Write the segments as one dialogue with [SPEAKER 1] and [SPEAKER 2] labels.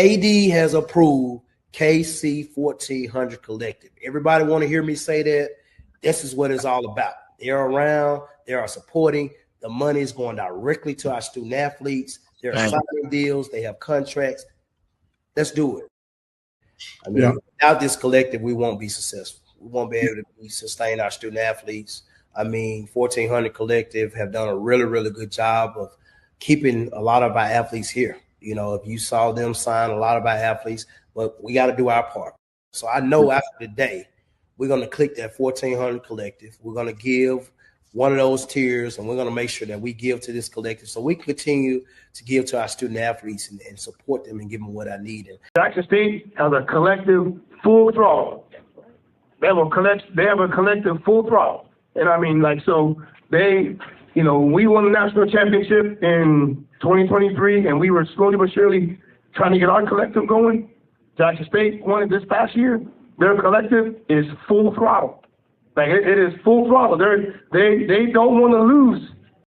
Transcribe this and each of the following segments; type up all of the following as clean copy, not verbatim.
[SPEAKER 1] AD has approved KC-1400 collective. Everybody want to hear me say that? This is what it's all about. They're around. They are supporting. The money is going directly to our student athletes. They're signing deals. They have contracts. Let's do it. I mean, without this collective, we won't be successful. We won't be able to sustain our student athletes. I mean, 1400 Collective have done a really, really good job of keeping a lot of our athletes here. You know, if you saw them sign a lot of our athletes, but we got to do our part. So I know after the day, we're going to click that 1400 Collective. We're going to give one of those tiers, and we're going to make sure that we give to this collective so we continue to give to our student athletes and support them and give them what I need.
[SPEAKER 2] Jackson State has a collective full throttle. They have a collective full throttle. And I mean, like, so they, you know, we won the national championship in 2023, and we were slowly but surely trying to get our collective going. Jackson State won it this past year. Their collective is full throttle. Like it is full throttle. They don't want to lose.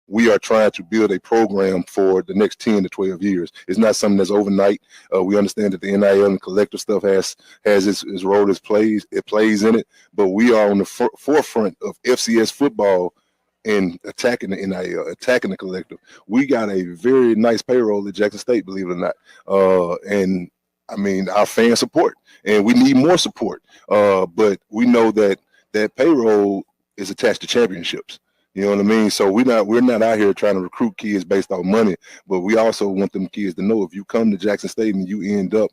[SPEAKER 3] We are trying to build a program for the next 10 to 12 years. It's not something that's overnight. We understand that the NIL and collective stuff has its role, it plays in it, but we are on the forefront of FCS football and attacking the NIL, attacking the collective. We got a very nice payroll at Jackson State, believe it or not. And I mean, our fan support, and we need more support. But we know that payroll is attached to championships. You know what I mean? So we're not out here trying to recruit kids based on money, but we also want them kids to know if you come to Jackson State and you end up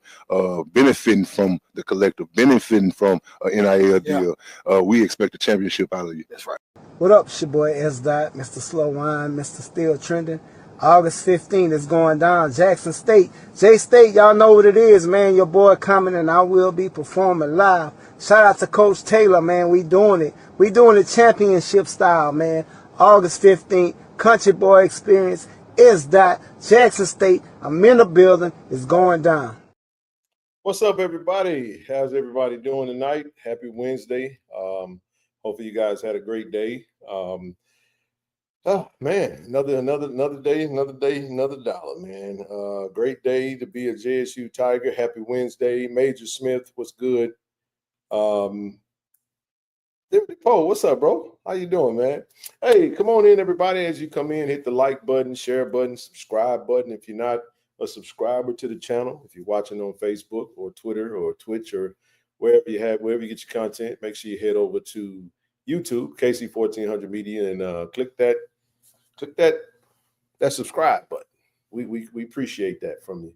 [SPEAKER 3] benefiting from the collective, benefiting from an NIL deal, we expect a championship out of you.
[SPEAKER 4] That's right. What up, it's your boy S. Dot, Mr. Slow Wine, Mr. Still Trending. August 15th is going down. Jackson State. J-State, y'all know what it is, man. Your boy coming and I will be performing live. Shout out to Coach Taylor, man. We doing it. We doing it championship style, man. August 15th, Country Boy Experience is that Jackson State. I'm in the building. It's going down.
[SPEAKER 5] What's up, everybody? How's everybody doing tonight? Happy Wednesday. Hopefully you guys had a great day. Oh man, another day, another dollar, man. Great day to be a JSU Tiger. Happy Wednesday. Major Smith, what's good? Paul, what's up, bro? How you doing, man? Hey, come on in, everybody. As you come in, hit the like button, share button, subscribe button. If you're not a subscriber to the channel, if you're watching on Facebook or Twitter or Twitch or wherever you get your content, make sure you head over to YouTube, KC-1400 Media, and click that subscribe button. We appreciate that from you.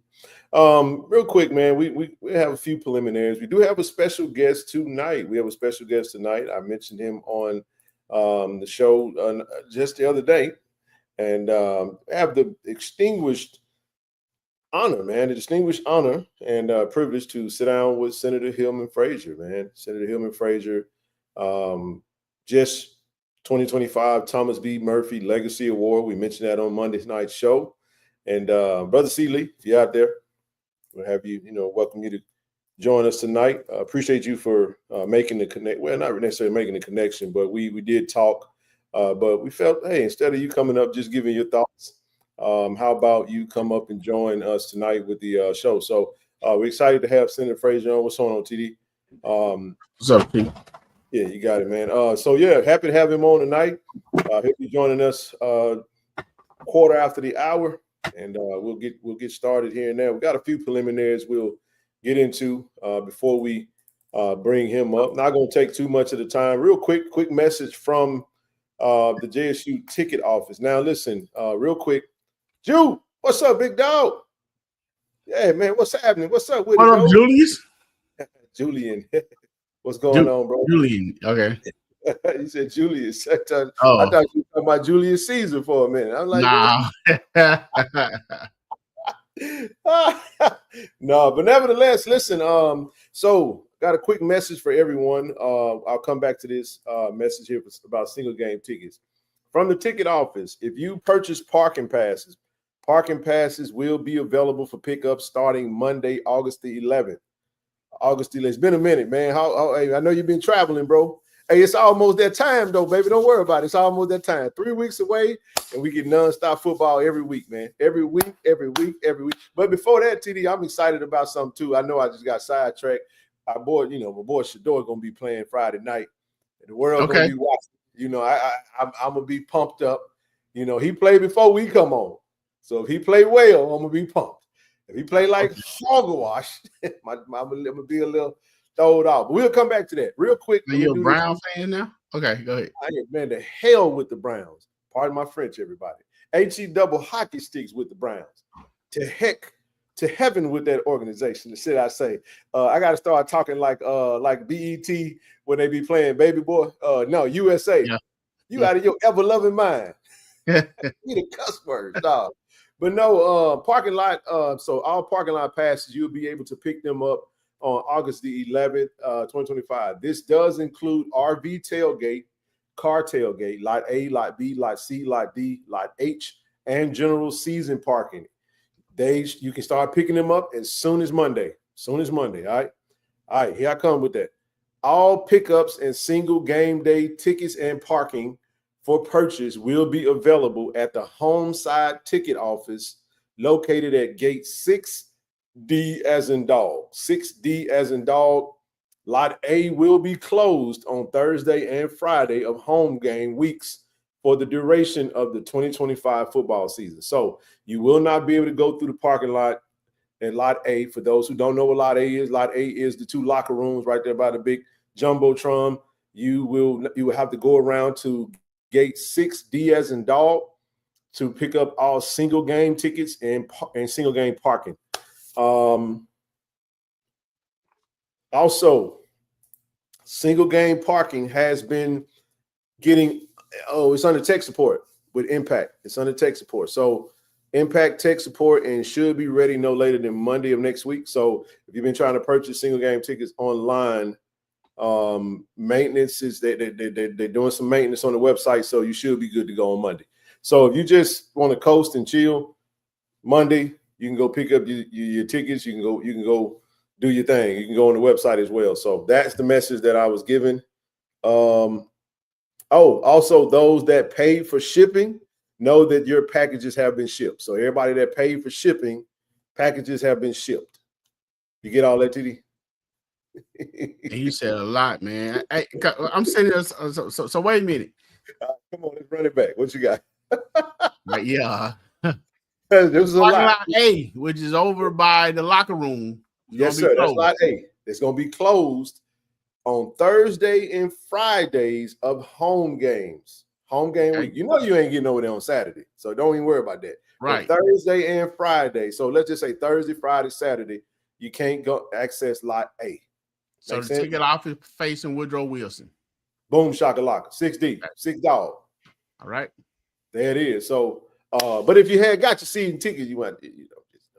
[SPEAKER 5] Real quick, man, we have a few preliminaries. We do have a special guest tonight. We have a special guest tonight. I mentioned him on the show just the other day, and have the distinguished honor and privilege to sit down with Senator Hillman Frazier, man. Senator Hillman Frazier, just 2025 Thomas B. Murphy Legacy Award. We mentioned that on Monday's night show. And Brother Seeley, if you're out there, we'll have you, welcome you to join us tonight. Appreciate you for making the connect. Well, not necessarily making the connection, but we did talk. But we felt, hey, instead of you coming up, just giving your thoughts, how about you come up and join us tonight with the show? So we're excited to have Senator Frazier on. What's going on, TD?
[SPEAKER 6] What's up, Pete?
[SPEAKER 5] Yeah, you got it, man. So yeah, happy to have him on tonight. He'll be joining us quarter after the hour, and we'll get started here and there. We got a few preliminaries we'll get into before we bring him up. Not going to take too much of the time. Real quick message from the JSU ticket office. Now listen, real quick, Jew, what's up, big dog? Yeah, man, what's happening? What's up with
[SPEAKER 6] it? What up, Julius?
[SPEAKER 5] Julian. What's going on, bro?
[SPEAKER 6] Julian, okay.
[SPEAKER 5] You said Julius. I thought you were talking about Julius Caesar for a minute. I'm like,
[SPEAKER 6] nah.
[SPEAKER 5] No, but nevertheless, listen. So got a quick message for everyone. I'll come back to this message here about single game tickets from the ticket office. If you purchase parking passes will be available for pickup starting Monday, August the 11th. It's been a minute, man. How I know you've been traveling, bro. Hey, it's almost that time though, baby. Don't worry about it. It's almost that time. 3 weeks away, and we get nonstop football every week, man. Every week. But before that, TD, I'm excited about something too. I know I just got sidetracked. My boy Shador gonna be playing Friday night. The world gonna be watching. I'm gonna be pumped up. He played before we come on. So if he play well, I'm gonna be pumped. If he play like hogwash, I'm gonna be a little throwed off. But we'll come back to that real quick.
[SPEAKER 6] Are you a Brown fan now? Okay, go ahead.
[SPEAKER 5] Man, the hell with the Browns. Pardon my French, everybody. HE double hockey sticks with the Browns. To heaven with that organization. Should I say? I got to start talking like BET when they be playing Baby Boy. No, USA. Yeah. You out of your ever loving mind. You the cuss words, dog. But no, parking lot. So all parking lot passes, you'll be able to pick them up on August the 11th, 2025. This does include RV tailgate, car tailgate, lot A, lot B, lot C, lot D, lot H, and general season parking. You can start picking them up as soon as Monday. All right, here I come with that. All pickups and single game day tickets and parking for purchase will be available at the home side ticket office located at gate 6D as in dog. 6D as in dog. Lot A will be closed on Thursday and Friday of home game weeks for the duration of the 2025 football season. So you will not be able to go through the parking lot in Lot A. For those who don't know what Lot A is the 2 locker rooms right there by the big jumbotron. You will have to go around to gate 6D as in dog to pick up all single game tickets and single game parking. Also, single game parking has been getting it's under tech support with Impact. It's under tech support. So Impact tech support and should be ready no later than Monday of next week. So if you've been trying to purchase single game tickets online, maintenance is they're doing some maintenance on the website, so you should be good to go on Monday. So if you just want to coast and chill Monday, you can go pick up your tickets. You can go do your thing. You can go on the website as well. So that's the message that I was given. Also those that paid for shipping, know that your packages have been shipped. So everybody that paid for shipping, packages have been shipped. You get all that, TD?
[SPEAKER 6] You said a lot, man. I'm saying this. So wait a minute.
[SPEAKER 5] Come on, let's run it back. What you got?
[SPEAKER 6] Yeah.
[SPEAKER 5] This is a lot.
[SPEAKER 6] A, which is over by the locker room.
[SPEAKER 5] Yes, sir. That's lot A. It's going to be closed on Thursday and Fridays of home games. Home game week. You know you ain't getting over there on Saturday, so don't even worry about that.
[SPEAKER 6] Right.
[SPEAKER 5] But Thursday and Friday. So let's just say Thursday, Friday, Saturday, you can't go access lot A.
[SPEAKER 6] So the ticket office facing Woodrow Wilson.
[SPEAKER 5] Boom shakalaka. 6D, $6. All
[SPEAKER 6] right.
[SPEAKER 5] There it is. So, but if you had got your season tickets, you want, I'm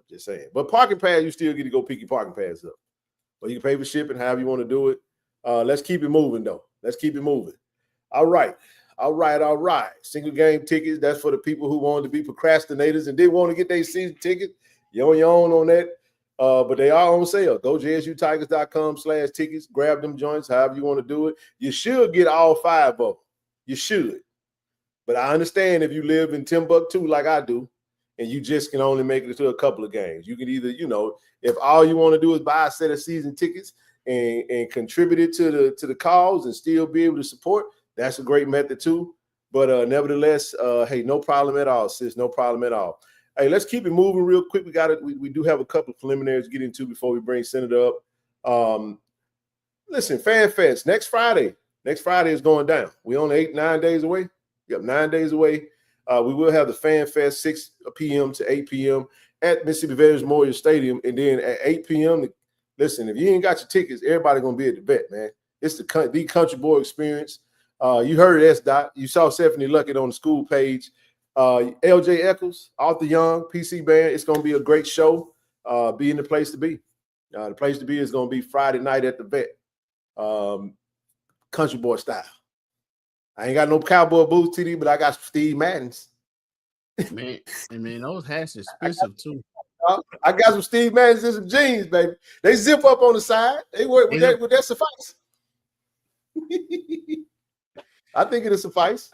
[SPEAKER 5] just saying. But parking pass, you still get to go pick your parking pass up. Or you can pay for shipping, however you want to do it. Let's keep it moving, though. Let's keep it moving. All right. Single game tickets, that's for the people who wanted to be procrastinators and didn't want to get their season ticket. You're on your own on that. But they are on sale. Go JSUtigers.com/tickets. Grab them joints, however you want to do it. You should get all 5 of them. You should. But I understand if you live in Timbuktu like I do, and you just can only make it to a couple of games. You can either, if all you want to do is buy a set of season tickets and contribute it to the cause and still be able to support, that's a great method too. But nevertheless, hey, no problem at all, sis. No problem at all. Hey, let's keep it moving real quick. We do have a couple of preliminaries to get into before we bring Senator up. Listen, Fan Fest next Friday. Next Friday is going down. We only 9 days away. Yep, 9 days away. We will have the Fan Fest 6 p.m. to 8 p.m. at Mississippi Veterans Memorial Stadium, and then at 8 p.m. Listen, if you ain't got your tickets, everybody gonna be at the vet, man. It's the country boy experience. You heard S. Dot. You saw Stephanie Luckett on the school page. LJ Eccles, Arthur Young, PC Band. It's going to be a great show. Be in the place to be. The place to be is going to be Friday night at the vet. Country boy style. I ain't got no cowboy boots, TD, but I got Steve Maddens.
[SPEAKER 6] Man, those hats are expensive too.
[SPEAKER 5] I got some Steve Maddens and some jeans, baby. They zip up on the side. They work with that suffice. I think it'll suffice.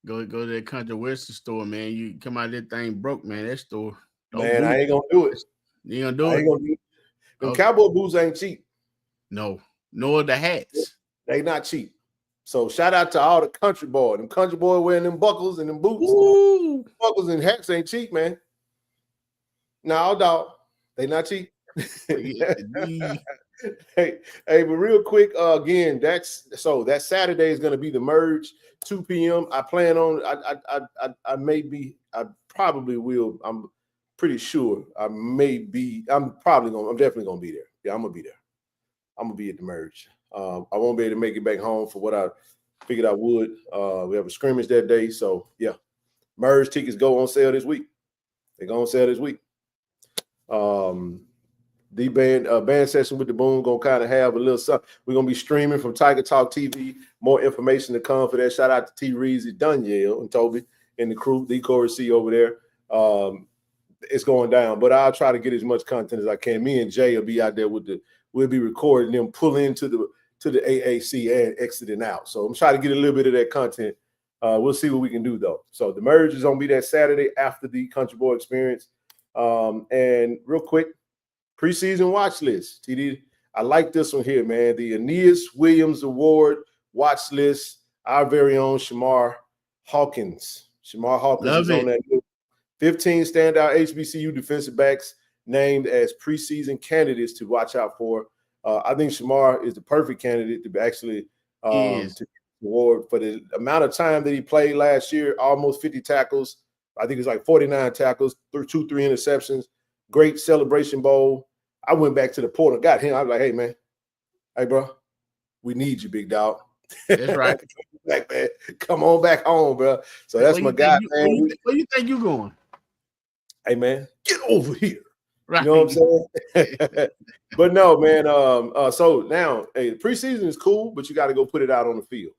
[SPEAKER 6] Go to that country western store, man. You come out of that thing broke, man. That store.
[SPEAKER 5] Man, I ain't gonna do it.
[SPEAKER 6] You ain't gonna do
[SPEAKER 5] I
[SPEAKER 6] it.
[SPEAKER 5] ain't gonna do it. Them cowboy boots ain't cheap.
[SPEAKER 6] No, nor the hats.
[SPEAKER 5] They not cheap. So shout out to all the country boy. Them country boy wearing them buckles and them boots.
[SPEAKER 6] Ooh.
[SPEAKER 5] Buckles and hats ain't cheap, man. No, dog. They not cheap. Hey, but real quick, again, that Saturday is going to be the merge, 2 p.m. I plan on. I probably will. I'm pretty sure. I'm definitely gonna be there. Yeah, I'm gonna be there. I'm gonna be at the merge. I won't be able to make it back home for what I figured I would. We have a scrimmage that day, so yeah. Merge tickets go on sale this week. They go on sale this week. The band session with the Boom gonna kind of have a little something. We're gonna be streaming from Tiger Talk TV. More information to come for that. Shout out to T. Reezy, Danielle, and Toby and the crew, the Chorus C over there. It's going down, but I'll try to get as much content as I can. Me and Jay will be out there we'll be recording them pull into the AAC and exiting out. So I'm trying to get a little bit of that content. We'll see what we can do though. So the merge is gonna be that Saturday after the Country Boy Experience. And real quick, preseason watch list. TD, I like this one here, man. The Aeneas Williams Award watch list. Our very own Shamar Hawkins. Shamar Hawkins is on that list. 15 standout HBCU defensive backs named as preseason candidates to watch out for. I think Shamar is the perfect candidate to actually to award for the amount of time that he played last year, almost 50 tackles. I think it's like 49 tackles, 3 interceptions, great celebration bowl. I went back to the portal, got him. I was like, hey, man, hey, bro, we need you, big dog.
[SPEAKER 6] That's right.
[SPEAKER 5] Back, man. Come on back home, bro. So that's my guy, man.
[SPEAKER 6] Where you think you going?
[SPEAKER 5] Hey, man, get over here.
[SPEAKER 6] Right.
[SPEAKER 5] You know what I'm saying? But no, man. So now, hey, the preseason is cool, but you got to go put it out on the field.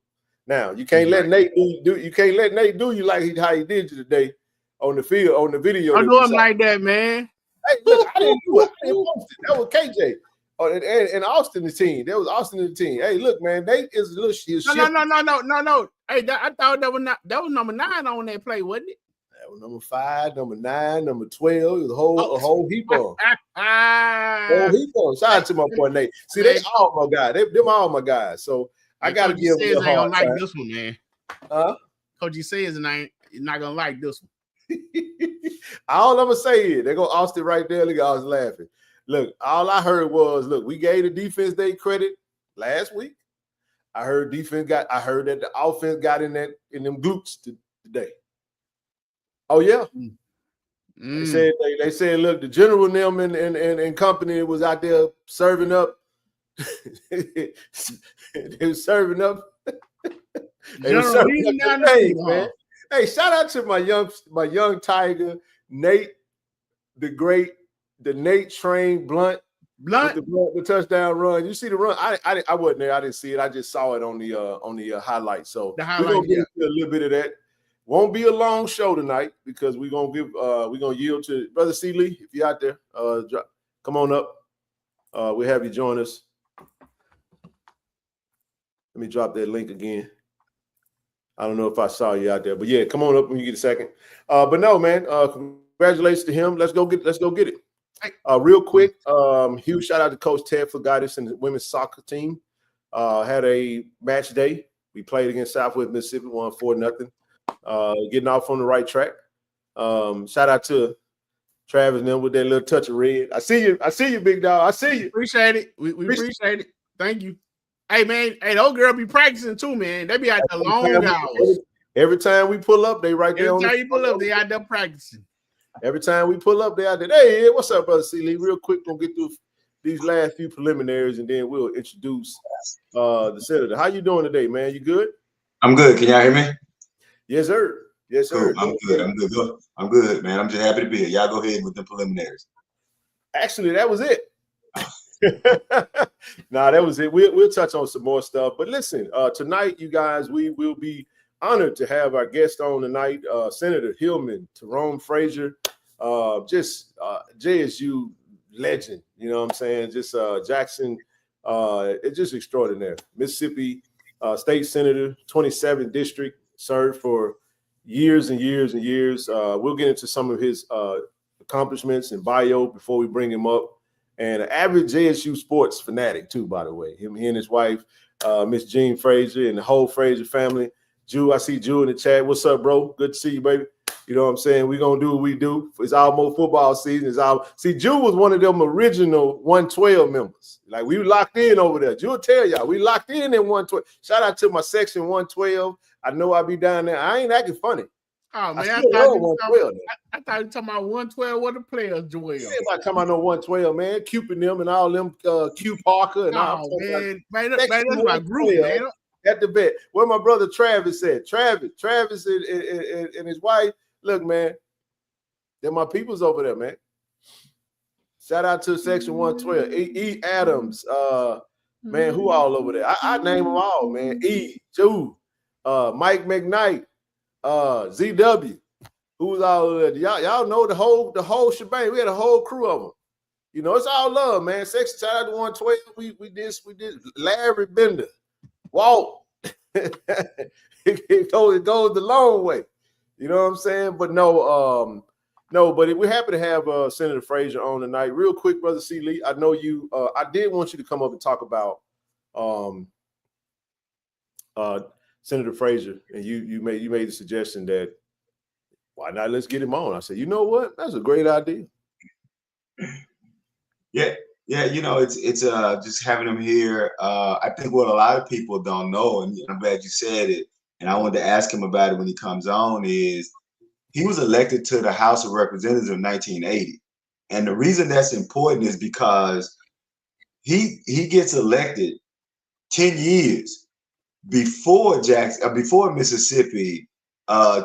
[SPEAKER 5] Now you can't let Nate do. You can't let Nate do you like how he did you today on the field on the video.
[SPEAKER 6] I know him like that, man.
[SPEAKER 5] Hey, look, I didn't do it. I didn't post it. That was KJ. Oh, and Austin the team. That was Austin the team. Hey, look, man, Nate is a little shit.
[SPEAKER 6] No. Hey, I thought that was number 9 on that play, wasn't it?
[SPEAKER 5] That was number 5, number 9, number 12. It was a whole heap of them. Whole heap of them. Shout out to my boy Nate. See, they all my guys. Them all my guys. So I gotta give them a hard time.
[SPEAKER 6] Like this one, man. Coach says and you're not gonna like this one.
[SPEAKER 5] All I'm gonna say is they go Austin right there. Look, I was laughing. Look, all I heard was, look, we gave the defense their credit last week. I heard that the offense got in them glutes today. Oh yeah. They said, look, the general them and company was out there serving up. They were serving up. They were serving up the things, man. Hey, shout out to my young Tiger, Nate, the Nate Train Blunt with the touchdown run. You see the run? I wasn't there. I didn't see it. I just saw it on the highlight. So we're gonna get a little bit of that. Won't be a long show tonight because we're gonna yield to Brother C. Lee. If you're out there, come on up. We'll have you join us. Let me drop that link again. I don't know if I saw you out there, but yeah, come on up when you get a second. But no, man, congratulations to him. Let's go get it. Real quick, huge shout out to Coach Ted for guidance and the women's soccer team. Had a match day. We played against Southwest Mississippi, won 4-0. Getting off on the right track. Shout out to Travis and them with that little touch of red. I see you, big dog. I see you.
[SPEAKER 6] Appreciate it. We appreciate it. Thank you. Hey, man. Hey, those girls be practicing too, man. They be out there long hours.
[SPEAKER 5] Every time we pull up, they right there.
[SPEAKER 6] Every time you pull up, they out there practicing.
[SPEAKER 5] Every time we pull up, they out there. Hey, what's up, Brother C. Lee? Real quick, gonna get through these last few preliminaries, and then we'll introduce the senator. How you doing today, man? You good?
[SPEAKER 7] I'm good. Can y'all hear me?
[SPEAKER 5] Yes, sir. Yes, sir.
[SPEAKER 7] Cool. I'm good, man. I'm just happy to be here. Y'all go ahead with the preliminaries.
[SPEAKER 5] Actually, that was it. That was it. We'll touch on some more stuff. But listen, tonight, you guys, we will be honored to have our guest on tonight, Senator Hillman, Tyrone Frazier, just JSU legend. You know what I'm saying? Just Jackson, it's just extraordinary. Mississippi state senator, 27th district, served for years and years and years. We'll get into some of his accomplishments and bio before we bring him up. And an average JSU sports fanatic too, by the way. He and his wife, Miss Jean Frazier, and the whole Frazier family. Jew, I see Jew in the chat. What's up, bro? Good to see you, baby. You know what I'm saying? We're going to do what we do. It's almost football season. See, Jew was one of them original 112 members. Like, we locked in over there. Jew will tell y'all, we locked in 112. Shout out to my section 112. I know I'll be down there. I ain't acting funny.
[SPEAKER 6] Oh, man, I thought you were talking about 112 where the players dwell.
[SPEAKER 5] Yeah, I'm talking about no 112, man. Cupid them and all them Q Parker and all.
[SPEAKER 6] Man, that's my group, man.
[SPEAKER 5] At the vet. Where my brother Travis said. Travis and his wife. Look, man, they're my peoples over there, man. Shout out to Section 112. E. Adams, man, who all over there? I name them all, man. E. Jew, Mike McKnight, ZW, who's all over there? Y'all know the whole shebang. We had a whole crew of them. You know, it's all love, man. Section shout out to 112. We did Larry Bender, Walt. it goes the long way. You know what I'm saying? But no, but we're happy to have Senator Frazier on tonight. Real quick, Brother C. Lee, I know you. I did want you to come up and talk about Senator Frazier, and you made the suggestion that why not let's get him on. I said, you know what? That's a great idea.
[SPEAKER 7] Yeah, you know, it's just having him here. I think what a lot of people don't know, and I'm glad you said it, and I wanted to ask him about it when he comes on, is he was elected to the House of Representatives in 1980. And the reason that's important is because he gets elected 10 years before before Mississippi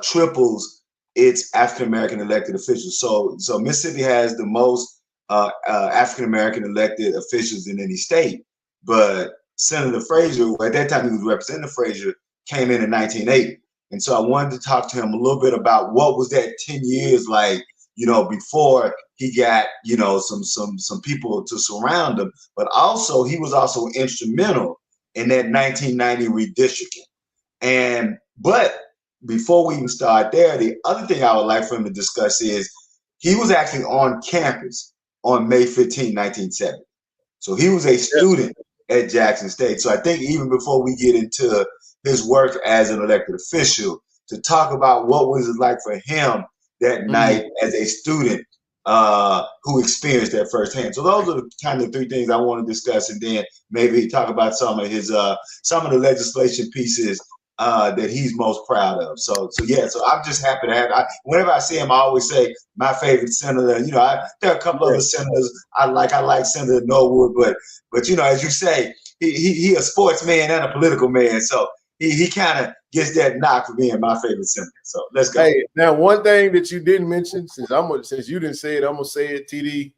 [SPEAKER 7] triples its African-American elected officials. So Mississippi has the most African-American elected officials in any state. But Senator Frazier, at that time he was Representative Frazier, came in 1980. And so I wanted to talk to him a little bit about what was that 10 years like, you know, before he got, you know, some people to surround him, but also he was also instrumental in that 1990 redistricting. But before we even start there, the other thing I would like for him to discuss is he was actually on campus on May 15, 1970. So he was a student at Jackson State. So I think even before we get into his work as an elected official, to talk about what was it like for him that night as a student who experienced that firsthand. So those are the kind of three things I want to discuss, and then maybe talk about some of his some of the legislation pieces that he's most proud of. So I'm just happy to have. Whenever I see him, I always say my favorite senator. You know, there are a couple other senators I like. I like Senator Norwood, but you know, as you say, he a sportsman and a political man. So he kind of gets that knock for being my favorite senator. So let's go.
[SPEAKER 5] Hey, now one thing that you didn't mention, since you didn't say it, I'm gonna say it. TD,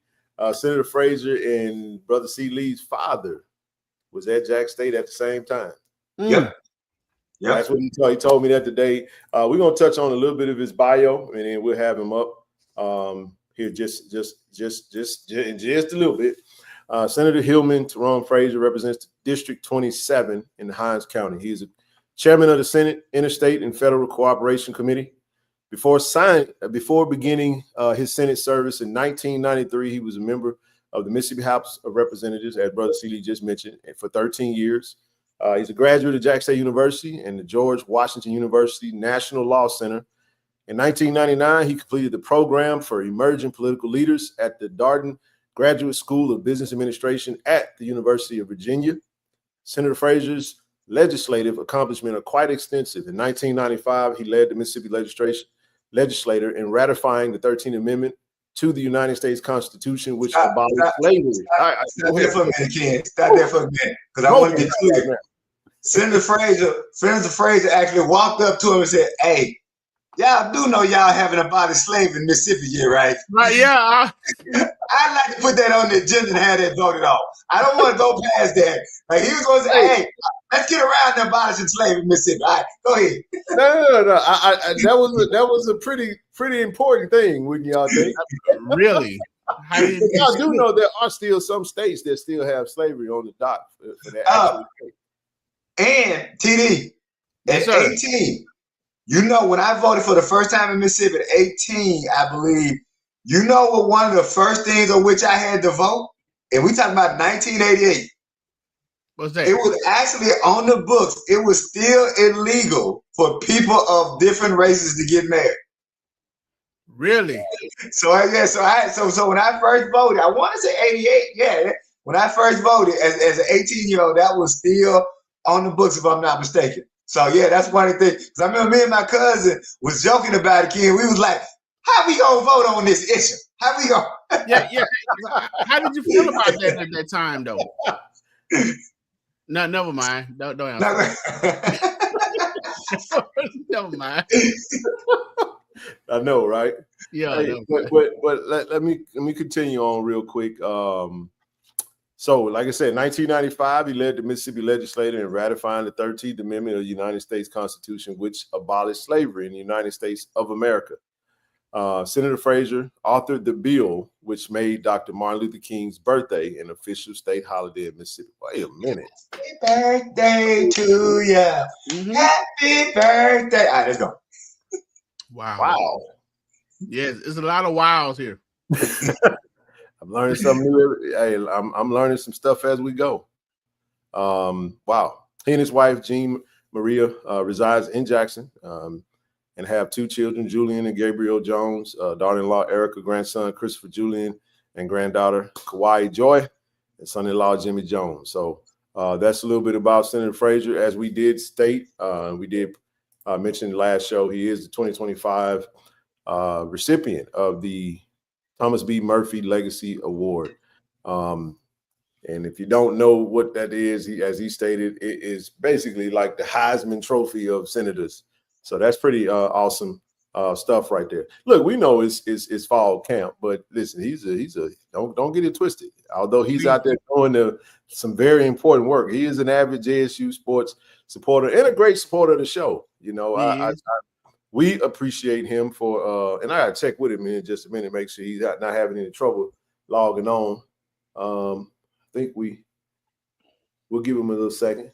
[SPEAKER 5] Senator Frazier and Brother C. Lee's father was at Jack State at the same time.
[SPEAKER 7] Yep.
[SPEAKER 5] Yeah, that's what he told me that today. We're gonna touch on a little bit of his bio, and then we'll have him up here just in just a little bit. Senator Hillman, Tyrone Frazier, represents District 27 in Hinds County. He is a chairman of the Senate Interstate and Federal Cooperation Committee. Before beginning his Senate service in 1993, he was a member of the Mississippi House of Representatives, as Brother Seeley just mentioned, for 13 years. He's a graduate of Jack State University and the George Washington University National Law Center. In 1999, he completed the program for emerging political leaders at the Darden Graduate School of Business Administration at the University of Virginia. Senator Frazier's legislative accomplishments are quite extensive. In 1995, he led the Mississippi legislature in ratifying the 13th Amendment to the United States Constitution, which abolished slavery.
[SPEAKER 7] Stop there for a minute, Ken. Stop there for a minute, because I want to be clear. Senator Frazier actually walked up to him and said, "Hey, y'all do know y'all haven't abolished slavery in Mississippi yet, right?"
[SPEAKER 6] Right, yeah.
[SPEAKER 7] I'd like to put that on the agenda and have that voted off. I don't want to go past that. Like, he was going to say, "Hey, let's get around to abolishing slavery in Mississippi." All right, go ahead.
[SPEAKER 5] No. That was a pretty important thing, wouldn't y'all think?
[SPEAKER 6] Really?
[SPEAKER 5] Y'all do know there are still some states that still have slavery on the dock for that.
[SPEAKER 7] And TD, at 18, you know, when I voted for the first time in Mississippi at 18, I believe, you know what one of the first things on which I had to vote? And we talking about 1988.
[SPEAKER 6] What's that?
[SPEAKER 7] It was actually on the books. It was still illegal for people of different races to get married.
[SPEAKER 6] Really?
[SPEAKER 7] So when I first voted, I want to say 88. Yeah, when I first voted as an 18-year-old, that was still on the books, if I'm not mistaken. So yeah, that's one of the things. Because I remember me and my cousin was joking about it, kid. We was like, "How we gonna vote on this issue? How we gonna?"
[SPEAKER 6] Yeah. How did you feel about that at that time, though? No, never mind. Don't answer. Never mind.
[SPEAKER 5] I know, right?
[SPEAKER 6] Yeah.
[SPEAKER 5] Hey, but let me continue on real quick. So, like I said, 1995, he led the Mississippi legislature in ratifying the 13th Amendment of the United States Constitution, which abolished slavery in the United States of America. Senator Frazier authored the bill, which made Dr. Martin Luther King's birthday an official state holiday in Mississippi. Wait a minute.
[SPEAKER 7] Happy birthday to you. Mm-hmm. Happy birthday. All right, let's go.
[SPEAKER 6] Wow. Yes, it's a lot of wows here.
[SPEAKER 5] I'm learning something new. Hey, I'm learning some stuff as we go. Wow. He and his wife, Jean Maria, resides in Jackson and have two children, Julian and Gabriel Jones, daughter-in-law Erica, grandson Christopher Julian, and granddaughter Kauai Joy, and son-in-law Jimmy Jones. So that's a little bit about Senator Frazier. As we did state, we did mention last show, he is the 2025 recipient of the Thomas B. Murphy Legacy Award. And if you don't know what that is, as he stated, it is basically like the Heisman Trophy of senators. So that's pretty awesome stuff right there. Look, we know it's fall camp, but listen, he's a don't get it twisted. Although he's out there doing some very important work, he is an avid JSU sports supporter and a great supporter of the show. You know, we appreciate him for, and I gotta check with him in just a minute, make sure he's not having any trouble logging on. I think we'll give him a little second.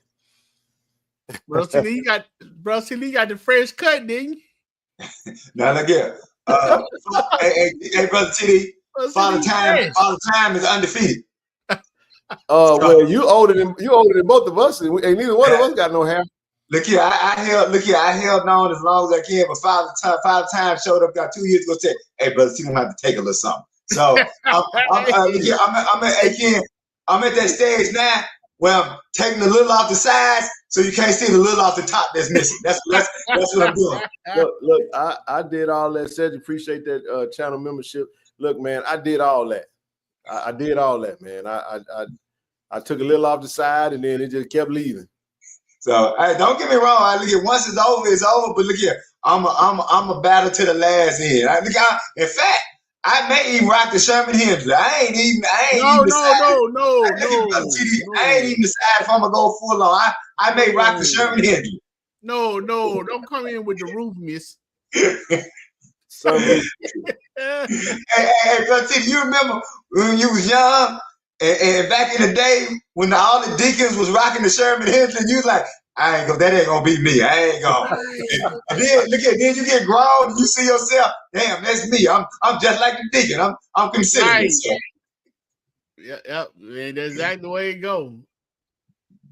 [SPEAKER 6] Bro, Lee got the fresh cut, didn't you?
[SPEAKER 7] Now look here. Hey, brother TD, Father Time is undefeated.
[SPEAKER 5] Well, you older than both of us, and neither one of us got no hair.
[SPEAKER 7] Look here, I held on as long as I can, but Father Time showed up about 2 years ago. Said, "Hey, brother, you gonna have to take a little something." So I'm at that stage now where I'm taking a little off the sides, so you can't see the little off the top that's missing. That's what I'm doing.
[SPEAKER 5] Look, I did all that. Said appreciate that channel membership. Look, man, I did all that. I did all that, man. I took a little off the side, and then it just kept leaving.
[SPEAKER 7] So, hey, don't get me wrong. Look here, once it's over. But look here, I'm a battle to the last end. In fact, I may even rock the Sherman Hemsley. I ain't even decide if I'm gonna go full on. I may rock the Sherman Hemsley.
[SPEAKER 6] No, don't come in with the roof, miss.
[SPEAKER 7] Hey, brother, you remember when you was young and back in the day when all the deacons was rocking the Sherman Hemsley, and you was like, that ain't gonna be me. I ain't gonna. And then then you get grown and you see yourself, damn, that's me. I'm just like the deacon. I'm considered.
[SPEAKER 6] Right. Yeah, man, that's exactly the way it goes.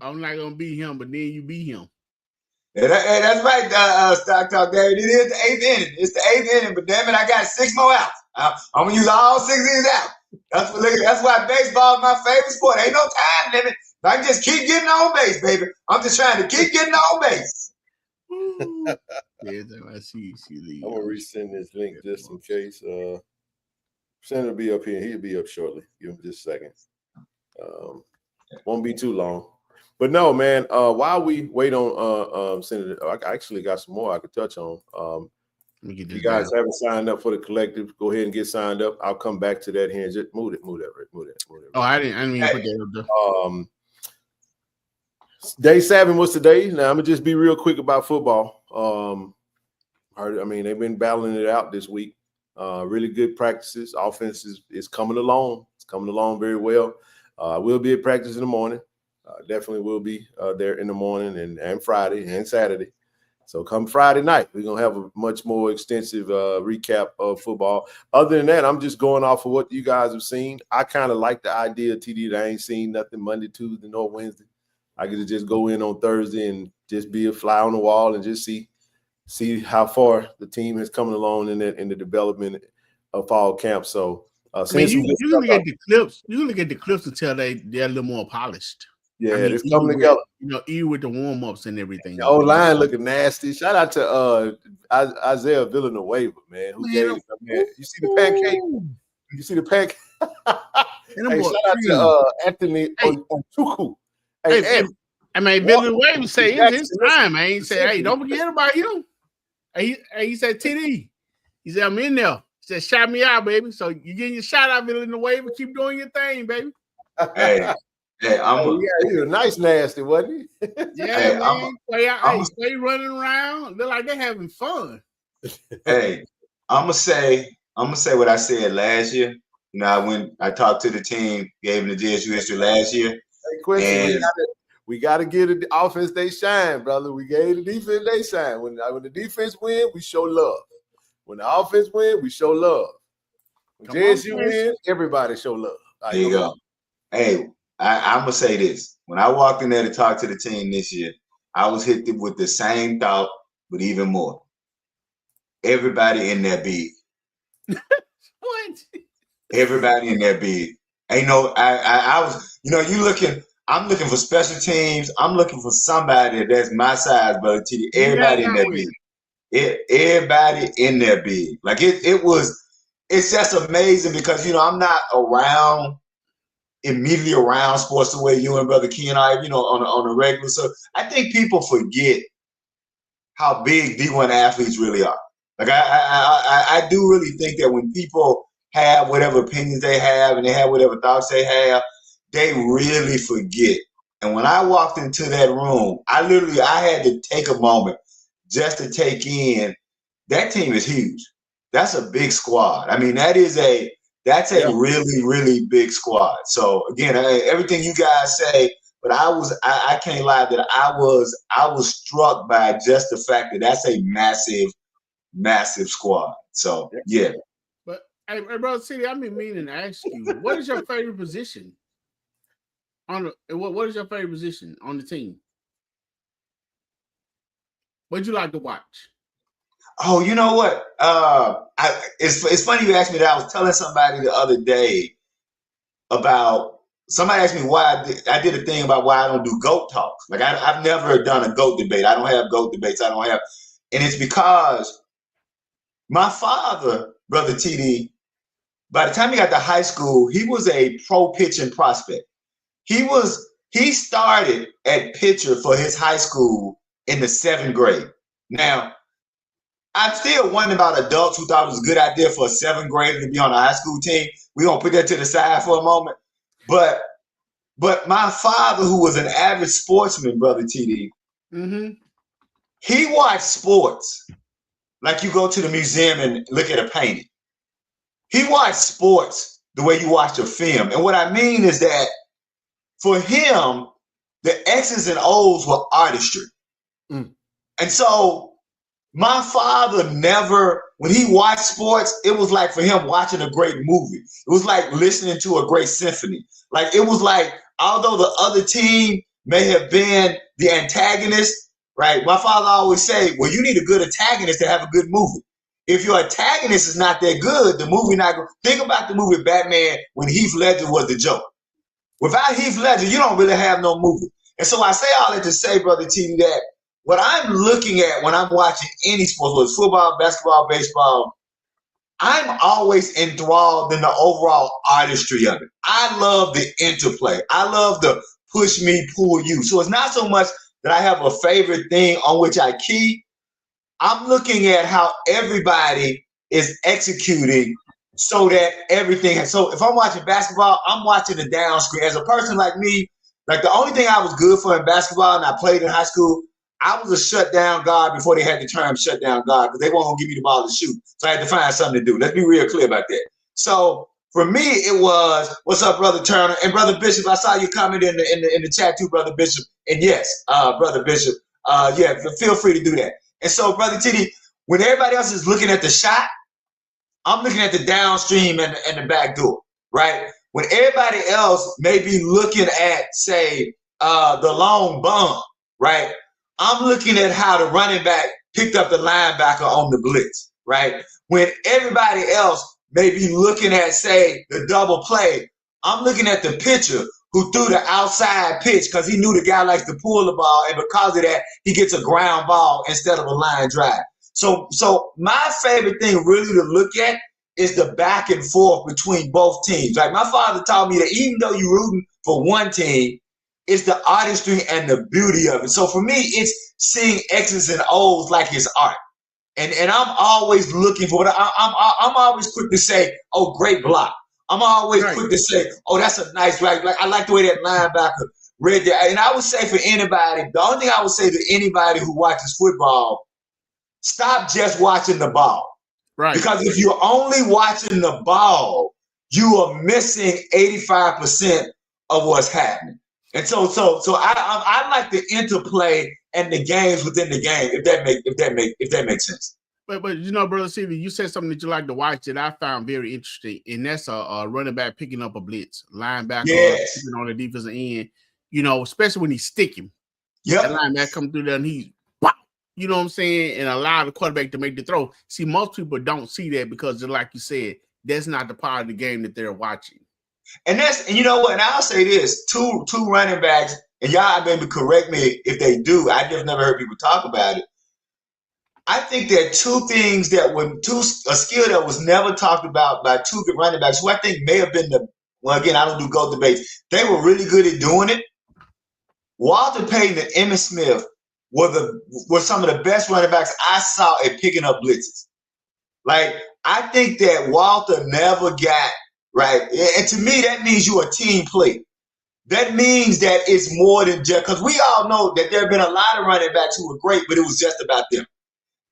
[SPEAKER 6] I'm not gonna be him, but then you be him.
[SPEAKER 7] Hey, that's right, Stock Talk David. It is the 8th inning. It's the 8th inning, but damn it, I got 6 more outs. I'm gonna use all 6 innings out. That's why baseball is my favorite sport. Ain't no time limit. I can just keep getting on base, baby. I'm just trying to keep getting on base.
[SPEAKER 6] I see.
[SPEAKER 5] I'm gonna resend this link just in case. Senator will be up here. He'll be up shortly. Give him just a second. Won't be too long. But no, man. While we wait on Senator, I actually got some more I could touch on. If you guys haven't signed up for the collective, go ahead and get signed up. I'll come back to that here. Just move it.
[SPEAKER 6] Oh, I didn't even put that up there.
[SPEAKER 5] Day 7 was today. Now I'm gonna just be real quick about football. I mean, they've been battling it out this week. Really good practices. Offense is coming along. It's coming along very well. We'll be at practice in the morning. definitely will be there in the morning and Friday and Saturday. So come Friday night, we're going to have a much more extensive recap of football. Other than that, I'm just going off of what you guys have seen. I kind of like the idea, TD, that I ain't seen nothing Monday, Tuesday, nor Wednesday. I get to just go in on Thursday and just be a fly on the wall and just see how far the team has come along in the development of fall camp. So since
[SPEAKER 6] you look at the clips, until they're a little more polished.
[SPEAKER 5] Yeah, it's coming together.
[SPEAKER 6] Even with the warm-ups and everything.
[SPEAKER 5] The O-line looking nasty. Shout out to Isaiah Villanueva, man. Who gave it, man. You see the pancake? You see the pancake? Hey, shout out to Anthony Ontuku.
[SPEAKER 6] Hey, Villanueva say it's his time, man. He said, hey, don't forget about him. He said, TD. He said, I'm in there. He said, shout me out, baby. So you getting your shout out, Villanueva. Keep doing your thing, baby.
[SPEAKER 7] Hey, he's
[SPEAKER 5] a nice nasty, wasn't he?
[SPEAKER 6] Yeah, man. Stay running around. Look like they're having fun.
[SPEAKER 7] Hey, I'm gonna say what I said last year. When I talked to the team, gave them the JSU history last year.
[SPEAKER 5] Hey, Quincy, we gotta give the offense they shine, brother. We gave the defense they shine. When the defense win, we show love. When the offense win, we show love. When JSU win, everybody show love.
[SPEAKER 7] There you go. Hey, I'm gonna say this. When I walked in there to talk to the team this year, I was hit with the same thought, but even more. Everybody in there big.
[SPEAKER 6] What?
[SPEAKER 7] Everybody in there big. Ain't no. I was. I'm looking for special teams. I'm looking for somebody that's my size, brother. TD. Everybody in there big. Everybody in there big. Like it's just amazing because I'm not immediately around sports the way you and Brother Key and I, on a regular. So I think people forget how big D1 athletes really are. Like I do really think that when people have whatever opinions they have and they have whatever thoughts they have, they really forget. And when I walked into that room, I had to take a moment just to take in that team is huge. That's a big squad. I mean, that's a really, really big squad. So again, everything you guys say, but I can't lie that I was struck by just the fact that that's a massive, massive squad. So yeah.
[SPEAKER 6] But hey, brother City, I've been meaning to ask you, what is your favorite position what is your favorite position on the team? What'd you like to watch?
[SPEAKER 7] Oh, you know what? It's funny you asked me that. I was telling somebody the other day about somebody asked me why I did a thing about why I don't do GOAT talks. Like I've never done a GOAT debate. I don't have GOAT debates. And it's because my father, Brother TD, by the time he got to high school, he was a pro pitching prospect. He started at pitcher for his high school in the 7th grade. Now, I'm still wondering about adults who thought it was a good idea for a 7th grader to be on a high school team. We're going to put that to the side for a moment. But my father, who was an avid sportsman, Brother TD, he watched sports like you go to the museum and look at a painting. He watched sports the way you watch a film. And what I mean is that for him, the X's and O's were artistry. And so my father when he watched sports, it was like for him watching a great movie. It was like listening to a great symphony. Like it was like, although the other team may have been the antagonist, right? My father always say, well, you need a good antagonist to have a good movie. If your antagonist is not that good, the movie not good. Think about the movie Batman when Heath Ledger was the Joker. Without Heath Ledger, you don't really have no movie. And so I say all that to say, Brother T, that what I'm looking at when I'm watching any sports, whether it's football, basketball, baseball, I'm always enthralled in the overall artistry of it. I love the interplay. I love the push me, pull you. So it's not so much that I have a favorite thing on which I key. I'm looking at how everybody is executing so that everything. So if I'm watching basketball, I'm watching the down screen. As a person like me, like the only thing I was good for in basketball, and I played in high school, I was a shutdown guard before they had the term shutdown guard because they weren't going to give me the ball to shoot. So I had to find something to do. Let's be real clear about that. So For me, it was, what's up, Brother Turner? And Brother Bishop, I saw you comment in the chat too, Brother Bishop. And yes, Brother Bishop, yeah, feel free to do that. And so, Brother TD, when everybody else is looking at the shot, I'm looking at the downstream and the back door, right? When everybody else may be looking at, say, the long bomb, right? I'm looking at how the running back picked up the linebacker on the blitz, right? When everybody else may be looking at, say, the double play, I'm looking at the pitcher who threw the outside pitch because he knew the guy likes to pull the ball, and because of that, he gets a ground ball instead of a line drive. So my favorite thing really to look at is the back and forth between both teams. Like my father taught me that even though you're rooting for one team, it's the artistry and the beauty of it. So for me, it's seeing X's and O's like it's art. And I'm always looking for it. I'm always quick to say, oh, great block. I'm always quick to say, oh, that's a nice right. Like I like the way that linebacker read that. And I would say for anybody, the only thing I would say to anybody who watches football, stop just watching the ball. Right. Because if you're only watching the ball, you are missing 85% of what's happening. And so I like the interplay and the games within the game, if that makes sense.
[SPEAKER 6] But you know, Brother Civic, you said something that you like to watch that I found very interesting, and that's a running back picking up a blitz, linebacker on the defensive end. You know, especially when he's sticking. Yeah, the linebacker come through there and he's, you know what I'm saying, and allow the quarterback to make the throw. See, most people don't see that because, like you said, that's not the part of the game that they're watching.
[SPEAKER 7] And you know what? And I'll say this: two running backs, and y'all maybe correct me if they do. I just never heard people talk about it. I think there are two things a skill that was never talked about by two good running backs, who I think may have been again, I don't do GOAT debates. They were really good at doing it. Walter Payton and Emmitt Smith were some of the best running backs I saw at picking up blitzes. Like, I think that Walter never got right. And to me, that means you're a team player. That means that it's more than just, because we all know that there have been a lot of running backs who were great, but it was just about them.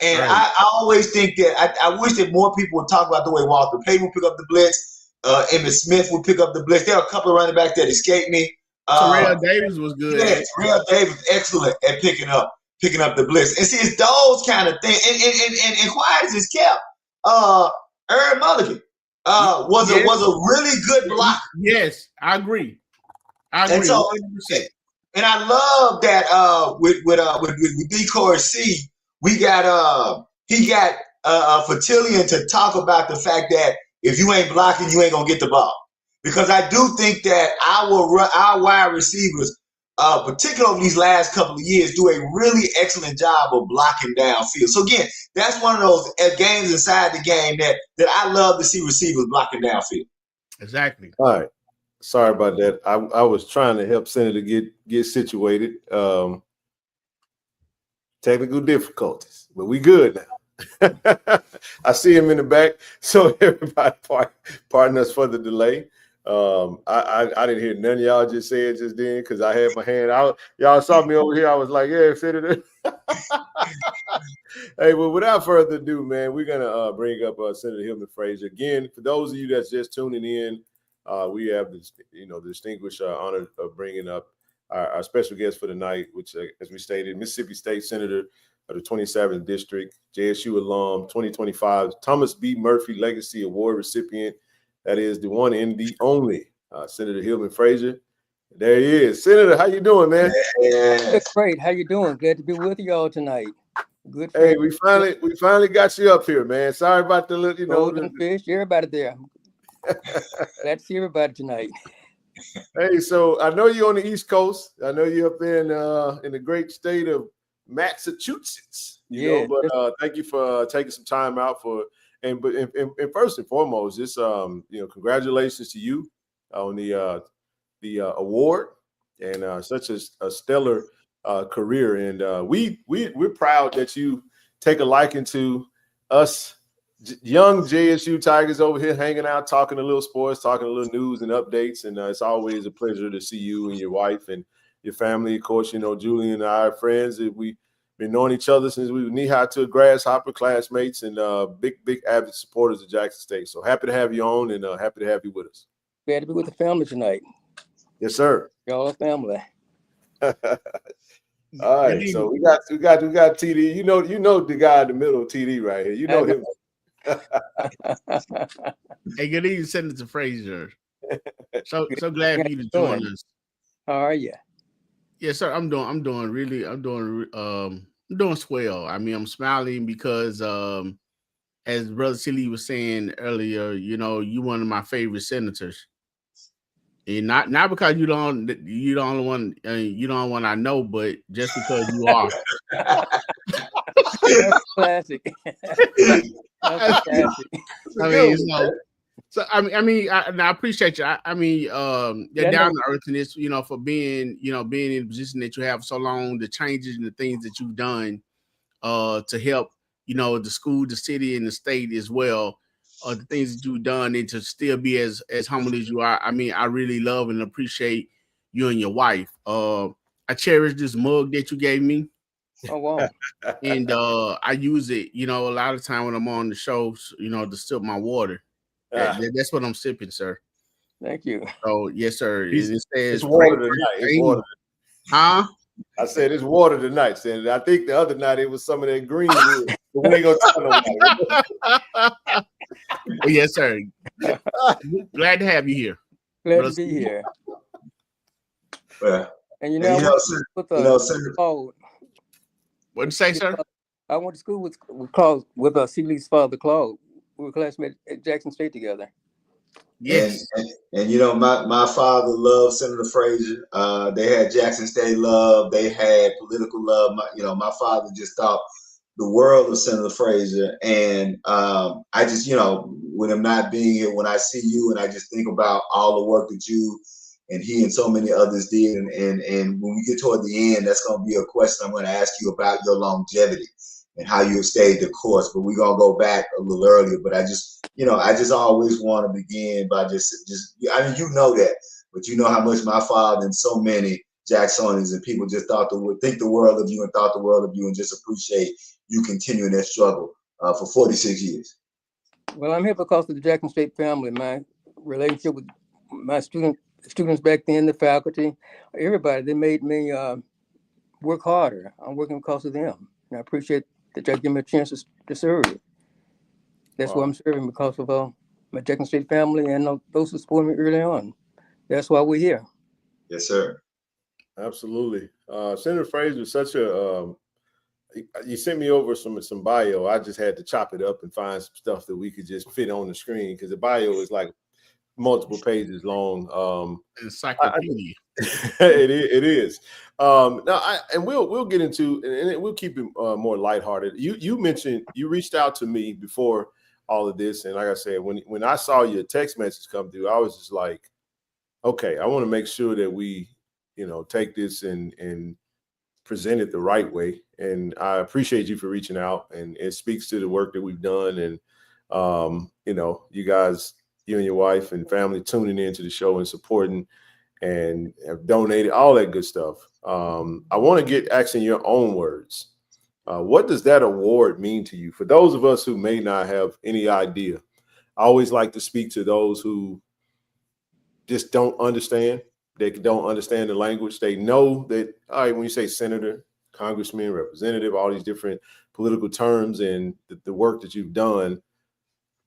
[SPEAKER 7] And I always think that I wish that more people would talk about the way Walter Payton would pick up the blitz, Emmitt Smith would pick up the blitz. There are a couple of running backs that escaped me.
[SPEAKER 6] Terrell Davis was good.
[SPEAKER 7] Yeah, Terrell Davis excellent at picking up the blitz. And see, it's those kind of things. And quiet as it's kept, Aaron Mulligan was a really good blocker.
[SPEAKER 6] Yes, I agree. And so, 100%.
[SPEAKER 7] And I love that with Decoy C, he got Fertillion to talk about the fact that if you ain't blocking, you ain't gonna get the ball. Because I do think that our wide receivers, particularly over these last couple of years, do a really excellent job of blocking downfield. So again, that's one of those games inside the game that I love to see receivers blocking downfield.
[SPEAKER 6] Exactly.
[SPEAKER 5] All right. Sorry about that. I was trying to help Senator get situated. Technical difficulties, but we good now. I see him in the back. So everybody pardon us for the delay. I didn't hear none of y'all just say it just then because I had my hand out. Y'all saw me over here. I was like, yeah, Senator. Hey, well, without further ado, man, we're gonna bring up Senator Hillman Frazier again. For those of you that's just tuning in, we have the distinguished honor of bringing up our special guest for tonight, which, as we stated, Mississippi State Senator of the 27th District, JSU alum, 2025 Thomas B. Murphy Legacy Award recipient. That is the one and the only Senator Hillman Frazier. There he is. Senator, how you doing, man?
[SPEAKER 8] Yeah. Great. How you doing? Glad to be with y'all tonight. Good.
[SPEAKER 5] Hey, we finally got you up here, man. Sorry about the
[SPEAKER 8] golden fish. Everybody there. Glad to see everybody tonight.
[SPEAKER 5] Hey, so I know you're on the East Coast. I know you're up in the great state of Massachusetts. You know, but thank you for taking some time out for. And first and foremost, just congratulations to you on the award and such a stellar career. And we're proud that you take a liking to us young JSU Tigers over here hanging out, talking a little sports, talking a little news and updates. And it's always a pleasure to see you and your wife and your family. Of course, Julie and I are friends. We've Been knowing each other since we were knee-high to a grasshopper, classmates, and big avid supporters of Jackson State. So happy to have you on, and happy to have you with us.
[SPEAKER 8] Glad to be with the family tonight.
[SPEAKER 5] Yes, sir.
[SPEAKER 8] Y'all are family.
[SPEAKER 5] All right, so we got TD. You know the guy in the middle of TD right here. You know him.
[SPEAKER 6] Hey, good evening, Senator Frazier. So glad for you to join us.
[SPEAKER 8] How are you?
[SPEAKER 6] Yes, sir. I'm doing swell. I mean, I'm smiling because as Brother Silly was saying earlier, you know, you one of my favorite senators. And not because you don't want I know, but just because you are.
[SPEAKER 8] That's classic. That's classic.
[SPEAKER 6] I mean, so I appreciate you. You're down to earth in this, you know, for being in the position that you have for so long, the changes and the things that you've done to help, you know, the school, the city, and the state as well. The things that you've done, and to still be as humble as you are. I mean, I really love and appreciate you and your wife. I cherish this mug that you gave me.
[SPEAKER 8] Oh wow!
[SPEAKER 6] And I use it, you know, a lot of time when I'm on the show, you know, to sip my water. That's what I'm sipping, sir.
[SPEAKER 8] Thank you.
[SPEAKER 6] Oh yes, sir. It says
[SPEAKER 5] it's water tonight. It's water.
[SPEAKER 6] Huh?
[SPEAKER 5] I said it's water tonight, Senator. I think the other night it was some of that green wood. But we ain't gonna tell nobody.
[SPEAKER 6] Yes, sir. Glad to have you here.
[SPEAKER 8] Glad to be here. And
[SPEAKER 7] Senator.
[SPEAKER 6] What'd you say, sir?
[SPEAKER 8] I went to school with Seeley's father, Claude. We were classmates at Jackson State together.
[SPEAKER 6] Yes.
[SPEAKER 7] And you know, my father loved Senator Frazier. They had Jackson State love. They had political love. My father just thought the world of Senator Frazier. And I just, you know, with him not being here, when I see you and I just think about all the work that you and he and so many others did. And when we get toward the end, that's going to be a question I'm going to ask you about your longevity and how you have stayed the course. But we're going to go back a little earlier. But I just always want to begin by just, I mean, you know that, but you know how much my father and so many Jacksonians and people just think the world of you and thought the world of you and just appreciate you continuing that struggle for 46 years.
[SPEAKER 8] Well, I'm here because of the Jackson State family, my relationship with my students back then, the faculty, everybody. They made me work harder. I'm working because of them. And I appreciate that y'all give me a chance to serve. That's why I'm serving, because of my Jackson State family and those who supported me early on. That's why we're here.
[SPEAKER 7] Yes, sir.
[SPEAKER 5] Absolutely. Senator Frazier is such a you sent me over some bio. I just had to chop it up and find some stuff that we could just fit on the screen, because the bio is like multiple pages long.
[SPEAKER 6] Encyclopedia.
[SPEAKER 5] It is. We'll get into, and we'll keep it more lighthearted. You mentioned you reached out to me before all of this, and like I said, when I saw your text message come through, I was just like, okay, I want to make sure that we, you know, take this and present it the right way. And I appreciate you for reaching out, and it speaks to the work that we've done. And you know, you guys, you and your wife and family tuning into the show and supporting and have donated, all that good stuff. I want to get actually in your own words. What does that award mean to you? For those of us who may not have any idea, I always like to speak to those who just don't understand. They don't understand the language. They know that, all right, when you say senator, congressman, representative, all these different political terms and the work that you've done,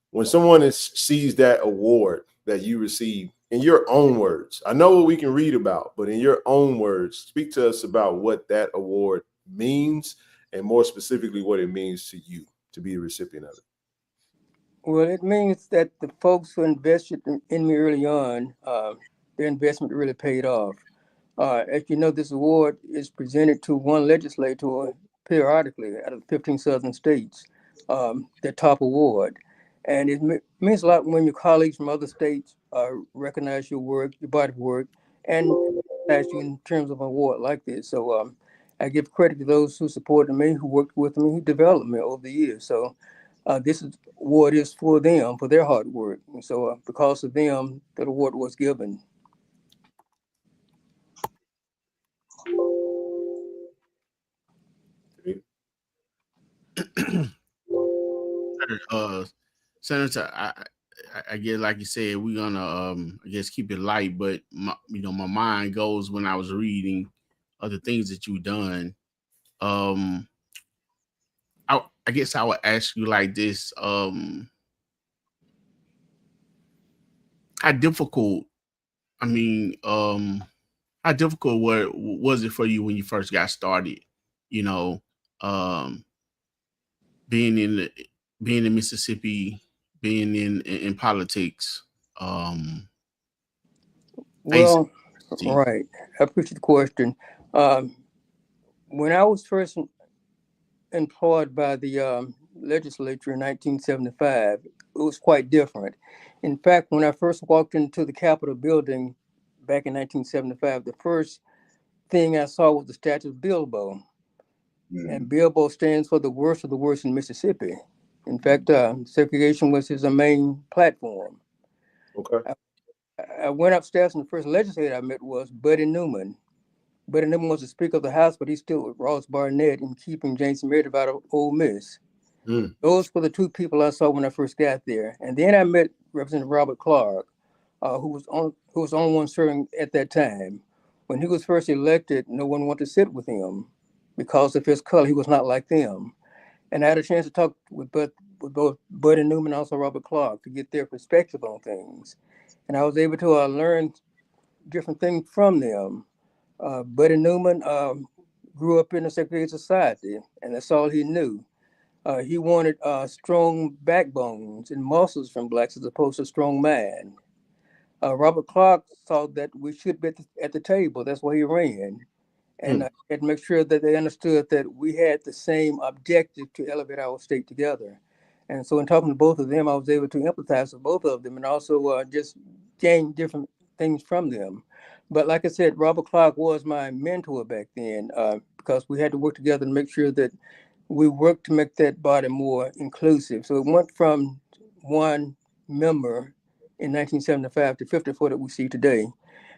[SPEAKER 5] when someone sees that award that you receive, in your own words, I know what we can read about, but in your own words, speak to us about what that award means, and more specifically, what it means to you to be a recipient of it.
[SPEAKER 8] Well, it means that the folks who invested in me early on, their investment really paid off. As you know, this award is presented to one legislator periodically out of 15 southern states, their top award. And it means a lot when your colleagues from other states recognize your work, your body of work, and recognize you in terms of an award like this. So I give credit to those who supported me, who worked with me, who developed me over the years. So this award is for them, for their hard work. And so because of them, that award was given.
[SPEAKER 6] Senator, I guess, like you said, we're gonna I guess keep it light, but my mind goes when I was reading other things that you've done. I guess I would ask you like this: how difficult? I mean, how difficult was it for you when you first got started? You know, being in Mississippi, being in politics.
[SPEAKER 8] Well, right. I appreciate the question. When I was first employed by the legislature in 1975, it was quite different. In fact, when I first walked into the Capitol building back in 1975, the first thing I saw was the statue of Bilbo. And Bilbo stands for the worst of the worst in Mississippi. In fact, segregation was his main platform.
[SPEAKER 5] Okay.
[SPEAKER 8] I went upstairs, and the first legislator I met was Buddy Newman. Buddy Newman was the Speaker of the House, but he's still with Ross Barnett in keeping James Meredith out of Ole Miss. Those were the two people I saw when I first got there. And then I met Representative Robert Clark, who was the only one serving at that time. When he was first elected, no one wanted to sit with him because of his color. He was not like them. And I had a chance to talk with both Buddy Newman and also Robert Clark to get their perspective on things. And I was able to learn different things from them. Buddy Newman grew up in a segregated society, and that's all he knew. He wanted strong backbones and muscles from blacks as opposed to strong man. Robert Clark saw that we should be at the table. That's why he ran. And had to make sure that they understood that we had the same objective to elevate our state together. And so in talking to both of them, I was able to empathize with both of them and also just gain different things from them. But like I said, Robert Clark was my mentor back then because we had to work together to make sure that we worked to make that body more inclusive. So it went from one member in 1975 to 54 that we see today.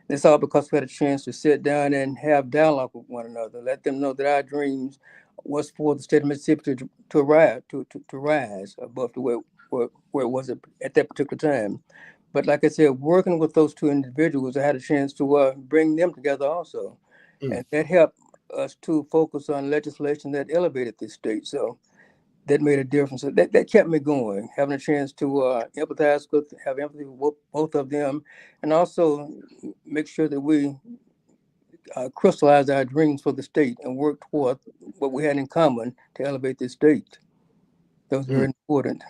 [SPEAKER 8] That's all because we had a chance to sit down and have dialogue with one another, let them know that our dreams was for the state of Mississippi to rise above the where it was at that particular time. But like I said, working with those two individuals, I had a chance to bring them together also. And that helped us to focus on legislation that elevated this state. So that made a difference. So that kept me going, having a chance to empathize with, have empathy with both of them, and also make sure that we crystallize our dreams for the state and work toward what we had in common to elevate this state. That was very important.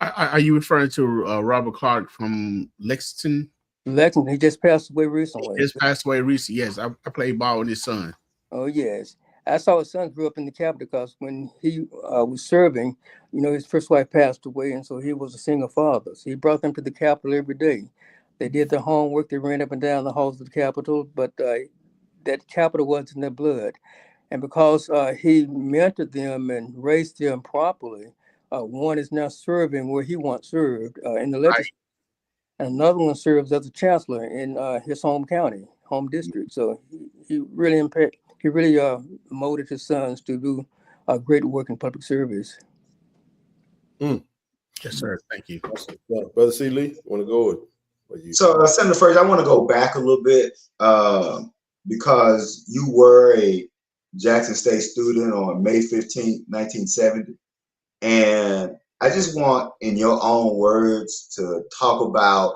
[SPEAKER 6] Are you referring to Robert Clark from Lexington?
[SPEAKER 8] Lexington, he just passed away recently.
[SPEAKER 6] He just passed away recently. Yes, I played ball with his son.
[SPEAKER 8] Oh, yes. I saw his son grew up in the Capitol because when he was serving, his first wife passed away, and so he was a single father. So he brought them to the Capitol every day. They did their homework. They ran up and down the halls of the Capitol, but that Capitol was in their blood. And because he mentored them and raised them properly, one is now serving where he once served in the legislature. And another one serves as a chancellor in his home county, home district. So he really molded his sons to do great work in public service.
[SPEAKER 6] Yes, sir. Thank you.
[SPEAKER 5] Brother C. Lee, want to go with you? So,
[SPEAKER 7] Senator Frazier, I want to go back a little bit because you were a Jackson State student on May 15, 1970. And I just want, in your own words, to talk about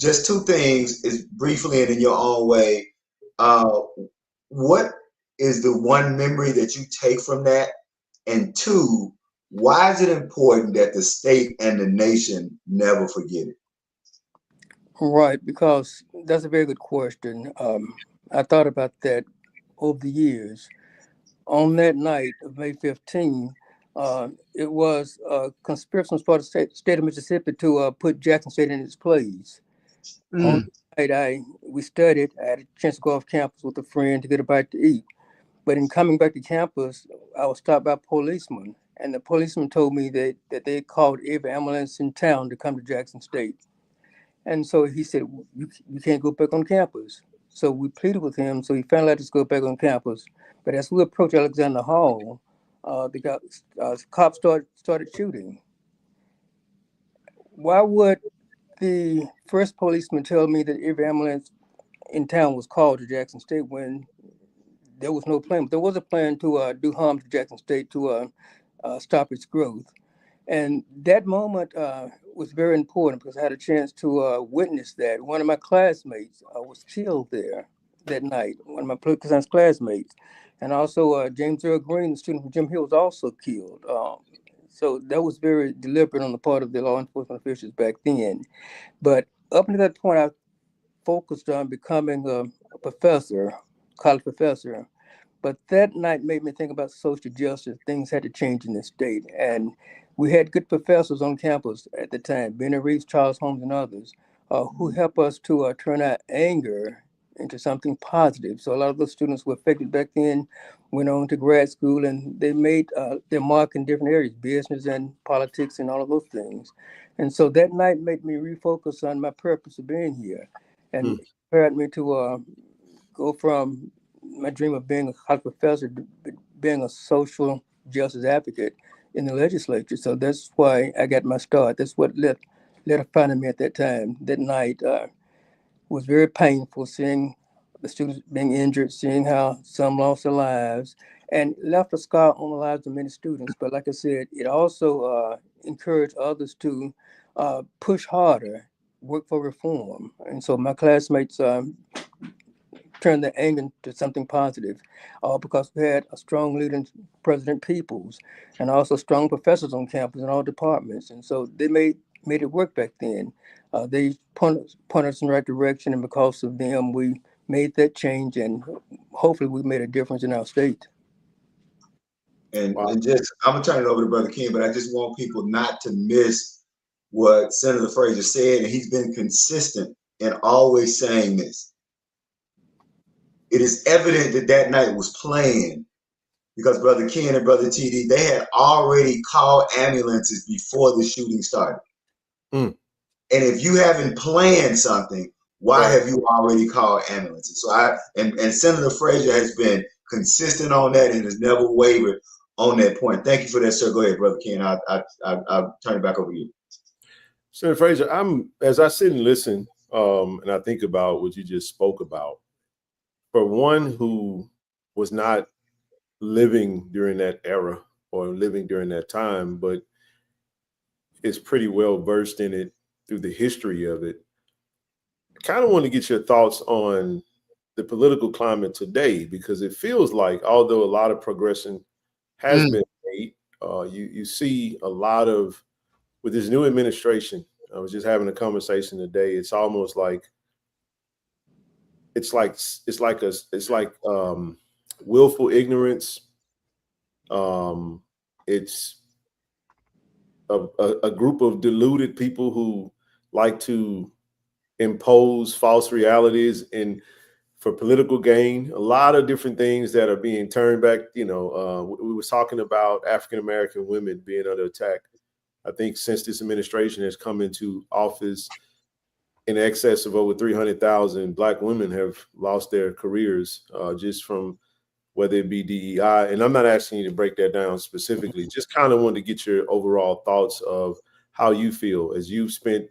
[SPEAKER 7] just two things, is briefly and in your own way. What is the one memory that you take from that? And two, why is it important that the state and the nation never forget it?
[SPEAKER 8] Right, because that's a very good question. I thought about that over the years. On that night of May 15, it was a conspiracy for the state of Mississippi to put Jackson State in its place. On the night, we studied. I had a chance to go off campus with a friend to get a bite to eat. But in coming back to campus, I was stopped by a policeman, and the policeman told me that they called every ambulance in town to come to Jackson State. And so he said, you can't go back on campus. So we pleaded with him, so he finally let us go back on campus. But as we approached Alexander Hall, Cops started shooting. Why would the first policeman tell me that every ambulance in town was called to Jackson State when there was no plan? But there was a plan to do harm to Jackson State to stop its growth. And that moment was very important because I had a chance to witness that. One of my classmates was killed there that night, one of my political science classmates. And also James Earl Green, the student from Jim Hill, was also killed. So that was very deliberate on the part of the law enforcement officials back then. But up until that point, I focused on becoming a professor, college professor. But that night made me think about social justice. Things had to change in the state. And we had good professors on campus at the time, Benny Reeves, Charles Holmes, and others, who helped us to turn our anger into something positive. So a lot of those students were affected back then, went on to grad school, and they made their mark in different areas, business and politics and all of those things. And so that night made me refocus on my purpose of being here and prepared me to go from my dream of being a college professor to being a social justice advocate in the legislature. So that's why I got my start. That's what lit a fire in me at that time. That night was very painful, seeing the students being injured, seeing how some lost their lives, and left a scar on the lives of many students. But like I said, it also encouraged others to push harder, work for reform. And so my classmates turned their anger into something positive, because we had a strong leader in President Peoples, and also strong professors on campus in all departments. And so they made it work back then. They pointed us in the right direction, and because of them, we made that change, and hopefully we made a difference in our state.
[SPEAKER 7] And just, I'm gonna turn it over to Brother King, but I just want people not to miss what Senator Frazier said, and he's been consistent in always saying this. It is evident that that night was planned because Brother Ken and Brother TD, they had already called ambulances before the shooting started. And if you haven't planned something, why have you already called ambulances? So and Senator Frazier has been consistent on that and has never wavered on that point. Thank you for that, sir. Go ahead, Brother Ken. I'll turn it back over to you.
[SPEAKER 5] Senator Frazier, as I sit and listen, and I think about what you just spoke about, for one who was not living during that era or living during that time, but is pretty well versed in it through the history of it, I kind of want to get your thoughts on the political climate today, because it feels like, although a lot of progression has been made, you see a lot of, with this new administration, I was just having a conversation today, it's almost like, it's like willful ignorance. It's a group of deluded people who like to impose false realities and for political gain. A lot of different things that are being turned back. We were talking about African-American women being under attack. I think since this administration has come into office, in excess of over 300,000 Black women have lost their careers just from whether it be DEI. And I'm not asking you to break that down specifically, just kind of wanted to get your overall thoughts of how you feel as you've spent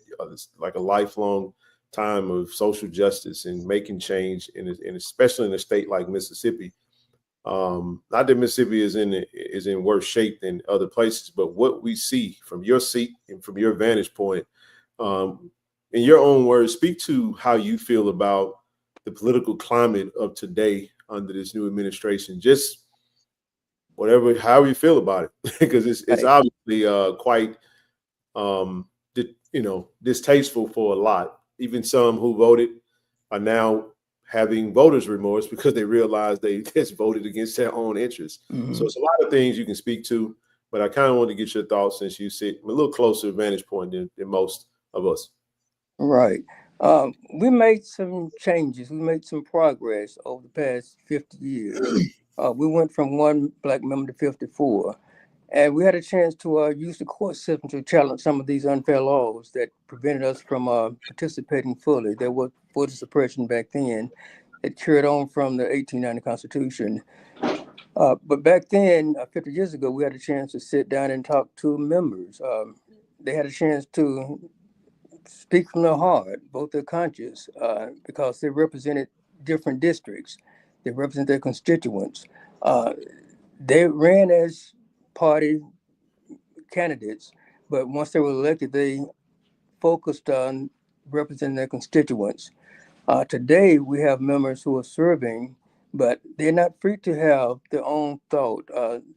[SPEAKER 5] like a lifelong time of social justice and making change, and especially in a state like Mississippi. Not that Mississippi is in worse shape than other places, but what we see from your seat and from your vantage point, in your own words, speak to how you feel about the political climate of today under this new administration. Just however you feel about it, because it's obviously quite distasteful for a lot. Even some who voted are now having voters' remorse because they realize they just voted against their own interests. So it's a lot of things you can speak to, but I kind of want to get your thoughts since you sit a little closer vantage point than most of us.
[SPEAKER 8] Right. We made some changes. We made some progress over the past 50 years. We went from 1 Black member to 54. And we had a chance to use the court system to challenge some of these unfair laws that prevented us from participating fully. There was voter suppression back then. It carried on from the 1890 Constitution. But back then, 50 years ago, we had a chance to sit down and talk to members. They had a chance to speak from their heart, both their conscience, because they represented different districts. They represent their constituents. They ran as party candidates, but once they were elected, they focused on representing their constituents. Today, we have members who are serving, but they're not free to have their own thought.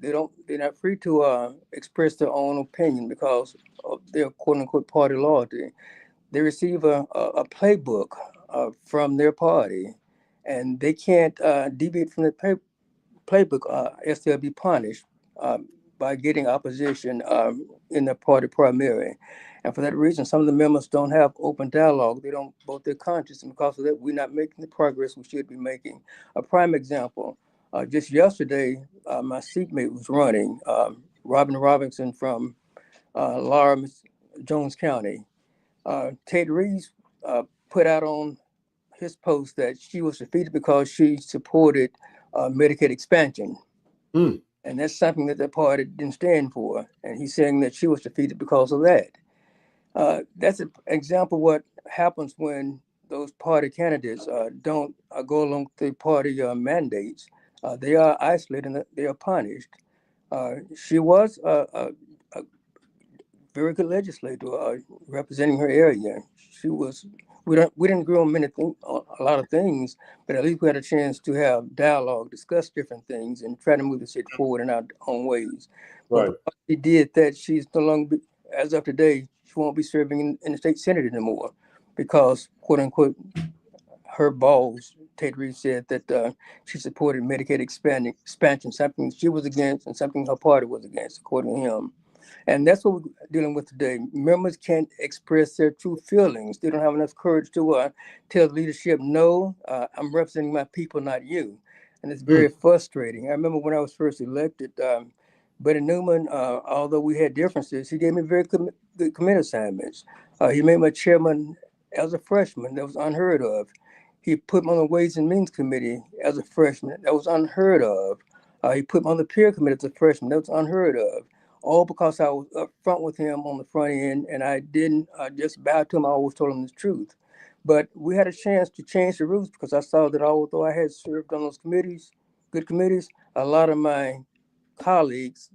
[SPEAKER 8] They're not free to express their own opinion because of their quote unquote party loyalty. They receive a playbook from their party, and they can't deviate from the playbook, else they'll be punished by getting opposition in the party primary. And for that reason, some of the members don't have open dialogue. They don't vote their conscience, and because of that, we're not making the progress we should be making. A prime example, just yesterday, my seatmate was running, Robin Robinson from Lawrence, Jones County. Ted Reeves put out on his post that she was defeated because she supported Medicaid expansion.
[SPEAKER 5] Mm.
[SPEAKER 8] And that's something that the party didn't stand for. And he's saying that she was defeated because of that. That's an example of what happens when those party candidates don't go along with the party mandates. They are isolated and they are punished. She was a very good legislator representing her area. She was. We didn't agree on a lot of things, but at least we had a chance to have dialogue, discuss different things, and try to move the city forward in our own ways.
[SPEAKER 5] Right.
[SPEAKER 8] But she did that. She's no longer, as of today, she won't be serving in the state senate anymore because, quote unquote, her boss, Ted Reeves, said that she supported Medicaid expansion, something she was against and something her party was against, according to him. And that's what we're dealing with today. Members can't express their true feelings. They don't have enough courage to tell leadership, no, I'm representing my people, not you. And it's very frustrating. I remember when I was first elected, Buddy Newman, although we had differences, he gave me very good committee assignments. He made me chairman as a freshman. That was unheard of. He put me on the Ways and Means Committee as a freshman. That was unheard of. He put me on the peer committee as a freshman. That was unheard of. All because I was up front with him on the front end, and I didn't just bow to him. I always told him the truth. But we had a chance to change the rules because I saw that although I had served on those committees, good committees, a lot of my colleagues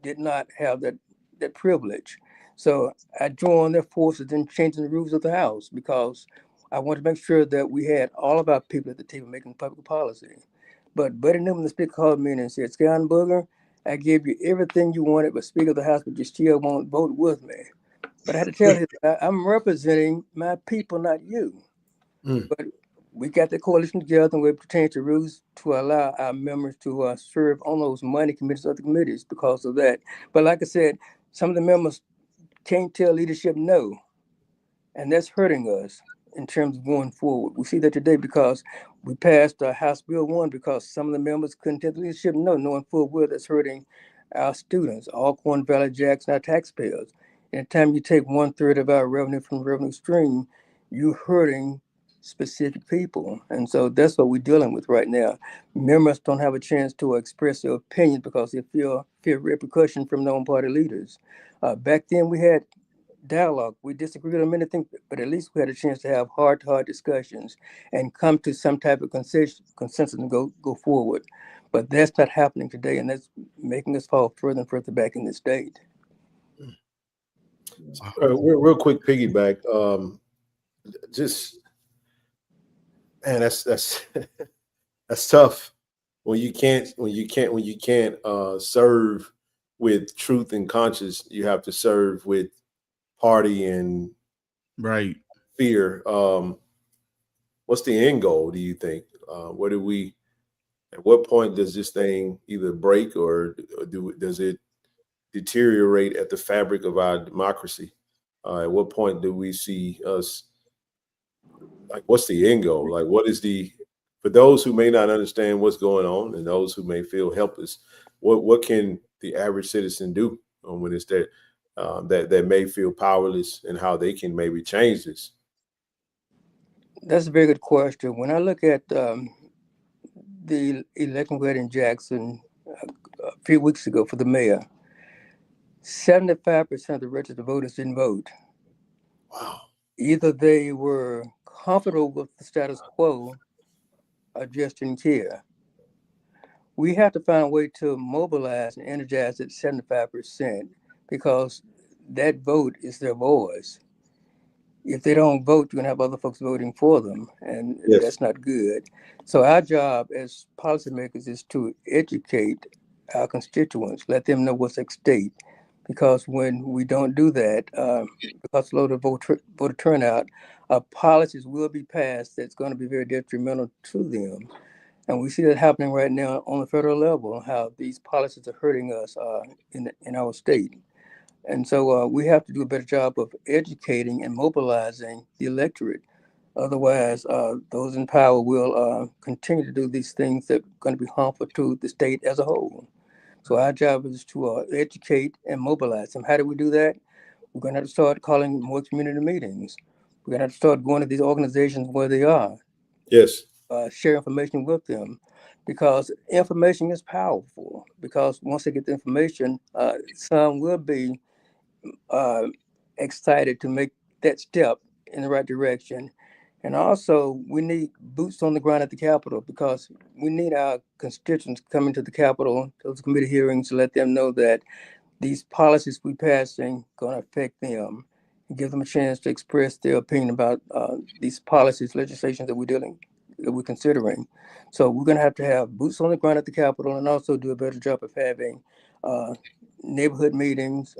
[SPEAKER 8] did not have that privilege. So I joined their forces in changing the rules of the House because I wanted to make sure that we had all of our people at the table making public policy. But Buddy Newman, the speaker, called me in and said, Scanberger, I gave you everything you wanted, but Speaker of the House, but you still won't vote with me. But I had to tell him, I'm representing my people, not you. But we got the coalition together and we able to change the rules to allow our members to serve on those money committees, other committees because of that. But like I said, some of the members can't tell leadership no, and that's hurting us in terms of going forward. We see that today because we passed House Bill 1 because some of the members couldn't tell the leadership no, knowing full well that's hurting our students, Alcorn Valley Jacks, and our taxpayers. Anytime you take 1/3 of our revenue from the revenue stream, you're hurting specific people. And so that's what we're dealing with right now. Members don't have a chance to express their opinion because they fear repercussion from their own party leaders. Back then we had dialogue. We disagreed on many things, but at least we had a chance to have heart-to-heart discussions and come to some type of consensus and go forward. But that's not happening today, and that's making us fall further and further back in the state.
[SPEAKER 5] Real quick piggyback. Just man, that's that's tough when you can't serve with truth and conscience. You have to serve with party and fear. What's the end goal, do you think? At what point does this thing either break or does it deteriorate at the fabric of our democracy? At what point do we see us, like, what's the end goal? Like, what is for those who may not understand what's going on and those who may feel helpless, what can the average citizen do when it's that may feel powerless, and how they can maybe change this?
[SPEAKER 8] That's a very good question. When I look at the election we had in Jackson few weeks ago for the mayor. 75% of the registered voters didn't vote.
[SPEAKER 6] Wow.
[SPEAKER 8] Either they were comfortable with the status quo or just didn't care. We have to find a way to mobilize and energize that 75% because that vote is their voice. If they don't vote, you're gonna have other folks voting for them, and
[SPEAKER 5] Yes.
[SPEAKER 8] that's not good. So our job as policymakers is to educate our constituents, let them know what's at stake. Because when we don't do that, because of low voter turnout, policies will be passed that's going to be very detrimental to them. And we see that happening right now on the federal level, how these policies are hurting us in our state. And so we have to do a better job of educating and mobilizing the electorate. Otherwise, those in power will continue to do these things that are going to be harmful to the state as a whole. So our job is to educate and mobilize them. How do we do that? We're going to have to start calling more community meetings. We're going to have to start going to these organizations where they are.
[SPEAKER 5] Yes.
[SPEAKER 8] Share information with them, because information is powerful. Because once they get the information, some will be excited to make that step in the right direction. And also, we need boots on the ground at the Capitol, because we need our constituents coming to the Capitol, those committee hearings, to let them know that these policies we passing going to affect them, and give them a chance to express their opinion about these policies, legislation that we're considering. So we're going to have boots on the ground at the Capitol, and also do a better job of having neighborhood meetings,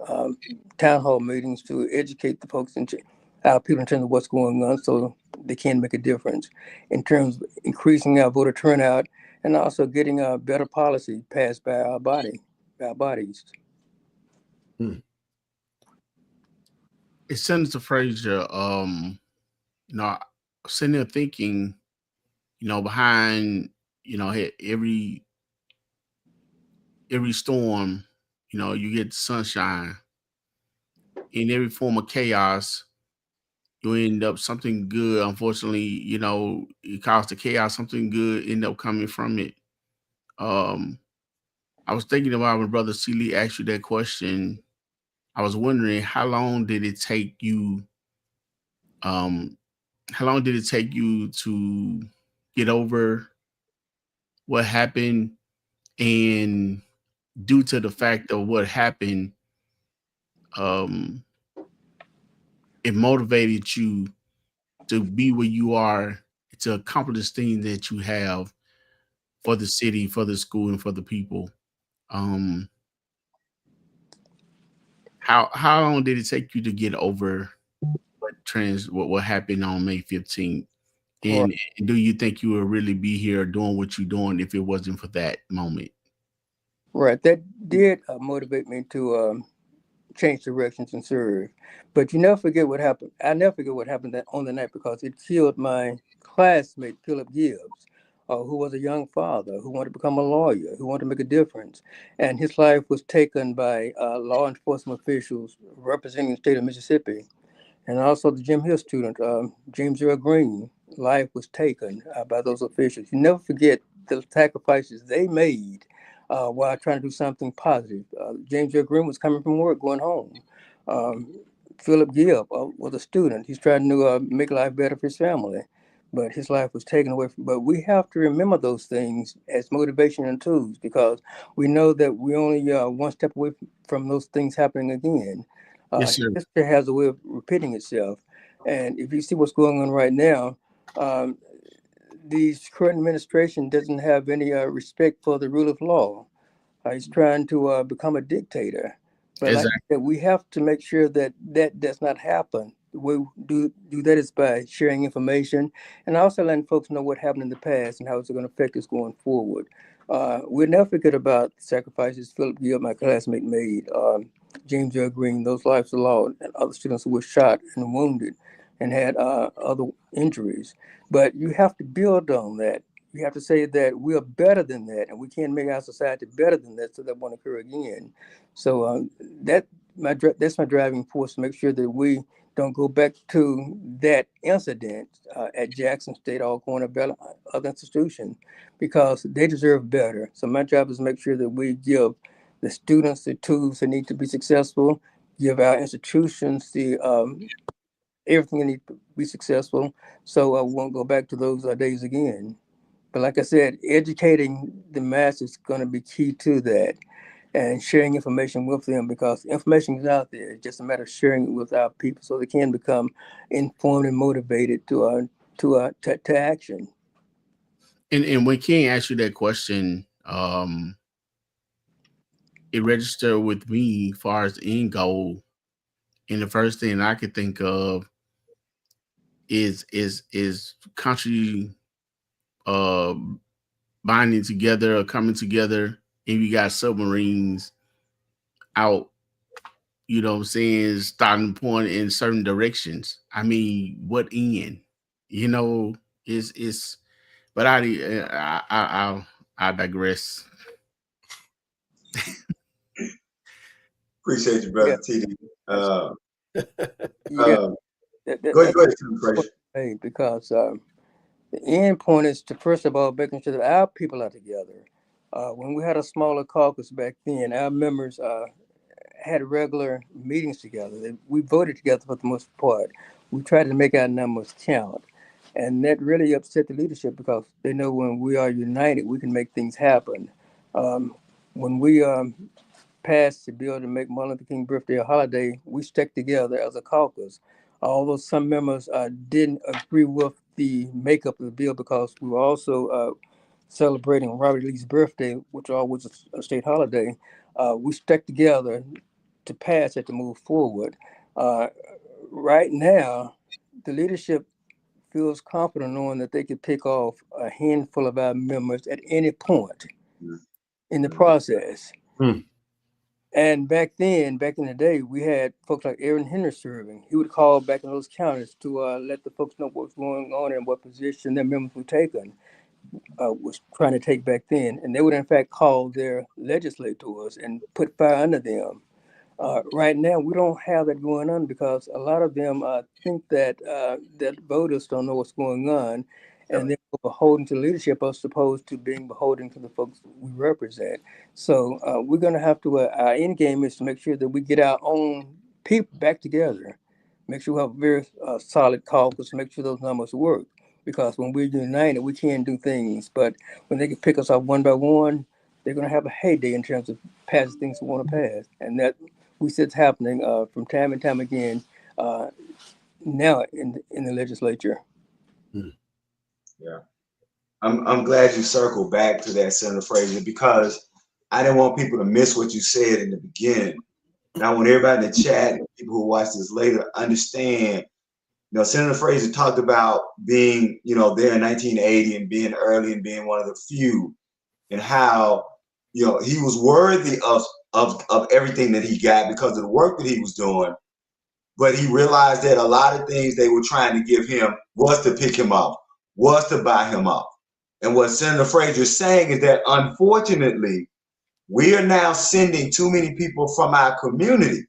[SPEAKER 8] town hall meetings, to educate the folks and our people in terms of what's going on, so they can make a difference in terms of increasing our voter turnout, and also getting a better policy passed by our bodies.
[SPEAKER 6] It's Senator Frazier. Sitting there thinking, behind, every storm, you get sunshine. In every form of chaos, you end up something good. Unfortunately, it caused the chaos, something good end up coming from it. I was thinking about when Brother Seeley asked you that question. I was wondering, how long did it take you to get over what happened? And due to the fact of what happened, it motivated you to be where you are, to accomplish things that you have for the city, for the school, and for the people. How long did it take you to get over what happened on May 15th? And do you think you would really be here doing what you're doing if it wasn't for that moment?
[SPEAKER 8] Right. That did motivate me to change directions and serve. But you never forget what happened. I never forget what happened on the night, because it killed my classmate, Philip Gibbs, who was a young father, who wanted to become a lawyer, who wanted to make a difference. And his life was taken by law enforcement officials representing the state of Mississippi. And also the Jim Hill student, James Earl Green, life was taken by those officials. You never forget the sacrifices they made while trying to do something positive. James Earl Green was coming from work, going home. Philip Gibb was a student. He's trying to make life better for his family, but his life was taken away but we have to remember those things as motivation and tools, because we know that we only one step away from those things happening again.
[SPEAKER 6] Yes, sir.
[SPEAKER 8] History has a way of repeating itself. And if you see what's going on right now, the current administration doesn't have any respect for the rule of law. He's trying to become a dictator. But like I said, we have to make sure that that does not happen. The way we do that is by sharing information, and also letting folks know what happened in the past and how it's going to affect us going forward. We'll never forget about the sacrifices Philip Gibb, my classmate, made. James Earl Green, those lives are lost, and other students who were shot and wounded and had other injuries. But you have to build on that. You have to say that we are better than that, and we can make our society better than that, so that won't occur again. So that's my driving force, to make sure that we don't go back to that incident at Jackson State or Cornell, other institutions, because they deserve better. So my job is to make sure that we give the students the tools they need to be successful, give our institutions the everything they need to be successful. So we won't go back to those days again. But like I said, educating the masses is going to be key to that, and sharing information with them, because information is out there. It's just a matter of sharing it with our people so they can become informed and motivated to action.
[SPEAKER 6] And when King asked you that question, it registered with me as far as the end goal. And the first thing I could think of is country binding together or coming together, and you got submarines out, you know what I'm saying, starting point in certain directions. I mean, what end? You know, is but I digress.
[SPEAKER 7] Appreciate you, brother TD.
[SPEAKER 8] Yeah,
[SPEAKER 7] Go ahead,
[SPEAKER 8] because the end point is to, first of all, making sure that our people are together. When we had a smaller caucus back then, our members had regular meetings together. We voted together for the most part. We tried to make our numbers count. And that really upset the leadership, because they know when we are united, we can make things happen. When we passed the bill to make Martin Luther King birthday a holiday, we stuck together as a caucus. Although some members didn't agree with the makeup of the bill, because we were also celebrating Robert E. Lee's birthday, which always a state holiday, we stuck together to pass it, to move forward. Right now, the leadership feels confident knowing that they could pick off a handful of our members at any point in the process. And back in the day, we had folks like Aaron Henry serving. He would call back in those counties to let the folks know what's going on and what position their members were taking, was trying to take back then. And they would, in fact, call their legislators and put fire under them. Right now, we don't have that going on, because a lot of them think that that voters don't know what's going on, and they're beholden to leadership as opposed to being beholden to the folks we represent. So we're going to have to, our end game is to make sure that we get our own people back together, make sure we have a very solid caucus, make sure those numbers work. Because when we're united, we can do things. But when they can pick us off one by one, they're going to have a heyday in terms of passing things we want to pass. And that we see it's happening from time and time again now in the legislature.
[SPEAKER 7] Yeah, I'm glad you circled back to that, Senator Frazier, because I didn't want people to miss what you said in the beginning. And I want everybody in the chat and people who watch this later understand. You know, Senator Frazier talked about being, you know, there in 1980 and being early and being one of the few, and how, you know, he was worthy of everything that he got because of the work that he was doing. But he realized that a lot of things they were trying to give him was to pick him up, was to buy him up. And what Senator Frazier is saying is that, unfortunately, we are now sending too many people from our community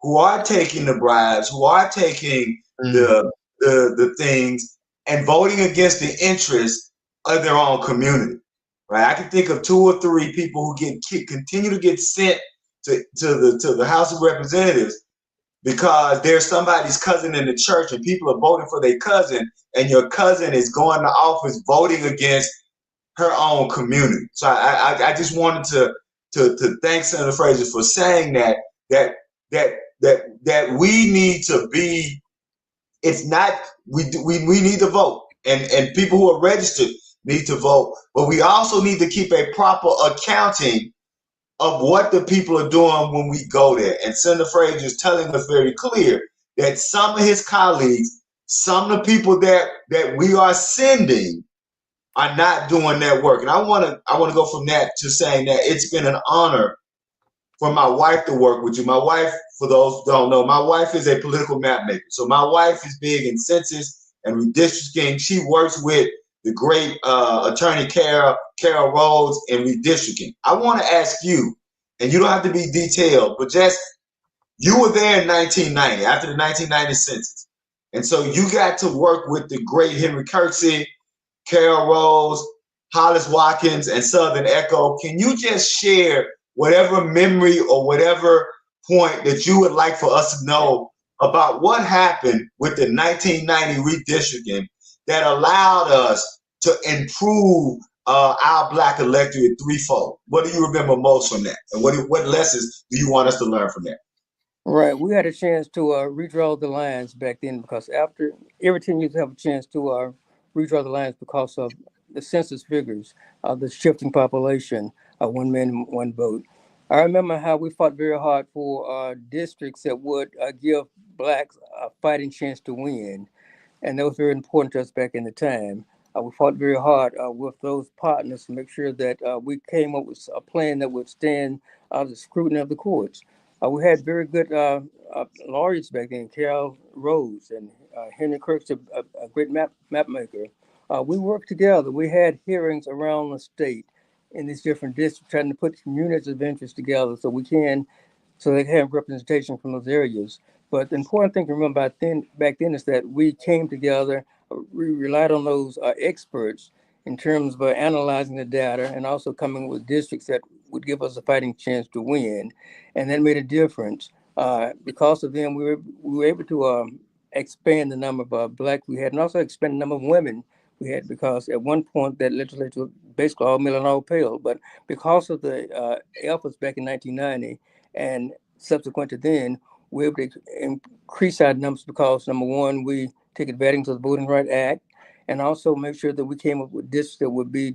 [SPEAKER 7] who are taking the bribes, who are taking the things and voting against the interests of their own community. Right? I can think of 2 or 3 people who continue to get sent to the House of Representatives because there's somebody's cousin in the church and people are voting for their cousin, and your cousin is going to office voting against her own community. So I just wanted to thank Senator Frazier for saying that we need to be. It's not we need to vote, and people who are registered need to vote, but we also need to keep a proper accounting of what the people are doing when we go there. And Senator Frazier is telling us very clear that some of his colleagues, some of the people that we are sending are not doing that work. And I want to go from that to saying that it's been an honor for my wife to work with you. My wife, for those who don't know, my wife is a political map maker. So my wife is big in census and redistricting. She works with the great attorney Carol Rhodes in redistricting. I want to ask you, and you don't have to be detailed, but just, you were there in 1990, after the 1990 census. And so you got to work with the great Henry Kirksey, Carol Rhodes, Hollis Watkins, and Southern Echo. Can you just share whatever memory or whatever point that you would like for us to know about what happened with the 1990 redistricting that allowed us to improve our Black electorate threefold. What do you remember most from that? And what lessons do you want us to learn from that?
[SPEAKER 8] Right. We had a chance to redraw the lines back then, because after every 10 years, have a chance to redraw the lines because of the census figures, the shifting population, one man, one vote. I remember how we fought very hard for districts that would give Blacks a fighting chance to win. And that was very important to us back in the time. We fought very hard with those partners to make sure that we came up with a plan that would stand the scrutiny of the courts. We had very good lawyers back then, Carol Rose and Henry Kirk's a great map maker. We worked together. We had hearings around the state in these different districts, trying to put communities of interest together so they can have representation from those areas. But the important thing to remember back then is that we came together, we relied on those experts in terms of analyzing the data and also coming with districts that would give us a fighting chance to win. And that made a difference. Because of them, we were able to expand the number of Blacks we had, and also expand the number of women we had, because at one point that legislature was basically all male and all pale. But because of the efforts back in 1990 and subsequent to then, we were able to increase our numbers because, number one, we take advantage of the Voting Rights Act, and also make sure that we came up with districts that would be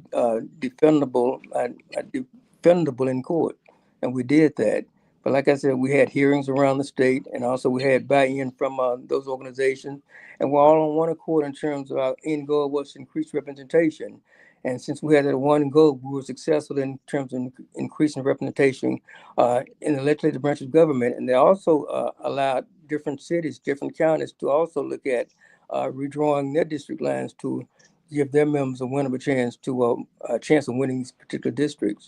[SPEAKER 8] defendable in court. And we did that. But like I said, we had hearings around the state, and also we had buy-in from those organizations. And we're all on one accord in terms of our end goal was increased representation. And since we had that one goal, we were successful in terms of increasing representation in the legislative branch of government. And they also allowed different cities, different counties to also look at redrawing their district lines to give their members a winnable chance a chance of winning these particular districts.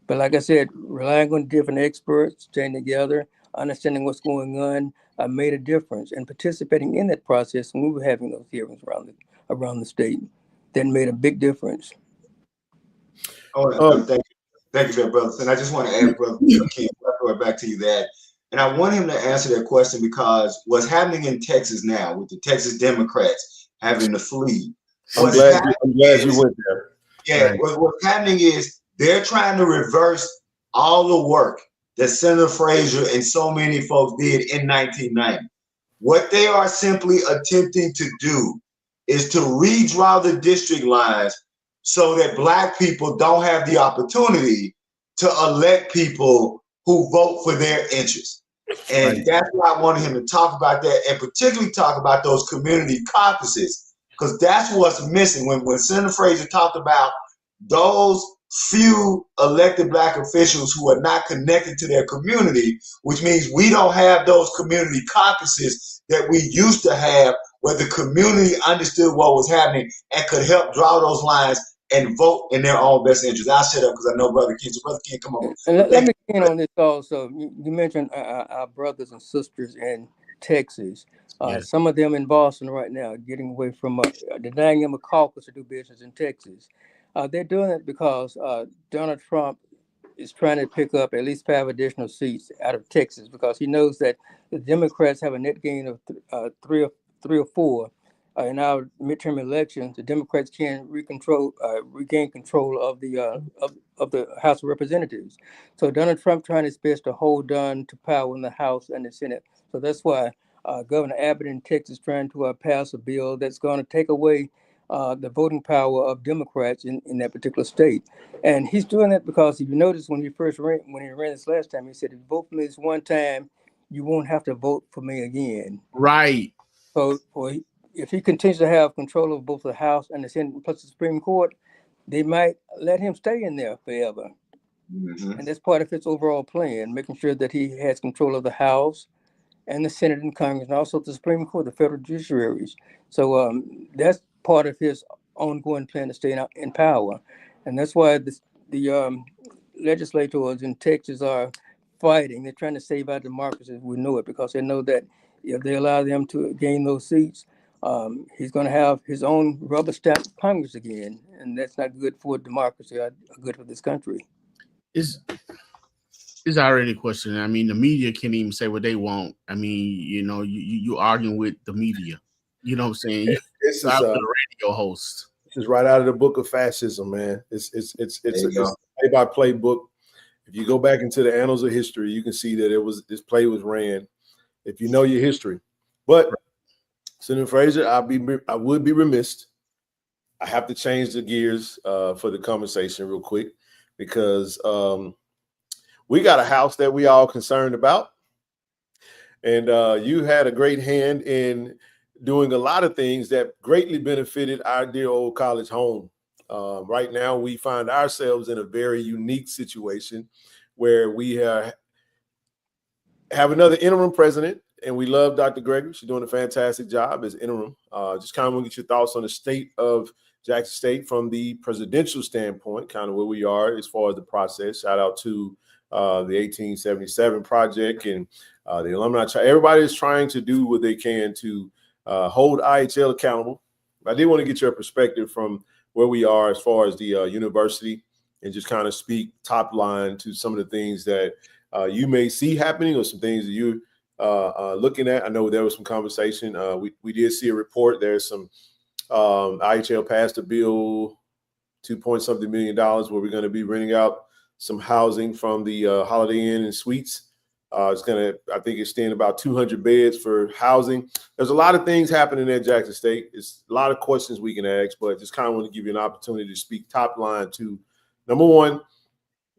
[SPEAKER 8] But like I said, relying on different experts, staying together, understanding what's going on, made a difference. And participating in that process when we were having those hearings around the state, that made a big difference.
[SPEAKER 7] Thank you for that, brother. And I just want to add, brother King, back to you that. And I want him to answer that question because what's happening in Texas now with the Texas Democrats having to flee.
[SPEAKER 5] I'm glad you went there.
[SPEAKER 7] Yeah, right. What's happening is they're trying to reverse all the work that Senator Frazier and so many folks did in 1990. What they are simply attempting to do is to redraw the district lines so that Black people don't have the opportunity to elect people who vote for their interests. And that's why I wanted him to talk about that, and particularly talk about those community caucuses, because that's what's missing. When Senator Frazier talked about those few elected Black officials who are not connected to their community, which means we don't have those community caucuses that we used to have, where the community understood what was happening and could help draw those lines and vote in their own best interest. I'll shut up because I know Brother King. So Brother King, come on.
[SPEAKER 8] And let me get in on this also. You mentioned our brothers and sisters in Texas. Some of them in Boston right now, getting away from denying them a caucus to do business in Texas. They're doing it because Donald Trump is trying to pick up at least 5 additional seats out of Texas, because he knows that the Democrats have a net gain of 3 or 4. In our midterm elections, the Democrats can regain control of the House of Representatives. So Donald Trump trying his best to hold on to power in the House and the Senate. So that's why Governor Abbott in Texas trying to pass a bill that's going to take away the voting power of Democrats in that particular state. And he's doing that because if you notice when he ran this last time, he said, if you vote for me this one time, you won't have to vote for me again.
[SPEAKER 6] Right.
[SPEAKER 8] So if he continues to have control of both the House and the Senate plus the Supreme Court, they might let him stay in there forever. Mm-hmm. And that's part of his overall plan, making sure that he has control of the House and the Senate and Congress, and also the Supreme Court, the federal judiciaries. So that's part of his ongoing plan to stay in power. And that's why the legislators in Texas are fighting. They're trying to save our democracy as we know it, because they know that if they allow them to gain those seats, he's going to have his own rubber stamp Congress again, and that's not good for democracy or good for this country.
[SPEAKER 6] It's already a question. I mean, the media can't even say what they want. I mean, you arguing with the media. You know what I'm saying?
[SPEAKER 5] This
[SPEAKER 6] Out
[SPEAKER 5] is
[SPEAKER 6] to the radio host.
[SPEAKER 5] this is right out of the book of fascism, man. It's a play-by-play book. If you go back into the annals of history, you can see that this play was ran. If you know your history, but Senator Frazier, I would be remiss. I have to change the gears for the conversation real quick because we got a house that we all concerned about, and you had a great hand in doing a lot of things that greatly benefited our dear old college home. Right now, we find ourselves in a very unique situation where we have another interim president, and we love Dr. Gregory. She's doing a fantastic job as interim. Just kind of want to get your thoughts on the state of Jackson State from the presidential standpoint, kind of where we are as far as the process. Shout out to the 1877 project and the alumni. Everybody is trying to do what they can to hold IHL accountable. I did want to get your perspective from where we are as far as the university and just kind of speak top line to some of the things that you may see happening or some things that you're looking at. I know there was some conversation. We did see a report. There's some IHL passed a bill, $2-something million, where we're going to be renting out some housing from the Holiday Inn and Suites. It's going to, I think, extend about 200 beds for housing. There's a lot of things happening at Jackson State. It's a lot of questions we can ask, but just kind of want to give you an opportunity to speak top line to, number one,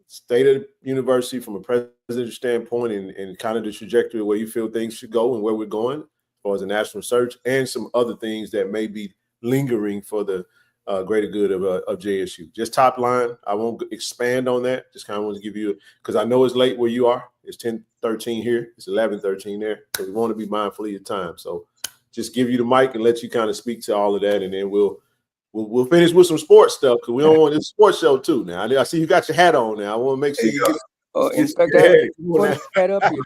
[SPEAKER 5] state of the university from a presidential standpoint and kind of the trajectory where you feel things should go and where we're going as far as the national search and some other things that may be lingering for the greater good of JSU. Just top line. I won't expand on that. Just kind of want to give you, because I know it's late where you are. It's 10:13 here. It's 11:13 there. So we want to be mindful of your time. So just give you the mic and let you kind of speak to all of that, and then we'll finish with some sports stuff because we don't want this sports show too. Now I see you got your hat on. Now I want to make sure you get.
[SPEAKER 8] In fact, I hat up here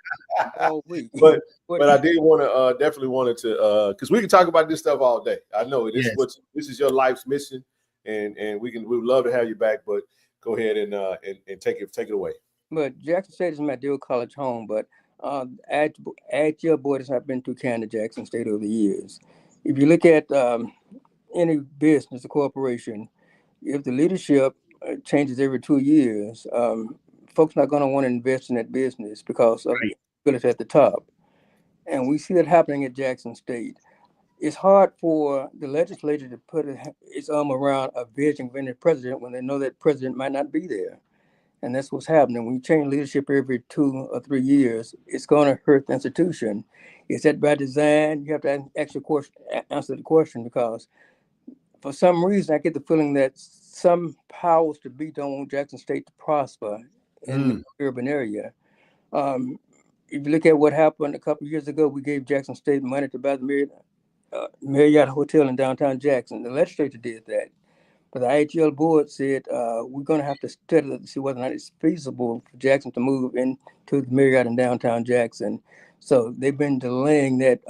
[SPEAKER 8] all week.
[SPEAKER 5] But I did want to definitely wanted to because we can talk about this stuff all day. I know it is this is your life's mission, and we would love to have you back. But go ahead and take it away.
[SPEAKER 8] But Jackson State is my dear college home. But your board has not been too kind to Jackson State over the years. If you look at any business or corporation, if the leadership changes every 2 years, folks not going to want to invest in that business because of ability at the top. And we see that happening at Jackson State. It's hard for the legislature to put its arm around a vision of any president when they know that president might not be there. And that's what's happening. When you change leadership every 2 or 3 years, it's going to hurt the institution. Is that by design? You have to answer the question, because for some reason, I get the feeling that some powers to be don't want Jackson State to prosper in the urban area. If you look at what happened a couple of years ago, we gave Jackson State money to buy the Marriott Hotel in downtown Jackson. The legislature did that. But the IHL board said, we're going to have to study to see whether or not it's feasible for Jackson to move into the Marriott in downtown Jackson. So they've been delaying that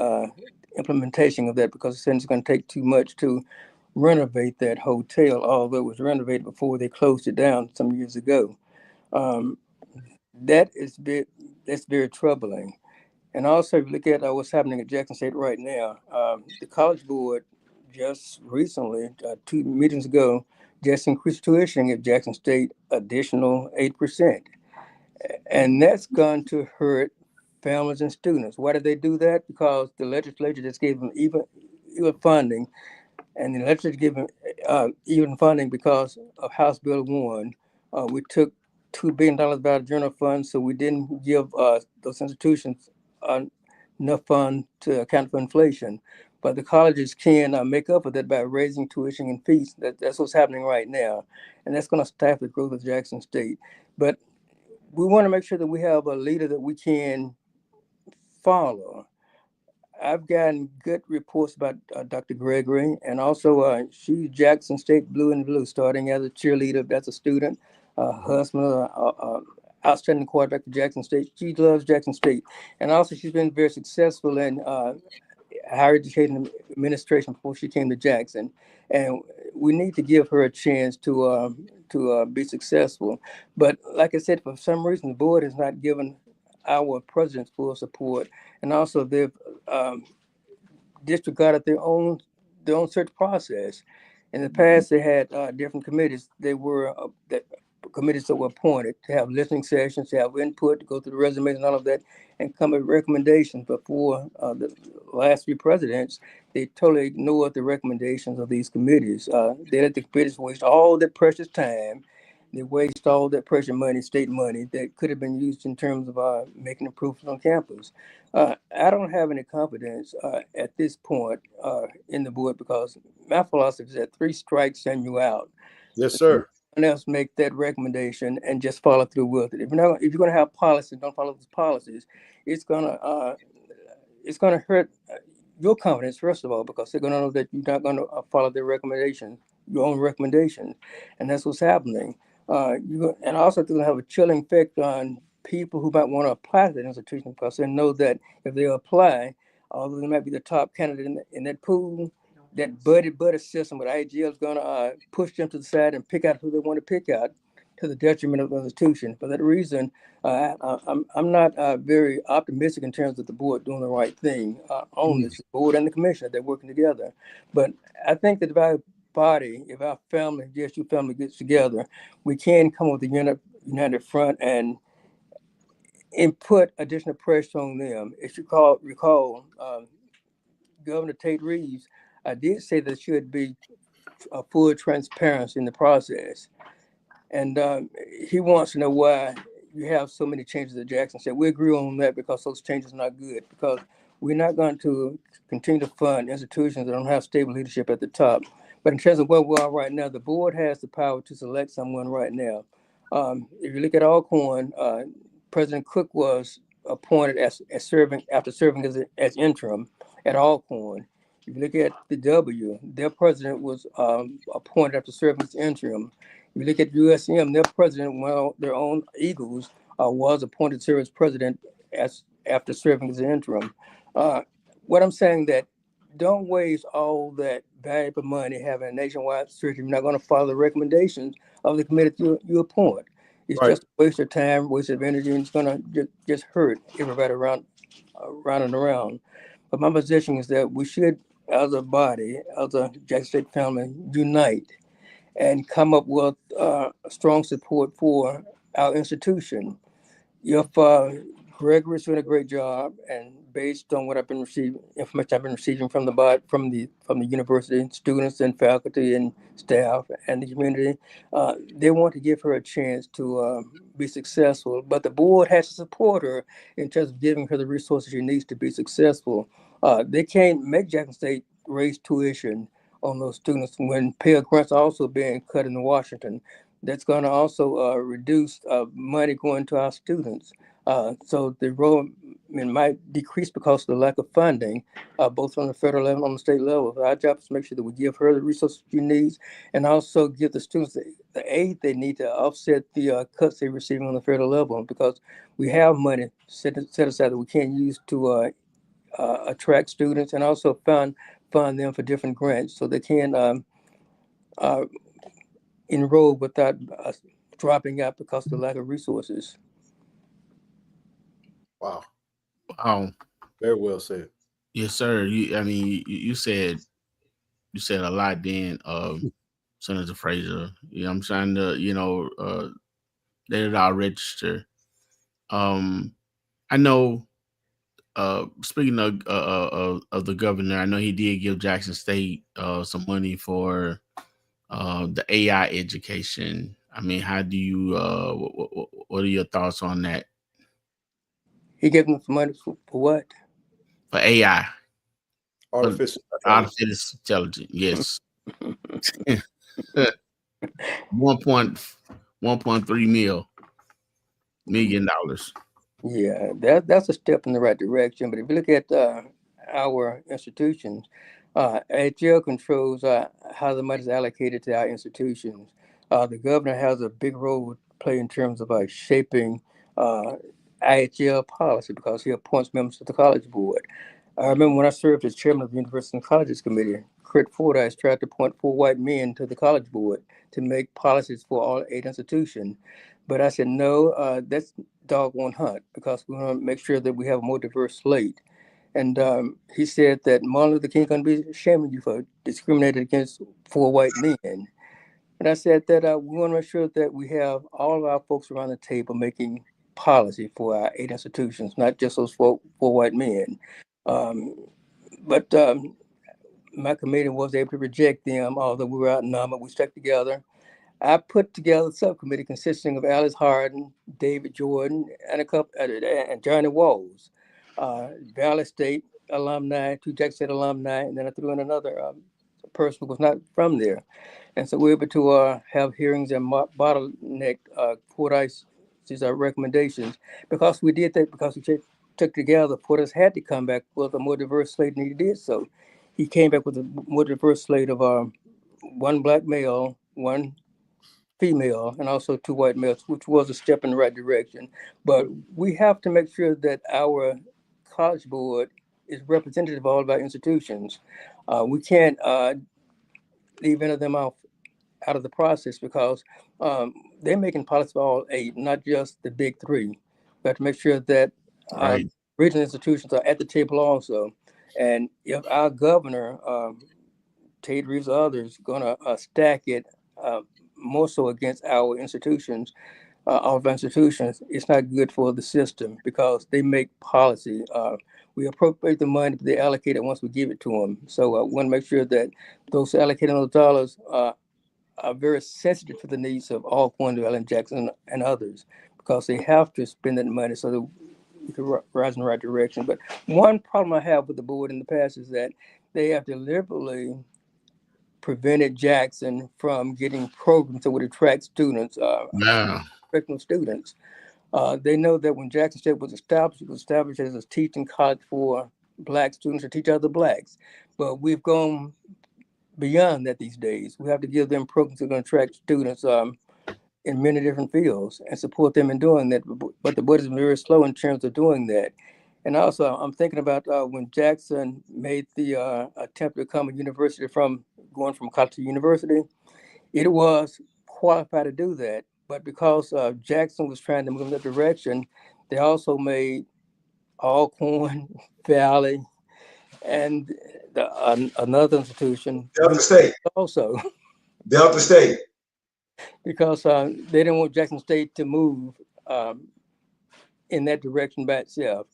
[SPEAKER 8] implementation of that because it's going to take too much to renovate that hotel, although it was renovated before they closed it down some years ago. That's very troubling. And also, if you look at what's happening at Jackson State right now, the College Board just recently, 2 meetings ago, just increased tuition at Jackson State additional 8%. And that's going to hurt families and students. Why did they do that? Because the legislature just gave them even funding. And the legislature gave them even funding because of House Bill 1. We took $2 billion out of general funds, so we didn't give those institutions enough fund to account for inflation. But the colleges can make up for that by raising tuition and fees. That's what's happening right now. And that's going to stifle the growth of Jackson State. But we want to make sure that we have a leader that we can follow. I've gotten good reports about Dr. Gregory, and also she's Jackson State blue and blue, starting as a cheerleader, as a student, husband, outstanding quarterback for Jackson State. She loves Jackson State. And also she's been very successful in higher education administration before she came to Jackson. And we need to give her a chance to be successful. But like I said, for some reason, the board has not given our presidents full support, and also they've disregarded their own search process. In the past, they had different committees. They were committees that were appointed to have listening sessions, to have input, to go through the resumes and all of that, and come with recommendations. Before the last three presidents, they totally ignored the recommendations of these committees. They let the committees waste all their precious time. They waste all that precious money, state money, that could have been used in terms of making improvements on campus. I don't have any confidence at this point in the board, because my philosophy is that 3 strikes and you out.
[SPEAKER 5] Yes, sir.
[SPEAKER 8] And else make that recommendation and just follow through with it. If you're going to have policies, don't follow those policies. It's gonna hurt your confidence, first of all, because they're going to know that you're not going to follow their recommendation, your own recommendation, and that's what's happening. And also, it's going to have a chilling effect on people who might want to apply to that institution, because they know that if they apply, although they might be the top candidate in that pool, that buddy system with IGL is going to push them to the side and pick out who they want to pick out, to the detriment of the institution. For that reason, I'm not very optimistic in terms of the board doing the right thing on this. The board and the commissioner, they're working together. But I think that if our body, if our family, JSU family gets together, we can come with a united front and put additional pressure on them. If you recall, Governor Tate Reeves, I did say there should be a full transparency in the process. And he wants to know why you have so many changes at Jackson State. We agree on that, because those changes are not good, because we're not going to continue to fund institutions that don't have stable leadership at the top. But in terms of where we are right now, the board has the power to select someone right now. If you look at Alcorn, President Cook was appointed after serving as interim at Alcorn. If you look at the W, their president was appointed after serving as interim. If you look at USM, their president, their own Eagles, was appointed to serve as president after serving as an interim. What I'm saying that don't waste all that valuable money having a nationwide search if you're not going to follow the recommendations of the committee you appoint. It's just a waste of time, waste of energy, and it's going to just hurt everybody around and around. But my position is that we should, as a body, as a Jackson State family, unite and come up with strong support for our institution. If Gregory's doing a great job, and based on what I've been information I've been receiving from the university, students and faculty and staff and the community, they want to give her a chance to be successful. But the board has to support her in terms of giving her the resources she needs to be successful. They can't make Jackson State raise tuition on those students when Pell Grants are also being cut in Washington. That's going to also reduce money going to our students. So the enrollment might decrease because of the lack of funding, both on the federal level and on the state level. Our job is to make sure that we give her the resources she needs, and also give the students the aid they need to offset the cuts they're receiving on the federal level, because we have money set aside that we can use to attract students, and also fund them for different grants so they can enroll without dropping out because of the lack of resources.
[SPEAKER 5] Wow.
[SPEAKER 6] Wow.
[SPEAKER 5] Very well said.
[SPEAKER 6] Yes, sir. You said a lot then, Senator Frazier. I'm trying to, let it all register. I know, speaking of the governor, I know he did give Jackson State some money for the AI education. I mean, how do you what are your thoughts on that?
[SPEAKER 8] He gave them some money for what?
[SPEAKER 6] For AI.
[SPEAKER 5] Artificial
[SPEAKER 6] intelligence, yes. $1.3 million.
[SPEAKER 8] Yeah, that's a step in the right direction. But if you look at our institutions, AHL controls how the money is allocated to our institutions. The governor has a big role to play in terms of shaping IHL policy, because he appoints members to the college board. I remember when I served as chairman of the University and Colleges Committee, Kurt Fordyce tried to appoint 4 white men to the College Board to make policies for all 8 institutions. But I said, no, that's dog won't hunt, because we want to make sure that we have a more diverse slate. And he said that Martin Luther King going to be shaming you for discriminating against 4 white men. And I said that we want to make sure that we have all of our folks around the table making policy for our 8 institutions, not just those 4 white men. But my committee was able to reject them, although we were outnumbered. We stuck together. I put together a subcommittee consisting of Alice Harden, David Jordan, and and Johnny Walls, Valley State alumni, 2 Jackson State alumni, and then I threw in another person who was not from there. And so we were able to have hearings and bottleneck Fordyce's recommendations. Because we did that, because we took together, Fordyce had to come back with a more diverse slate, and he did so. He came back with a more diverse slate of 1 black male, 1 female, and also 2 white males, which was a step in the right direction. But we have to make sure that our College Board is representative of all of our institutions. We can't leave any of them out of the process, because they're making policy for all 8, not just the big 3. We have to make sure that regional institutions are at the table also. And if our governor, Tate Reeves, others, going to stack it more so against our institutions, all of our institutions, it's not good for the system, because they make policy. We appropriate the money, but they allocate it once we give it to them. So I want to make sure that those allocating those dollars are very sensitive to the needs of all Cornwall and Jackson and others, because they have to spend that money so that we can rise in the right direction. But one problem I have with the board in the past is that they have deliberately prevented Jackson from getting programs that would attract students, professional students. They know that when Jackson State was established, it was established as a teaching college for Black students to teach other Blacks. But we've gone beyond that these days. We have to give them programs that are going to attract students in many different fields and support them in doing that. But the board is very slow in terms of doing that. And also, I'm thinking about when Jackson made the attempt to become a university from going from college to university, it was qualified to do that. But because Jackson was trying to move in that direction, they also made Alcorn, Valley, and another institution.
[SPEAKER 7] Delta State.
[SPEAKER 8] Also.
[SPEAKER 7] Delta State.
[SPEAKER 8] Because they didn't want Jackson State to move in that direction by itself.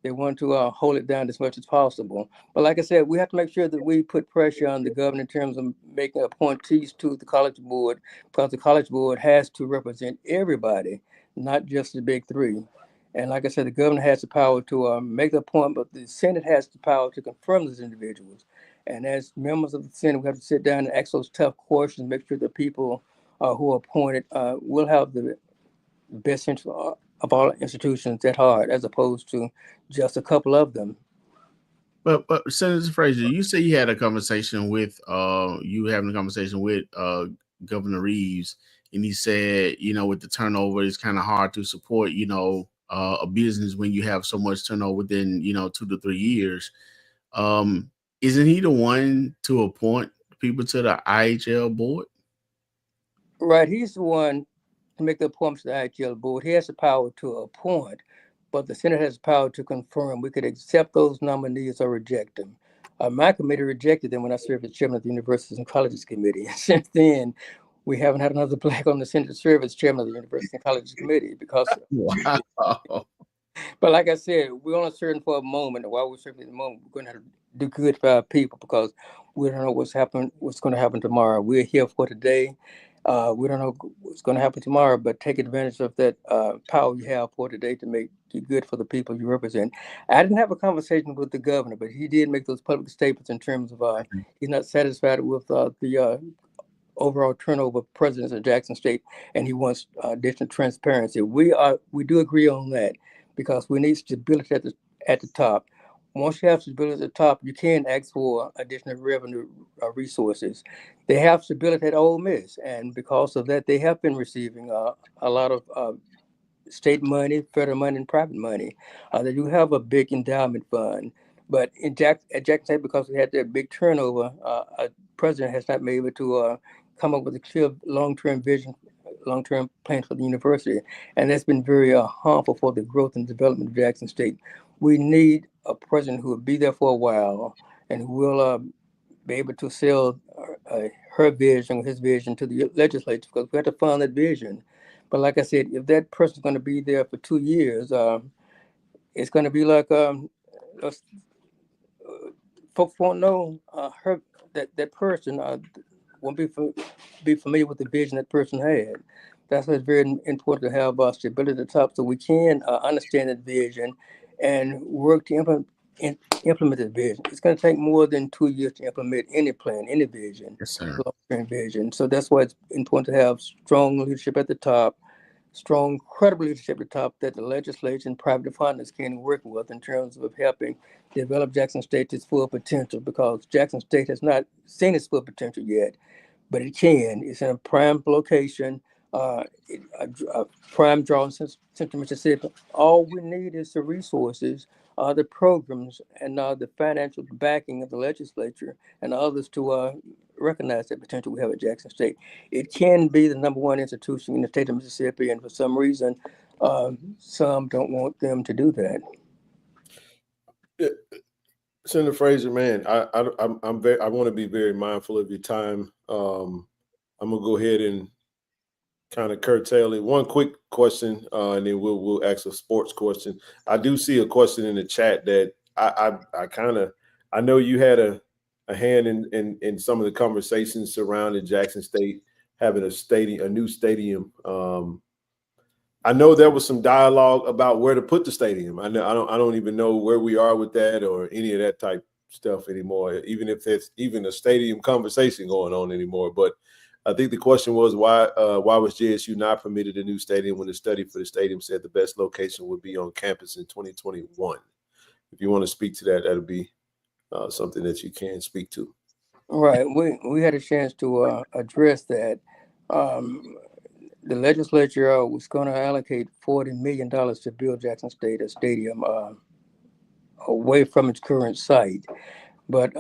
[SPEAKER 8] They want to hold it down as much as possible. But like I said, we have to make sure that we put pressure on the governor in terms of making appointees to the College Board, because the College Board has to represent everybody, not just the big 3. And like I said, the governor has the power to make the appointment, but the Senate has the power to confirm those individuals. And as members of the Senate, we have to sit down and ask those tough questions, make sure the people who are appointed will have the best interest of all institutions at heart, as opposed to just a couple of them.
[SPEAKER 6] But Senator Frazier, you say you had a conversation with Governor Reeves, and he said, with the turnover, it's kind of hard to support, a business when you have so much turnover within, 2 to 3 years. Isn't he the one to appoint people to the IHL board?
[SPEAKER 8] Right, he's the one to make the appointments to the IHL board. He has the power to appoint, but the Senate has the power to confirm. We could accept those nominees or reject them. My committee rejected them when I served as chairman of the Universities and Colleges Committee. And since then, we haven't had another Black on the Senate to serve as chairman of the University and Colleges Committee, because.
[SPEAKER 6] Wow.
[SPEAKER 8] But like I said, we're only serving for a moment. And while we're serving at the moment, we're going to have to do good for our people, because we don't know what's going to happen tomorrow. We're here for today. We don't know what's going to happen tomorrow, but take advantage of that power you have for today to make it good for the people you represent. I didn't have a conversation with the governor, but he did make those public statements in terms of he's not satisfied with the overall turnover of presidents of Jackson State, and he wants additional transparency. We do agree on that, because we need stability at the top. Once you have stability at the top, you can ask for additional revenue resources. They have stability at Ole Miss, and because of that, they have been receiving a lot of state money, federal money, and private money. They do have a big endowment fund. But at Jackson State, because we had that big turnover, a president has not been able to come up with a clear long-term vision, long-term plan for the university. And that's been very harmful for the growth and development of Jackson State. We need a president who will be there for a while and who will be able to sell her vision, his vision to the legislature, because we have to fund that vision. But like I said, if that person's going to be there for 2 years, it's going to be like folks won't know that person won't be familiar with the vision that person had. That's why it's very important to have stability at the top, so we can understand that vision and work to implement the vision. It's going to take more than 2 years to implement any plan, any vision, long-term vision. So that's why it's important to have strong leadership at the top, strong, credible leadership at the top that the legislature and private partners can work with in terms of helping develop Jackson State to its full potential, because Jackson State has not seen its full potential yet, but it can. It's in a prime location, a prime draw in Central Mississippi. All we need is the resources, the programs, and the financial backing of the legislature and others to recognize that potential we have at Jackson State. It can be the #1 institution in the state of Mississippi, and for some reason, some don't want them to do that.
[SPEAKER 5] Senator Frazier, man, I want to be very mindful of your time. I'm gonna go ahead and kind of curtail it. One quick question, and then we'll ask a sports question. I do see a question in the chat that I know you had a hand in some of the conversations surrounding Jackson State having a new stadium. I know there was some dialogue about where to put the stadium. I don't even know where we are with that or any of that type stuff anymore, even if there's even a stadium conversation going on anymore. But I think the question was why was JSU not permitted a new stadium when the study for the stadium said the best location would be on campus in 2021? If you want to speak to that, that'll be something that you can speak to.
[SPEAKER 8] Right. We had a chance to address that. The legislature was going to allocate $40 million to build Jackson State a stadium away from its current site. But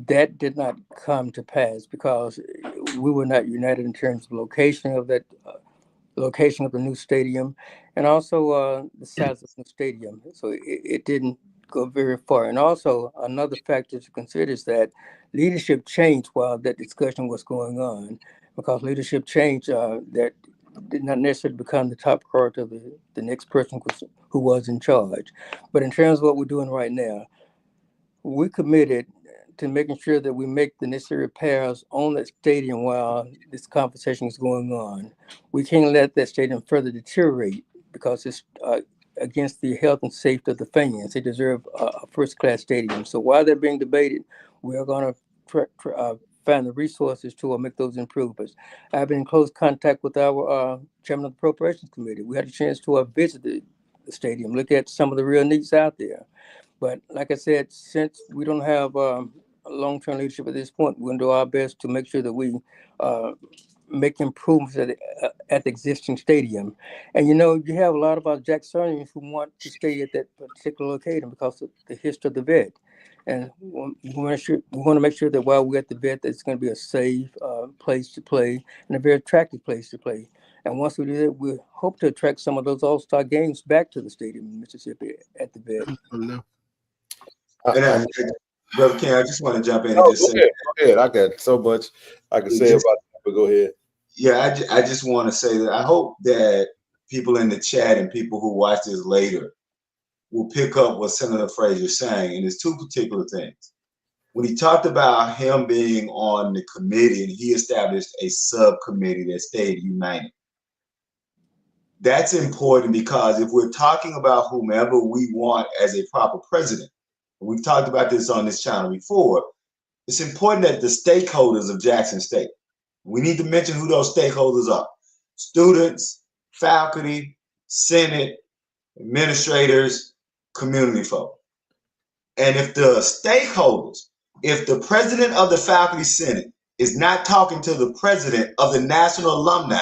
[SPEAKER 8] that did not come to pass because we were not united in terms of location of the new stadium, and also the size of the new stadium. So it didn't go very far. And also another factor to consider is that leadership changed while that discussion was going on, because leadership changed that did not necessarily become the top priority of the next person who was in charge. But in terms of what we're doing right now, we're committed to making sure that we make the necessary repairs on that stadium while this conversation is going on. We can't let that stadium further deteriorate because it's against the health and safety of the fans. They deserve a first-class stadium. So while they're being debated, we are going to find the resources to make those improvements. I've been in close contact with our chairman of the Appropriations Committee. We had a chance to visit the stadium, look at some of the real needs out there. But like I said, since we don't have long-term leadership at this point, we're going to do our best to make sure that we make improvements at the existing stadium. And you have a lot of our Jacksonians who want to stay at that particular location because of the history of the vet. And we want to make sure that while we're at the vet, that it's going to be a safe place to play and a very attractive place to play. And once we do that, we hope to attract some of those all-star games back to the stadium in Mississippi at the vet.
[SPEAKER 7] Brother Ken, I just want to jump in and just say,
[SPEAKER 5] go ahead. I got so much I can say about that, but go ahead.
[SPEAKER 7] Yeah, I just want to say that I hope that people in the chat and people who watch this later will pick up what Senator Frazier is saying. And there's two particular things. When he talked about him being on the committee and he established a subcommittee that stayed united, that's important because if we're talking about whomever we want as a proper president, we've talked about this on this channel before, it's important that the stakeholders of Jackson State, we need to mention who those stakeholders are: students, faculty, Senate, administrators, community folk. And if the stakeholders, if the president of the Faculty Senate is not talking to the president of the National Alumni,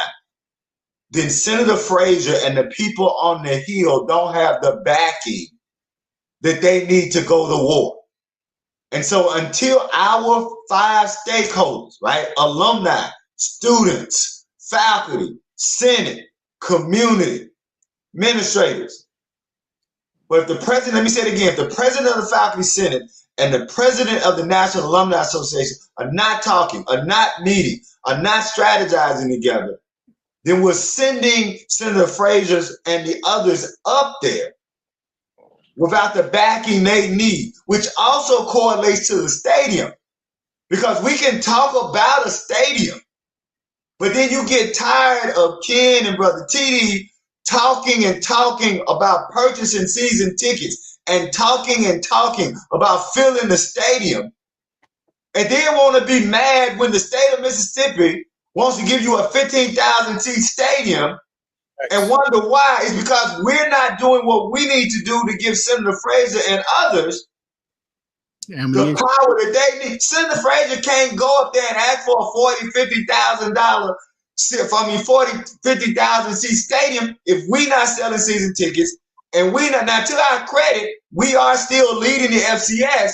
[SPEAKER 7] then Senator Frazier and the people on the Hill don't have the backing that they need to go to war. And so until our 5 stakeholders, right, alumni, students, faculty, Senate, community, administrators, but if the president, let me say it again, if the president of the faculty senate and the president of the National Alumni Association are not talking, are not meeting, are not strategizing together, then we're sending Senator Frazier and the others up there without the backing they need, which also correlates to the stadium. Because we can talk about a stadium, but then you get tired of Ken and Brother TD talking and talking about purchasing season tickets and talking about filling the stadium, and then want to be mad when the state of Mississippi wants to give you a 15,000 seat stadium and wonder why. It's because we're not doing what we need to do to give Senator Frazier and others the power that they need. Senator Frazier can't go up there and ask for a $40,000, $50,000 seat stadium if we not selling season tickets. And we not, now to our credit, we are still leading the FCS,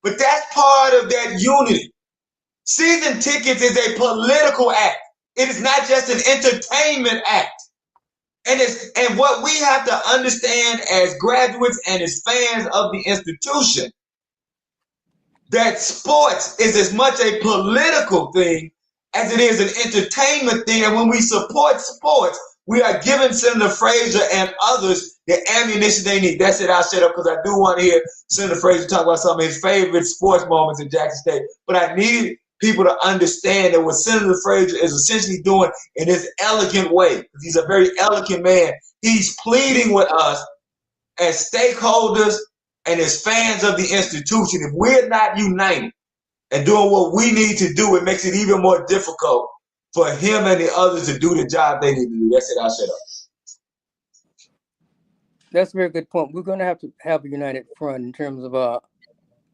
[SPEAKER 7] but that's part of that unity. Season tickets is a political act. It is not just an entertainment act. And what we have to understand as graduates and as fans of the institution, that sports is as much a political thing as it is an entertainment thing. And when we support sports, we are giving Senator Frazier and others the ammunition they need. That's it. I'll shut up because I do want to hear Senator Frazier talk about some of his favorite sports moments in Jackson State. But I need people to understand that what Senator Frazier is essentially doing in his elegant way, because he's a very elegant man, he's pleading with us as stakeholders and as fans of the institution. If we're not united and doing what we need to do, it makes it even more difficult for him and the others to do the job they need to do. That's it. I'll shut up.
[SPEAKER 8] That's a very good point. We're going to have a united front in terms of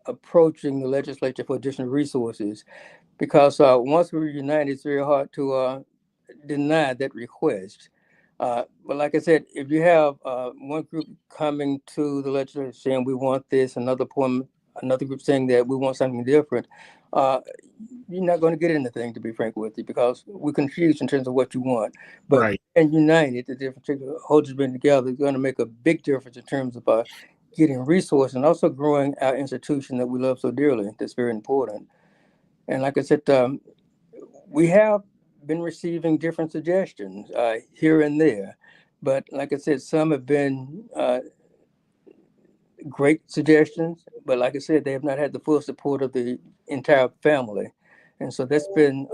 [SPEAKER 8] approaching the legislature for additional resources, because once we're united, it's very hard to deny that request. But like I said, if you have one group coming to the legislature saying we want this, another group saying that we want something different, you're not going to get anything, to be frank with you, because we're confused in terms of what you want. But
[SPEAKER 6] right.
[SPEAKER 8] And united, the different stakeholders being together is going to make a big difference in terms of getting resources and also growing our institution that we love so dearly. That's very important. And like I said, we have been receiving different suggestions here and there, but like I said, some have been great suggestions, but like I said, they have not had the full support of the entire family. And so that's been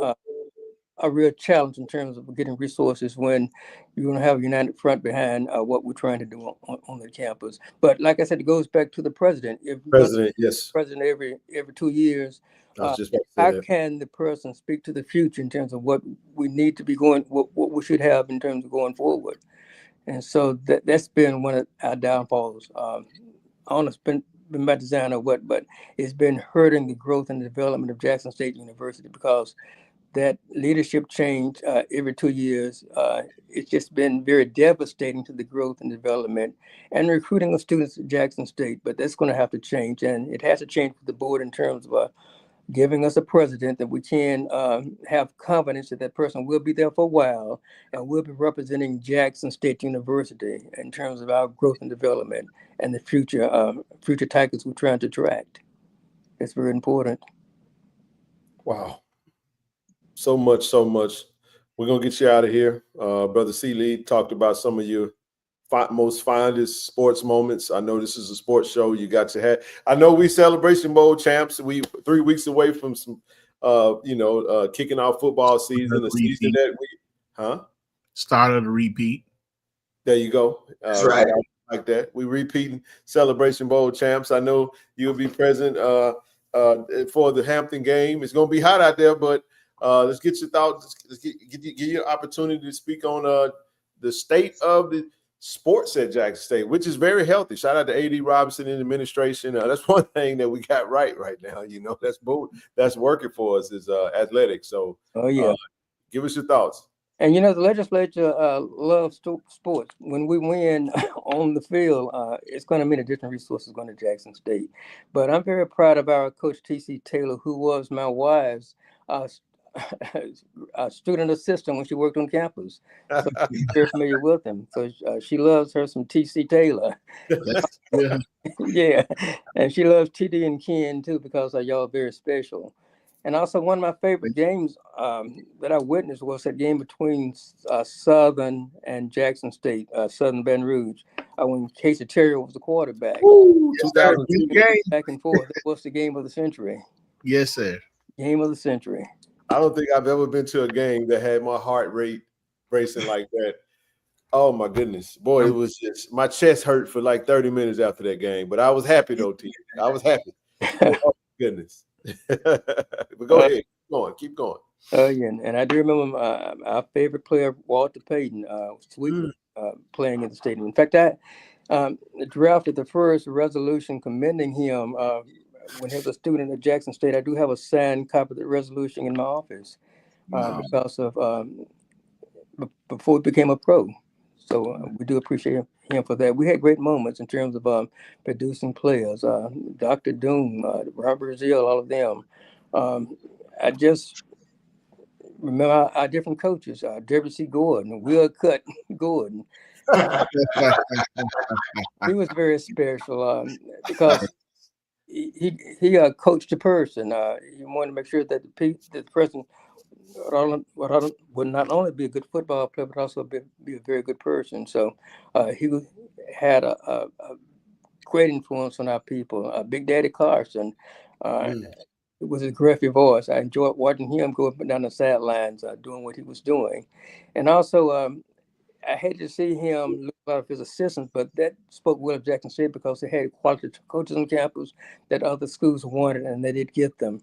[SPEAKER 8] a real challenge in terms of getting resources when you're going to have a united front behind what we're trying to do on the campus. But like I said, it goes back to the president. If
[SPEAKER 5] Yes.
[SPEAKER 8] President every 2 years, how can the person speak to the future in terms of what we need to be what we should have in terms of going forward? And so that's been one of our downfalls. I don't know if it's been by design or what, but it's been hurting the growth and the development of Jackson State University, because that leadership change every 2 years, it's just been very devastating to the growth and development and recruiting of students at Jackson State. But that's going to have to change, and it has to change for the board in terms of giving us a president that we can have confidence that that person will be there for a while and will be representing Jackson State University in terms of our growth and development and the future Tigers we're trying to attract. It's very important.
[SPEAKER 5] Wow. So much. We're going to get you out of here. Brother C. Lee talked about some of your most fondest sports moments. I know this is a sports show. You got to have. I know we Celebration Bowl champs. We 3 weeks away from some, kicking off football season. The season that we,
[SPEAKER 6] started a repeat.
[SPEAKER 5] There you go.
[SPEAKER 7] That's right.
[SPEAKER 5] Like that. We repeating Celebration Bowl champs. I know you'll be present for the Hampton game. It's going to be hot out there, but let's get your thoughts. Let's give you an opportunity to speak on the state of the sports at Jackson State, which is very healthy. Shout out to A.D. Robinson and administration. That's one thing that we got right now. That's working for us is athletics. So,
[SPEAKER 8] give
[SPEAKER 5] us your thoughts.
[SPEAKER 8] And you know, the legislature loves sports. When we win on the field, it's going to mean additional resources going to Jackson State. But I'm very proud of our coach T.C. Taylor, who was my wife's student assistant when she worked on campus. So I'm very familiar with him. So she loves her some T.C. Taylor.
[SPEAKER 6] Yeah.
[SPEAKER 8] Yeah, and she loves TD and Ken too because y'all are very special. And also, one of my favorite games that I witnessed was that game between Southern and Jackson State, Southern Baton Rouge, when KC-1400 was the quarterback.
[SPEAKER 6] Woo, 2002 game.
[SPEAKER 8] Back and forth. That was the game of the century.
[SPEAKER 6] Yes, sir.
[SPEAKER 8] Game of the century.
[SPEAKER 5] I don't think I've ever been to a game that had my heart rate racing like that. Oh my goodness, boy! It was just my chest hurt for like 30 minutes after that game, but I was happy though. T. I was happy. Oh goodness. But go ahead, keep going.
[SPEAKER 8] Yeah, and I do remember our favorite player, Walter Payton, Sweet, playing in the stadium. In fact, I drafted the first resolution commending him when he was a student at Jackson State. I do have a signed copy of the resolution in my office because of before he became a pro. So we do appreciate him for that. We had great moments in terms of producing players. Dr. Doom, Robert Zill, all of them. I just remember our different coaches, Deborah C. Gordon, Will Cut Gordon. He was very special because he coached the person. He wanted to make sure that the person would not only be a good football player, but also be a very good person. So he had a great influence on our people. Big Daddy Carson. It was his gruffy voice. I enjoyed watching him go up and down the sidelines doing what he was doing. And also, I hated to see him lose a lot of his assistants, but that spoke well of Jackson State because they had quality coaches on campus that other schools wanted, and they did get them.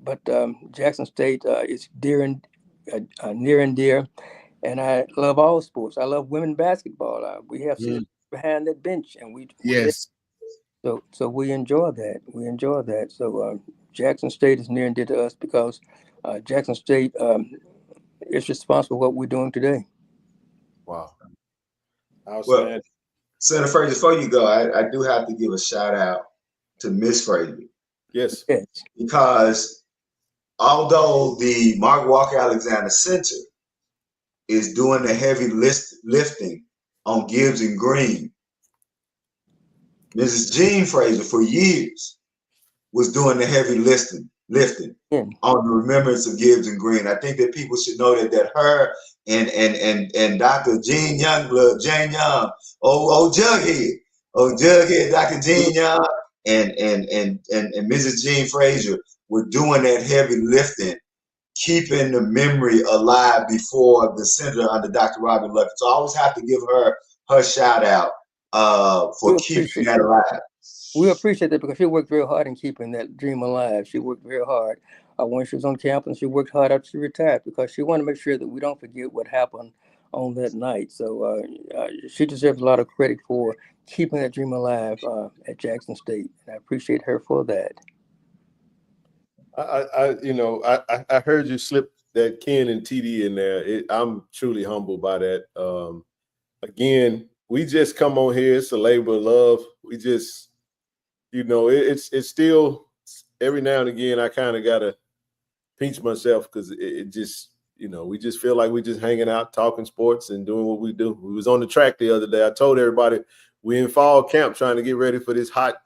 [SPEAKER 8] But Jackson State is near and dear, and I love all sports. I love women basketball. We have seats behind that bench, and
[SPEAKER 6] yes.
[SPEAKER 8] So we enjoy that. We enjoy that. So Jackson State is near and dear to us because Jackson State is responsible for what we're doing today.
[SPEAKER 5] Wow.
[SPEAKER 7] Well, Senator Frazier, before you go, I do have to give a shout out to Miss Frazier.
[SPEAKER 5] Yes.
[SPEAKER 7] Because although the Mark Walker Alexander Center is doing the heavy lifting on Gibbs and Green, Mrs. Jean Frazier for years was doing the heavy lifting on the remembrance of Gibbs and Green. I think that people should know that her and Dr. Gene Youngblood, Jane Young, Jughead, Dr. Gene Young, and Mrs. Jean Frazier were doing that heavy lifting, keeping the memory alive before the center under Dr. Robin Lucky. So I always have to give her shout out for keeping that alive.
[SPEAKER 8] We appreciate that because she worked very hard in keeping that dream alive. She worked very hard when she was on campus. She worked hard after she retired because she wanted to make sure that we don't forget what happened on that night. So she deserves a lot of credit for keeping that dream alive at Jackson State. And I appreciate her for that.
[SPEAKER 5] I heard you slip that Ken and TD in there. I'm truly humbled by that. Again, we just come on here. It's a labor of love. We just, it's still every now and again, I kind of got to pinch myself because it just, we just feel like we're just hanging out, talking sports and doing what we do. We was on the track the other day. I told everybody we in fall camp trying to get ready for this hot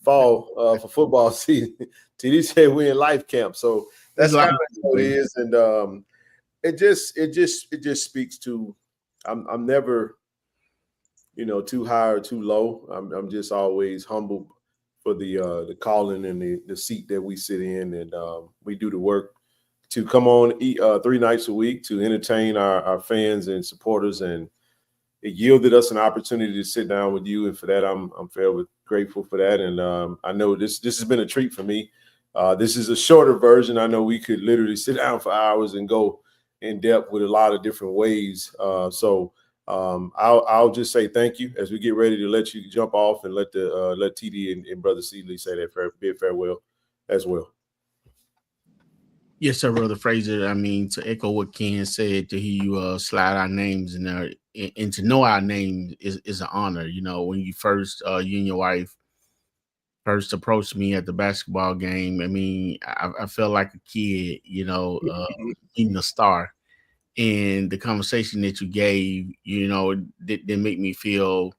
[SPEAKER 5] fall for football season. TD said we in life camp. So that's kind of what it is. And it just speaks to, I'm never, too high or too low. I'm just always humble for the calling and the seat that we sit in, and we do the work to come on 3 nights a week to entertain our fans and supporters, and it yielded us an opportunity to sit down with you, and for that I'm fairly grateful for that. And I know this has been a treat for me. This is a shorter version. I know we could literally sit down for hours and go in depth with a lot of different ways. I'll just say thank you as we get ready to let you jump off and let TD and Brother Seeley say that bid farewell as well.
[SPEAKER 6] Yes, sir, Brother Frazier. I mean, to echo what Ken said, to hear you slide our names in there and to know our name is an honor. You know, when you first, you and your wife first approached me at the basketball game, I mean, I felt like a kid, you know, eating a star. And the conversation that you gave, you know, didn't make me feel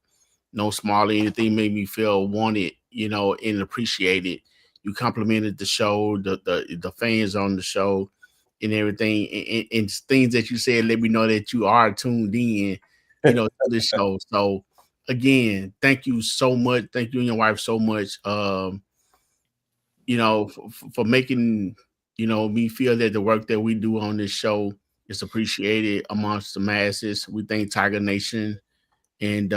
[SPEAKER 6] no smaller. Anything made me feel wanted, you know, and appreciated. You complimented the show, the fans on the show, and everything, and things that you said let me know that you are tuned in, you know, to the show. So again, thank you so much. Thank you and your wife so much. You know, for making, you know, me feel that the work that we do on this show is appreciated amongst the masses. We thank Tiger Nation, and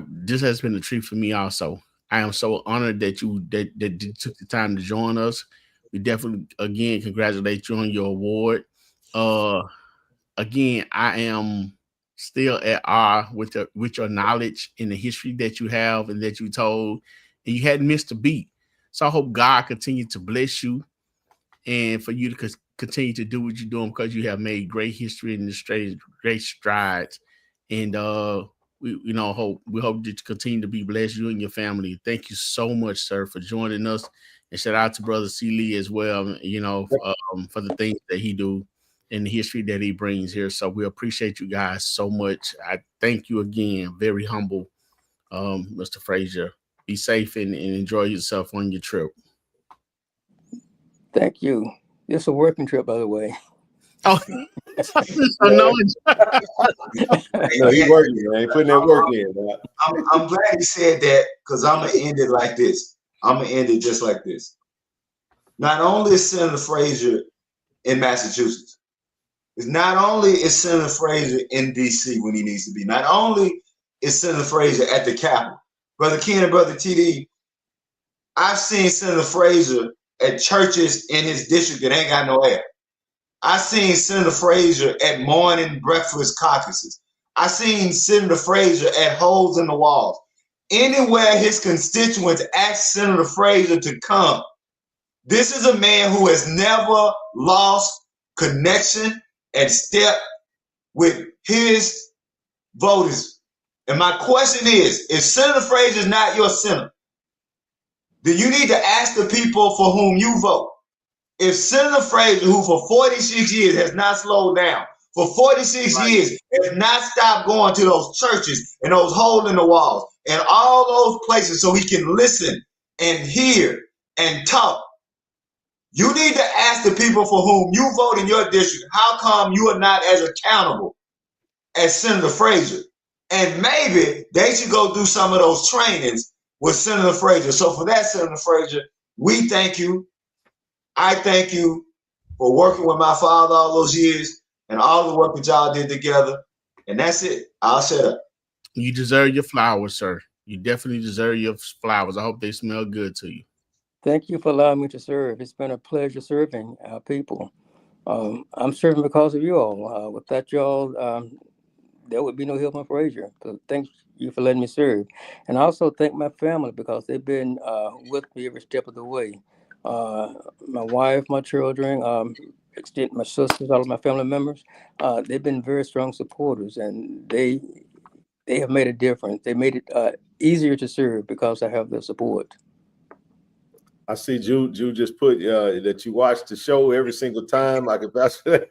[SPEAKER 6] this has been a treat for me also. I am so honored that you took the time to join us. We definitely again congratulate you on your award. Again, I am still at awe with your knowledge and the history that you have and that you told, and you hadn't missed a beat. So I hope God continue to bless you and for you to continue to do what you're doing, because you have made great history in the great strides. And we hope that you continue to be blessed, you and your family. Thank you so much, sir, for joining us. And shout out to Brother C. Lee as well, you know, for the things that he do and the history that he brings here. So we appreciate you guys so much. I thank you again. Very humble, Mr. Frazier. Be safe and enjoy yourself on your trip.
[SPEAKER 8] Thank you. It's a working trip, by the way.
[SPEAKER 6] Oh,
[SPEAKER 5] no, he's working, man. Putting that work in, man.
[SPEAKER 7] I'm glad he said that, because I'm gonna end it like this. I'm gonna end it just like this. Not only is Senator Frazier in Massachusetts, not only is Senator Frazier in DC when he needs to be, not only is Senator Frazier at the Capitol, Brother Ken and Brother TD, I've seen Senator Frazier at churches in his district that ain't got no air. I seen Senator Frazier at morning breakfast caucuses. I seen Senator Frazier at holes in the walls. Anywhere his constituents ask Senator Frazier to come, this is a man who has never lost connection and step with his voters. And my question is, if Senator Frazier is not your senator, then you need to ask the people for whom you vote. If Senator Frazier, who for 46 years has not slowed down, for 46 years has not stopped going to those churches and those holes in the walls and all those places so he can listen and hear and talk, you need to ask the people for whom you vote in your district, how come you are not as accountable as Senator Frazier? And maybe they should go do some of those trainings with Senator Frazier. So for that, Senator Frazier, we thank you. I thank you for working with my father all those years and all the work that y'all did together. And that's it. I'll shut up.
[SPEAKER 6] You deserve your flowers, sir. You definitely deserve your flowers. I hope they smell good to you.
[SPEAKER 8] Thank you for allowing me to serve. It's been a pleasure serving our people. I'm serving because of you all. Without you all, there would be no Hillman Frazier. So thank you for letting me serve. And I also thank my family, because they've been with me every step of the way. My wife, my children, my sisters, all of my family members, they've been very strong supporters, and they have made a difference. They made it easier to serve because I have their support.
[SPEAKER 5] I see Jude just put that you watch the show every single time. Like if that's
[SPEAKER 8] I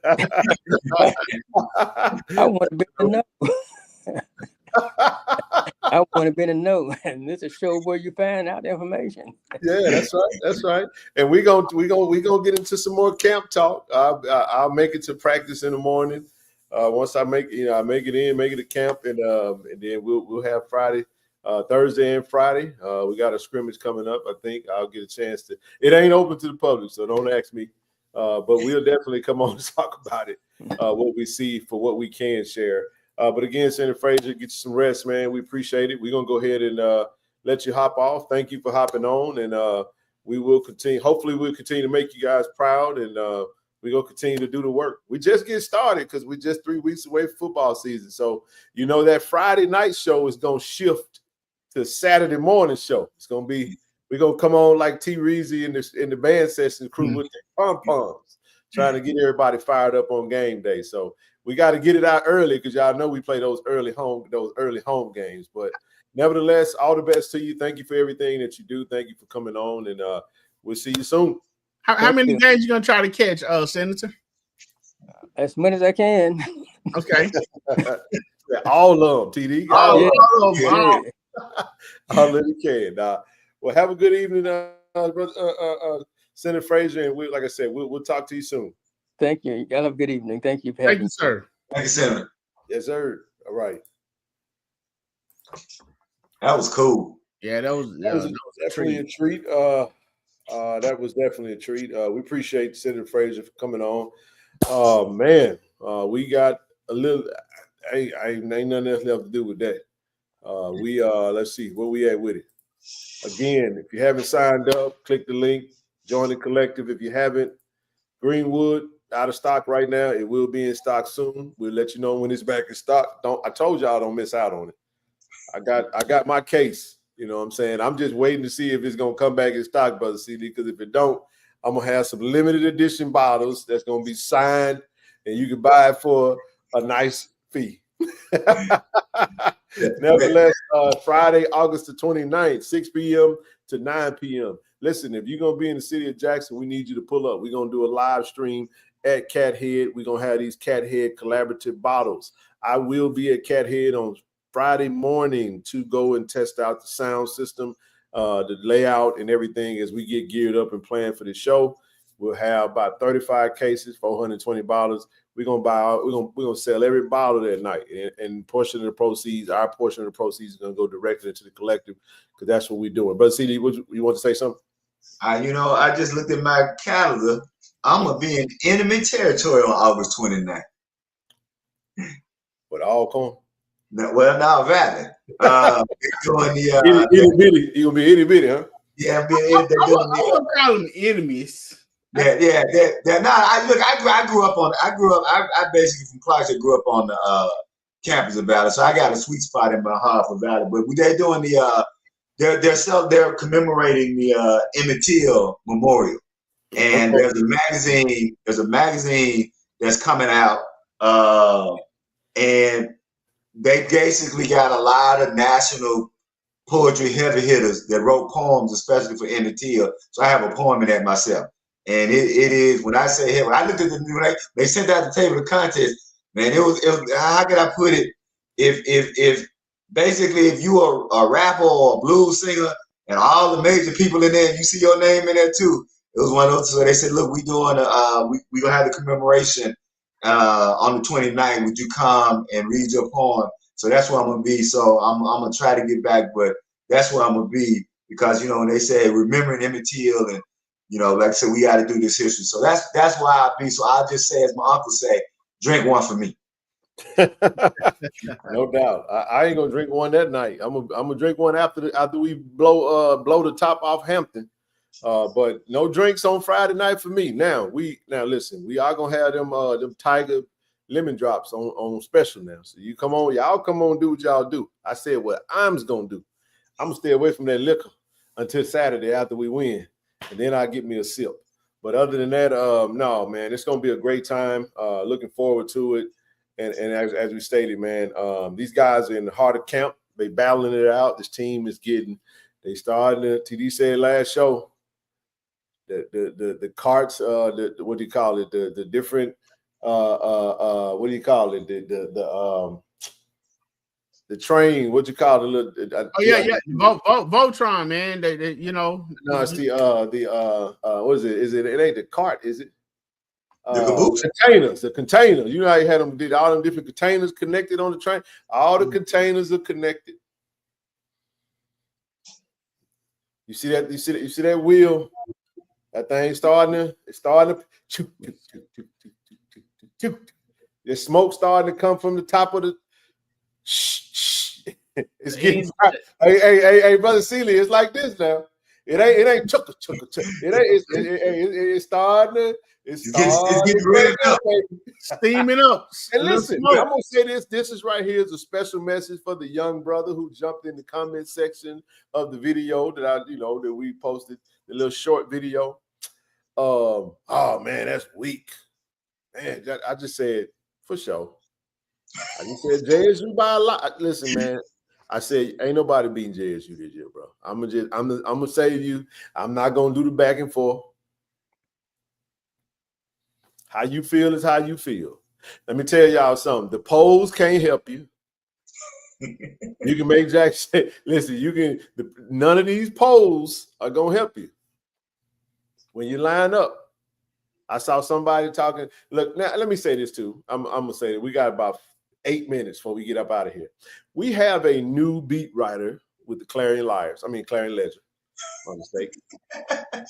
[SPEAKER 8] want to be in the know. I want to be in the know, and this is a show where you find out the information.
[SPEAKER 5] Yeah, that's right. That's right. And we gonna get into some more camp talk. I'll make it to practice in the morning. Once I make it to camp, and then we'll have Friday. Thursday and Friday, we got a scrimmage coming up. I think I'll get a chance to. It ain't open to the public, so don't ask me. But we'll definitely come on and talk about it. What we see for what we can share. But again, Senator Frazier, get you some rest, man. We appreciate it. We're gonna go ahead and let you hop off. Thank you for hopping on, and we will continue. Hopefully, we'll continue to make you guys proud, and we're gonna continue to do the work. We just get started because we're just 3 weeks away from football season. So that Friday night show is gonna shift to Saturday morning show. It's gonna be We're gonna come on like T Reezy in the band session crew with the pom-poms, trying to get everybody fired up on game day. So we got to get it out early because y'all know we play those early home games. But nevertheless, all the best to you. Thank you for everything that you do. Thank you for coming on, and we'll see you soon.
[SPEAKER 6] How many games you gonna try to catch, Senator?
[SPEAKER 8] As many as I can.
[SPEAKER 6] Okay.
[SPEAKER 5] All of them, TD.
[SPEAKER 6] All of them.
[SPEAKER 5] All that you can. Well, have a good evening, Senator Frazier, and like I said, we'll talk to you soon.
[SPEAKER 8] Thank you. Y'all have a good evening. Thank you.
[SPEAKER 6] Thank you, sir.
[SPEAKER 7] Thank you, Senator.
[SPEAKER 5] Yes, sir. All right.
[SPEAKER 7] That was cool.
[SPEAKER 6] Yeah, that was
[SPEAKER 5] definitely a treat. That was definitely a treat. We appreciate Senator Frazier for coming on. Oh man, we got a little. Ain't nothing else left to do with that. Let's see where we at with it. Again, if you haven't signed up, click the link, join the collective. If you haven't, Greenwood out of stock right now. It will be in stock soon. We'll let you know when it's back in stock. I told y'all don't miss out on it. I got my case. You know what I'm saying? I'm just waiting to see if it's gonna come back in stock, Brother CD, because if it don't, I'm gonna have some limited edition bottles that's gonna be signed, and you can buy it for a nice fee. Nevertheless, Friday, August the 29th, 6 p.m. to 9 p.m. Listen, if you're going to be in the city of Jackson, we need you to pull up. We're going to do a live stream at Cat Head. We're going to have these Cat Head collaborative bottles. I will be at Cat Head on Friday morning to go and test out the sound system, the layout and everything as we get geared up and plan for the show. We'll have about 35 cases, 420 bottles. We're gonna sell every bottle that night, and portion of the proceeds, our portion of the proceeds, is gonna go directly into the collective because that's what we're doing. Brother CD, you want to say something?
[SPEAKER 7] I just looked at my calendar. I'm gonna be in enemy territory on August 29th.
[SPEAKER 5] But Alcorn?
[SPEAKER 7] No, well, now Valley. Doing the
[SPEAKER 5] itty bitty. You gonna be itty bitty, huh?
[SPEAKER 7] Yeah,
[SPEAKER 6] I'm gonna call them enemies.
[SPEAKER 7] Yeah. No, I grew up. I basically from Clarksville grew up on the campus of Valley, so I got a sweet spot in my heart for Valley. But they're doing they're commemorating the Emmett Till Memorial, and there's a magazine that's coming out, and they basically got a lot of national poetry heavy hitters that wrote poems, especially for Emmett Till. So I have a poem in that myself. And it is, when I say, when I looked at they sent out the table of contents, man, it was how could I put it? If basically if you are a rapper or a blues singer and all the major people in there, you see your name in there too. It was one of those, so they said, look, we doing we gonna have the commemoration on the 29th. Would you come and read your poem? So that's where I'm gonna be. So I'm gonna try to get back, but that's where I'm gonna be because when they say remembering Emmett Till and like I said, we got to do this history. So that's why I'll be. So I'll just say, as my uncle say, drink one for me.
[SPEAKER 5] No doubt. I ain't gonna drink one that night. I'm gonna drink one after we blow the top off Hampton. But no drinks on Friday night for me. Now listen, we are gonna have them Tiger lemon drops on special now. So y'all come on, do what y'all do. I said what I'm gonna do. I'm gonna stay away from that liquor until Saturday after we win. And then I'll get me a sip. But other than that, no, man, it's going to be a great time. Looking forward to it. And as we stated, man, these guys are in the heart of camp. They battling it out. This team is they started, TD said last show, the carts, what do you call it? The different, what do you call it? The train, what you call it?
[SPEAKER 6] Voltron, man.
[SPEAKER 5] No, it's what is it? It ain't the cart, is it? The containers. You know how you had them did all them different containers connected on the train. All the containers are connected. You see that? You see that wheel? That thing starting. It's starting to. The smoke starting to come from the top of the. It's getting hey, Brother Seeley, it's like this now. It ain't chugga. It ain't. It's starting. It's
[SPEAKER 7] getting ready up.
[SPEAKER 6] Steaming up.
[SPEAKER 5] And listen, I'm gonna say this. This is right here is a special message for the young brother who jumped in the comment section of the video that we posted, the little short video. Oh man, that's weak. Man, I just said for sure. I just said JSU by a lot. Listen, man. I said ain't nobody beating JSU this year, bro. I'm gonna save you. I'm not gonna do the back and forth. How you feel is how you feel. Let me tell y'all something. The polls can't help you. You can make Jack say, listen, none of these polls are gonna help you. When you line up, I saw somebody talking. Look, now let me say this too. I'm gonna say that we got about 8 minutes before we get up out of here. We have a new beat writer with the Clarion Ledger. My mistake. I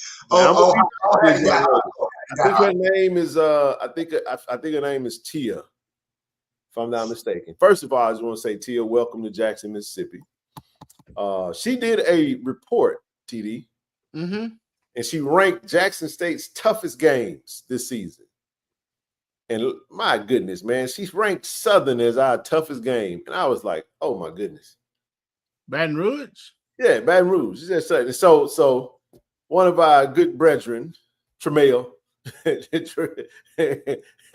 [SPEAKER 5] think her name is I think her name is Tia, if I'm not mistaken. First of all, I just want to say, Tia, welcome to Jackson, Mississippi. She did a report, TD, and she ranked Jackson State's toughest games this season. And my goodness, man, she's ranked Southern as our toughest game. And I was like, oh my goodness.
[SPEAKER 6] Baton Rouge? Yeah,
[SPEAKER 5] Baton Rouge. So one of our good brethren, Tremail,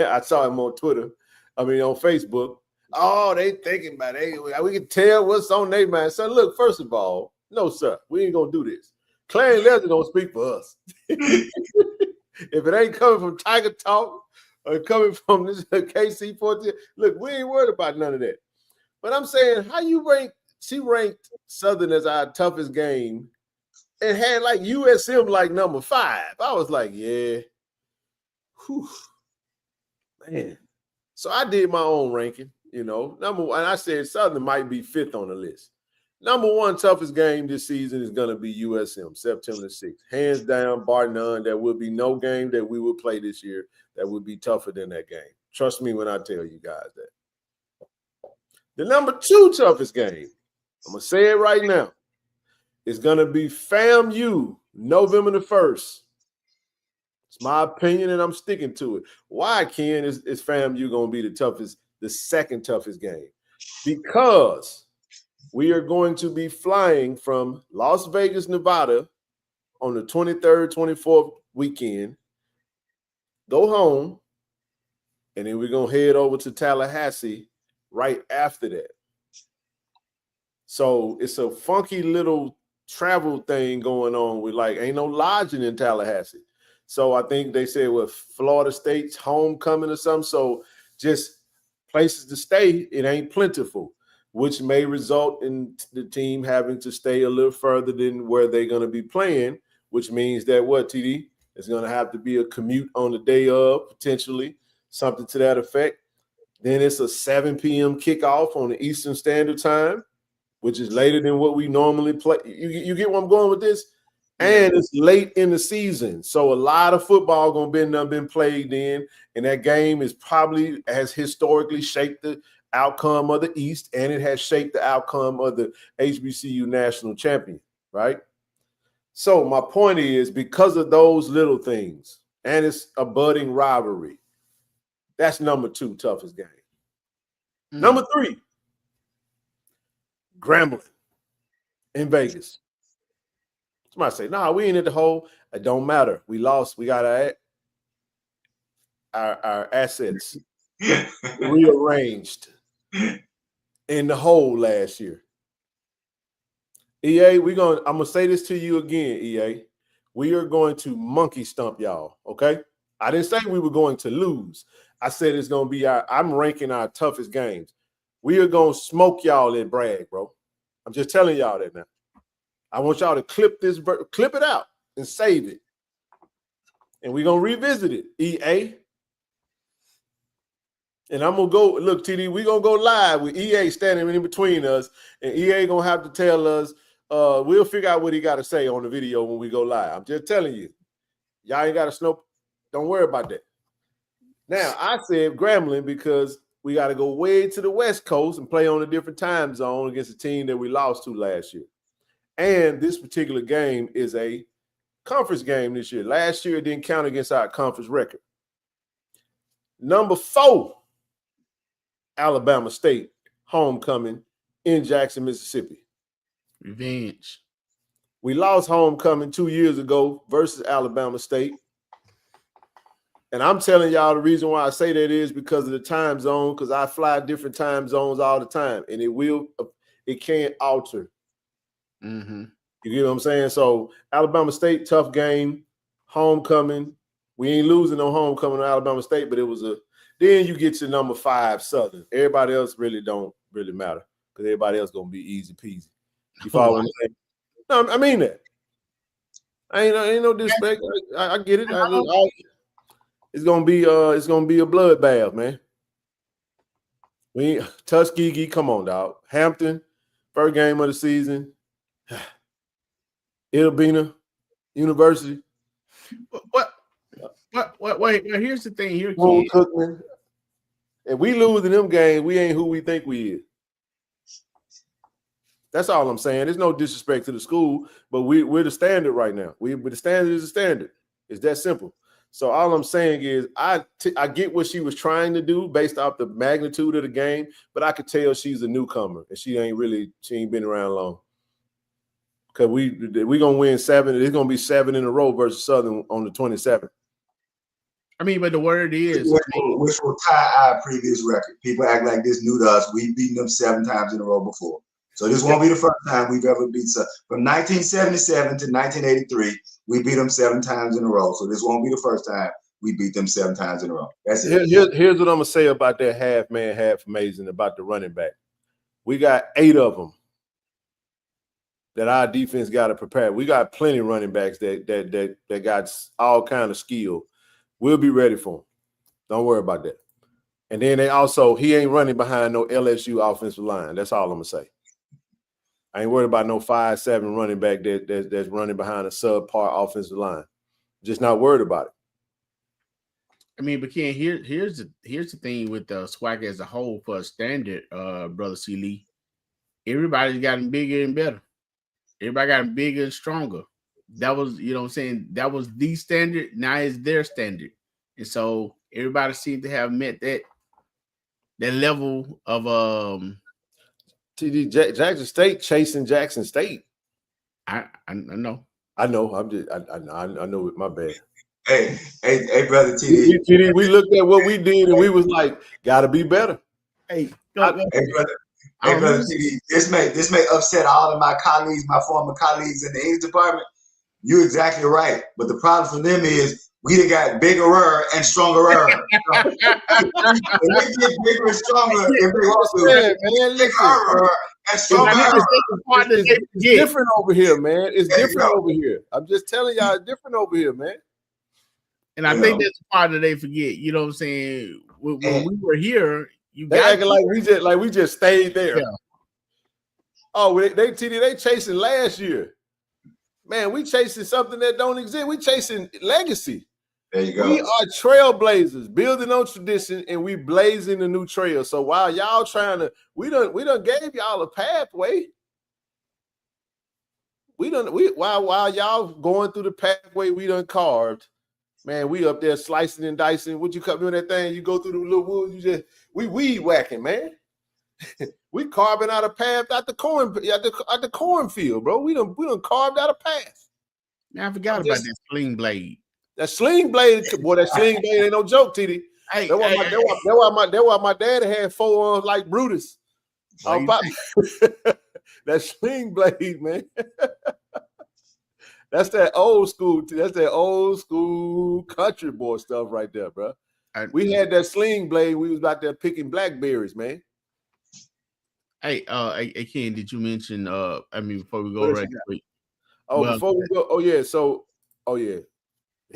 [SPEAKER 5] I saw him on Twitter. On Facebook. Oh, they thinking about it. We can tell what's on their mind. So look, first of all, no, sir, we ain't gonna do this. Clarion Ledger don't speak for us. If it ain't coming from Tiger Talk or coming from this KC-1400, look, we ain't worried about none of that. But I'm saying, how you she ranked Southern as our toughest game and had like USM like number 5. I was like, yeah. Whew. Man. So I did my own ranking, number one. I said Southern might be 5th on the list. Number 1 toughest game this season is going to be USM, September 6th. Hands down, bar none. There will be no game that we will play this year that would be tougher than that game. Trust me when I tell you guys that. The number 2 toughest game, I'm going to say it right now, is going to be FAMU, November the 1st. It's my opinion, and I'm sticking to it. Why, Ken, is FAMU going to be the second toughest game? Because we are going to be flying from Las Vegas, Nevada on the 23rd, 24th weekend, go home, and then we're going to head over to Tallahassee right after that. So it's a funky little travel thing going on with ain't no lodging in Tallahassee. So I think they said Florida State's homecoming or something. So just places to stay, it ain't plentiful, which may result in the team having to stay a little further than where they're going to be playing, which means that TD? It's going to have to be a commute on the day of, potentially, something to that effect. Then it's a 7 p.m. kickoff on the Eastern Standard Time, which is later than what we normally play. You get where I'm going with this? And it's late in the season. So a lot of football going to been played then, and that game has historically shaped the outcome of the East, and it has shaped the outcome of the HBCU national champion, right? So my point is, because of those little things, and it's a budding rivalry, that's number 2 toughest game. Number 3, Grambling in Vegas. Somebody say, nah, we ain't at the hole. It don't matter. We lost. We got our assets rearranged in the hole last year. EA, I'm gonna say this to you again, EA. We are going to monkey stomp y'all, okay? I didn't say we were going to lose. I said it's gonna be I'm ranking our toughest games. We are gonna smoke y'all in Bragg, bro. I'm just telling y'all that now. I want y'all to clip it out and save it. And we're gonna revisit it, EA. And I'm gonna go, look, TD, we're gonna go live with EA standing in between us, and EA gonna have to tell us, we'll figure out what he gotta say on the video when we go live. I'm just telling you, y'all ain't gotta snow. Don't worry about that. Now, I said Grambling because we gotta go way to the West Coast and play on a different time zone against a team that we lost to last year. And this particular game is a conference game this year. Last year, it didn't count against our conference record. Number 4, Alabama State, homecoming in Jackson, Mississippi.
[SPEAKER 6] Revenge.
[SPEAKER 5] We lost homecoming 2 years ago versus Alabama State. And I'm telling y'all the reason why I say that is because of the time zone, because I fly different time zones all the time, and it can't alter.
[SPEAKER 6] Mm-hmm.
[SPEAKER 5] You get what I'm saying? So Alabama State, tough game, homecoming. We ain't losing no homecoming to Alabama State, but it was then you get to number 5, Southern. Everybody else really don't really matter because everybody else gonna be easy peasy. You follow what I'm saying? No, I mean that. Ain't no disrespect. I get it. It's gonna be a bloodbath, man. Tuskegee, come on, dog. Hampton, first game of the season. Ilbina University.
[SPEAKER 6] What? Wait, here's the thing here,
[SPEAKER 5] Cole
[SPEAKER 6] kid.
[SPEAKER 5] Cookman. If we lose in them games, we ain't who we think we is. That's all I'm saying. There's no disrespect to the school, but we're the standard right now. The standard is the standard. It's that simple. So all I'm saying is I get what she was trying to do based off the magnitude of the game, but I could tell she's a newcomer and she ain't been around long. Because we gonna win 7. It's gonna be 7 in a row versus Southern on the 27th.
[SPEAKER 6] I mean, but the word is
[SPEAKER 7] which will tie our previous record. People act like this new to us. We've beaten them 7 times in a row before. So this won't be the first time we've ever beat Southern. From 1977 to 1983, we beat them 7 times in a row. So this won't be the first time we beat them 7 times in a row. That's it.
[SPEAKER 5] Here's what I'm gonna say about that half man, half amazing about the running back. We got 8 of them that our defense got to prepare. We got plenty of running backs that got all kind of skill. We'll be ready for them. Don't worry about that. And then he ain't running behind no LSU offensive line. That's all I'm gonna say. I ain't worried about no 5'7" running back that's running behind a subpar offensive line. Just not worried about it.
[SPEAKER 6] I mean, but Ken, here's the thing with the SWAC as a whole for a standard, Brother C. Lee. Everybody's gotten bigger and better. Everybody got bigger and stronger. That was, you know what I'm saying? That was the standard. Now it's their standard. And so everybody seemed to have met that level of
[SPEAKER 5] TD Jackson State chasing Jackson State.
[SPEAKER 6] I know.
[SPEAKER 5] I know. I know it. My bad.
[SPEAKER 7] Hey, brother TD.
[SPEAKER 5] TD, we looked at what we did and we was like, gotta be better.
[SPEAKER 6] Hey,
[SPEAKER 7] brother TD. This may upset all of my colleagues, my former colleagues in the English department. You're exactly right. But the problem for them is we done got bigger and stronger. And they get bigger and stronger if they want to. Bigger and stronger.
[SPEAKER 5] It's different over here, man. It's different over here. I'm just telling y'all, it's different over here, man.
[SPEAKER 6] And I think that's the part that they forget. You know what I'm saying? When we were here,
[SPEAKER 5] they acting like we just stayed there. Yeah. Oh, they chasing last year. Man, we chasing something that don't exist. We chasing legacy.
[SPEAKER 7] There you go.
[SPEAKER 5] We are trailblazers, building on tradition, and we blazing a new trail. So while y'all we done gave y'all a pathway. While y'all going through the pathway we done carved, man, we up there slicing and dicing. What you cut doing that thing? You go through the little woods. We weed whacking, man. We carving out a path out the cornfield, bro. We done carved out a path.
[SPEAKER 6] Man, I forgot about that sling blade.
[SPEAKER 5] That sling blade, boy, that sling blade ain't no joke, TD. That's why my daddy had 4 arms like Brutus. That sling blade, man. That's that old school. That's that old school country boy stuff right there, bro. We had that sling blade. We was out there picking blackberries, man.
[SPEAKER 6] Hey, Ken, did you mention? Before we go
[SPEAKER 5] before we go. We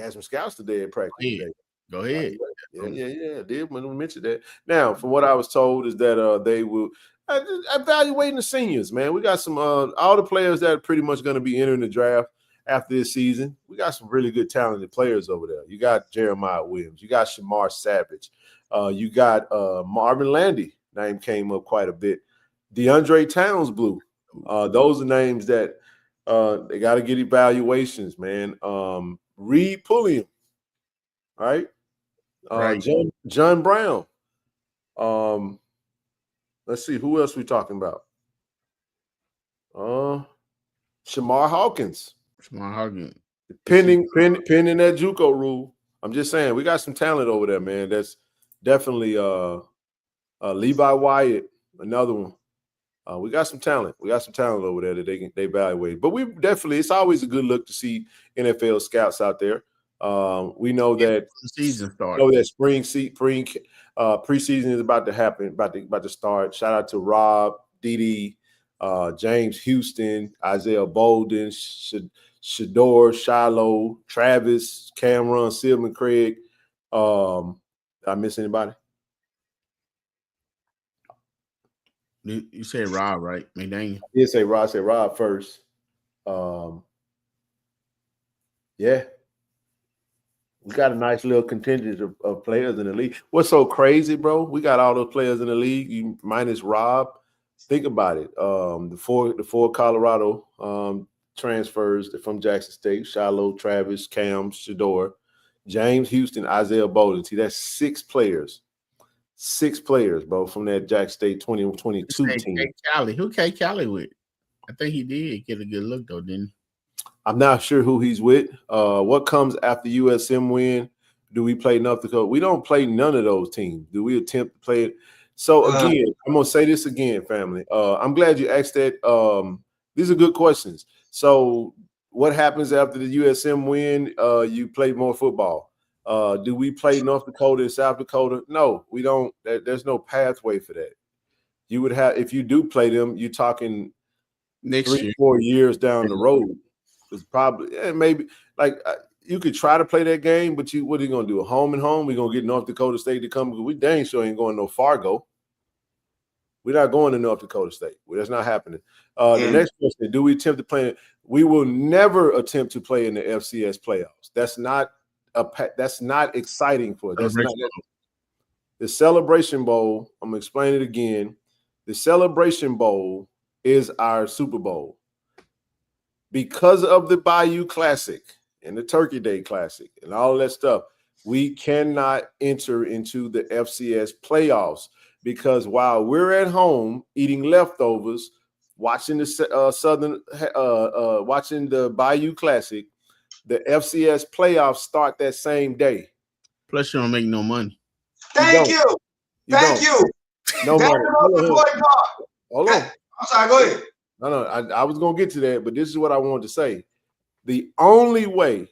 [SPEAKER 5] had some scouts today at practice.
[SPEAKER 6] Yeah. Go ahead.
[SPEAKER 5] Yeah. Did when we mentioned that. Now, from what I was told is that they will evaluating the seniors. Man, we got some all the players that are pretty much going to be entering the draft after this season. We got some really good talented players over there. You got Jeremiah Williams. You got Shamar Savage. You got Marvin Landy. Name came up quite a bit. DeAndre Towns Blue. Those are names that They got to get evaluations, man. Reed Pulliam, right?
[SPEAKER 6] Right.
[SPEAKER 5] John Brown. Let's see, who else we talking about? Shamar Hawkins.
[SPEAKER 6] Shamar Hawkins.
[SPEAKER 5] Pending that JUCO rule. I'm just saying, we got some talent over there, man. That's definitely Levi Wyatt, another one. We got some talent. We got some talent over there that they evaluate. But we definitely, it's always a good look to see NFL scouts out there. We know that
[SPEAKER 6] the season starts.
[SPEAKER 5] Know that preseason is about to happen, about to start. Shout out to Rob, Didi, James Houston, Isaiah Bolden, Shador, Shiloh, Travis, Cameron, Silman, Craig. Did I miss anybody?
[SPEAKER 6] You said Rob, right? McDaniel.
[SPEAKER 5] I did say Rob. I said Rob first. Yeah. We got a nice little contingent of players in the league. What's so crazy, bro? We got all those players in the league, minus Rob. Think about it. The four Colorado transfers from Jackson State: Shiloh, Travis, Cam, Shador, James Houston, Isaiah Bolden. See, that's 6 players. 6 players, bro, from that Jack State 2022 team.
[SPEAKER 6] Who K. Cali with? I think he did get a good look, though, didn't he?
[SPEAKER 5] I'm not sure who he's with. What comes after USM win? Do we play North Dakota? We don't play none of those teams. Do we attempt to play it? So, again, I'm going to say this again, family. I'm glad you asked that. These are good questions. So, what happens after the USM win? You play more football. Do we play North Dakota and South Dakota? No, we don't. There's no pathway for that. You would have, if you do play them, you're talking
[SPEAKER 6] next
[SPEAKER 5] 3-4 years down the road. It's probably maybe like you could try to play that game, but what are you gonna do? A home and home? We're gonna get North Dakota State to come. We dang sure ain't going no Fargo. We're not going to North Dakota State. That's not happening. The next question: do we attempt to play? We will never attempt to play in the FCS playoffs. That's not exciting for us. That's not the Celebration Bowl. I'm gonna explain it again. The Celebration Bowl is our Super Bowl. Because of the Bayou Classic and the Turkey Day Classic and all that stuff, we cannot enter into the FCS playoffs because while we're at home eating leftovers, watching the watching the Bayou Classic, the FCS playoffs start that same day.
[SPEAKER 6] Plus, you don't make no money.
[SPEAKER 7] Thank you.
[SPEAKER 5] No money. Hold on.
[SPEAKER 7] I'm sorry. Go ahead.
[SPEAKER 5] No, I was going to get to that, but this is what I wanted to say. The only way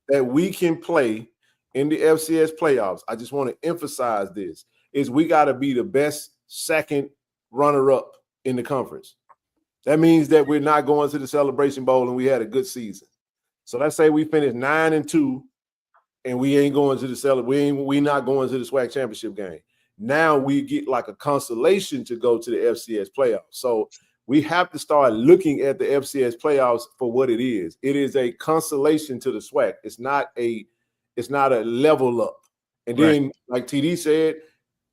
[SPEAKER 5] that we can play in the FCS playoffs, I just want to emphasize this, is we got to be the best second runner-up in the conference. That means that we're not going to the Celebration Bowl and we had a good season. So let's say we finished 9-2 and we ain't going to the we not going to the SWAC championship game. Now we get like a consolation to go to the FCS playoffs. So we have to start looking at the FCS playoffs for what it is. It is a consolation to the SWAC. It's not a level up. And then, like TD said,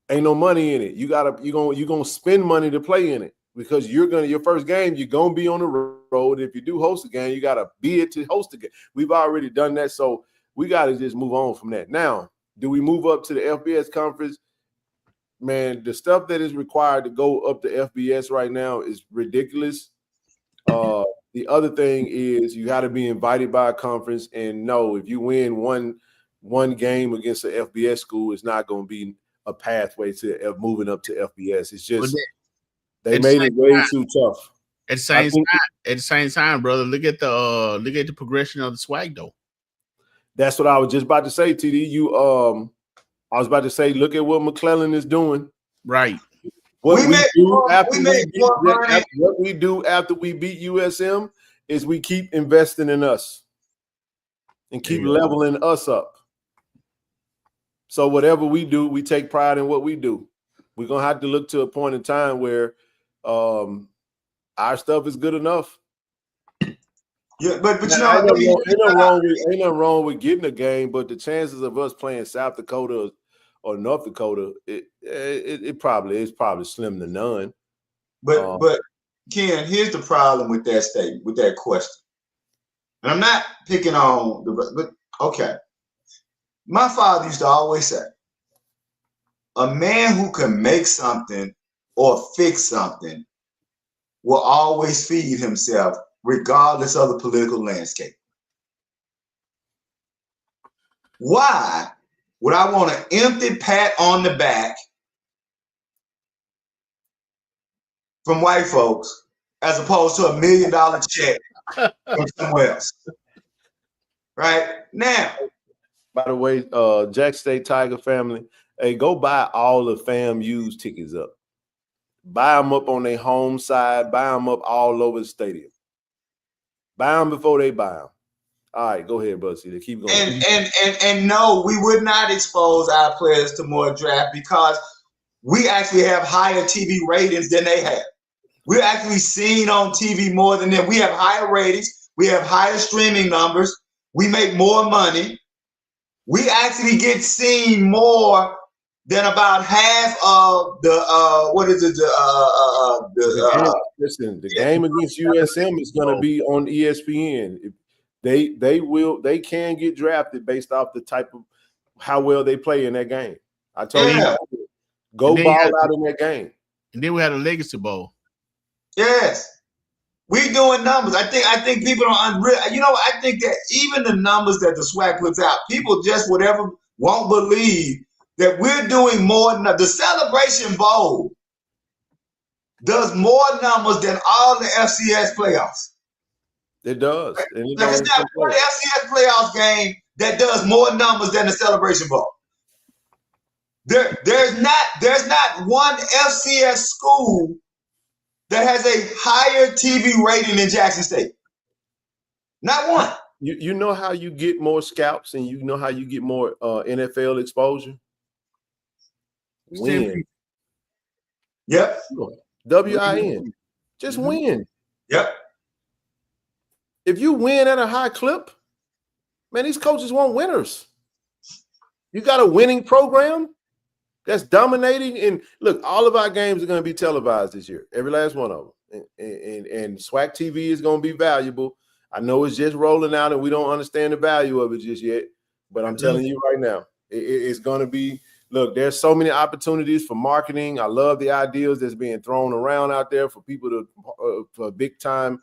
[SPEAKER 5] ain't no money in it. You're gonna spend money to play in it because your first game, you're gonna be on the road. If you do host a game, you gotta be it to host a game. We've already done that, so we gotta just move on from that. Now, do we move up to the FBS conference? Man, the stuff that is required to go up to FBS right now is ridiculous. The other thing is you got to be invited by a conference, and no, if you win one game against an FBS school, it's not going to be a pathway to moving up to FBS. It's just they made it way too tough.
[SPEAKER 6] At the same time, brother, look at the progression of the SWAC though.
[SPEAKER 5] That's what I was just about to say, TD. I was about to say, look at what McClellan is doing.
[SPEAKER 6] Right.
[SPEAKER 5] What we do after we beat USM is we keep investing in us and keep leveling us up. So whatever we do, we take pride in what we do. We're going to have to look to a point in time where our stuff is good enough.
[SPEAKER 7] Yeah, but you
[SPEAKER 5] now, know, ain't nothing wrong with getting a game, but the chances of us playing South Dakota or North Dakota, it's probably slim to none.
[SPEAKER 7] But Ken, here's the problem with that statement, with that question. And I'm not picking on but okay. My father used to always say, a man who can make something or fix something will always feed himself regardless of the political landscape. Why would I want an empty pat on the back from white folks as opposed to $1 million check from somewhere else? Right now.
[SPEAKER 5] By the way, Jack State Tiger family, hey, go buy all the FAMU's tickets up. Buy them up on their home side. Buy them up all over the stadium. Buy them before they buy them. All right, go ahead, Bussy. Keep going.
[SPEAKER 7] And no, we would not expose our players to more draft because we actually have higher TV ratings than they have. We're actually seen on TV more than them. We have higher ratings. We have higher streaming numbers. We make more money. We actually get seen more than about half of the
[SPEAKER 5] listen, the game against USM is going to be on ESPN. They can get drafted based off the type of how well they play in that game. I told you, go ball out in that game.
[SPEAKER 6] And then we had a Legacy Bowl.
[SPEAKER 7] Yes. We doing numbers. I think people don't I think that even the numbers that the SWAC puts out, people just won't believe that we're doing more than the Celebration Bowl does more numbers than all the FCS playoffs.
[SPEAKER 5] It does.
[SPEAKER 7] It's not one FCS playoffs game that does more numbers than the Celebration Bowl. There's not one FCS school that has a higher TV rating than Jackson State. Not one.
[SPEAKER 5] You know how you get more scouts and you know how you get more NFL exposure? Win.
[SPEAKER 7] Yep.
[SPEAKER 5] WIN. Just win.
[SPEAKER 7] Yep.
[SPEAKER 5] If you win at a high clip, man, these coaches want winners. You got a winning program that's dominating. And look, all of our games are going to be televised this year, every last one of them. And SWAC TV is going to be valuable. I know it's just rolling out and we don't understand the value of it just yet, but I'm telling you right now, it's going to be, look, there's so many opportunities for marketing. I love the ideas that's being thrown around out there for people to, for big time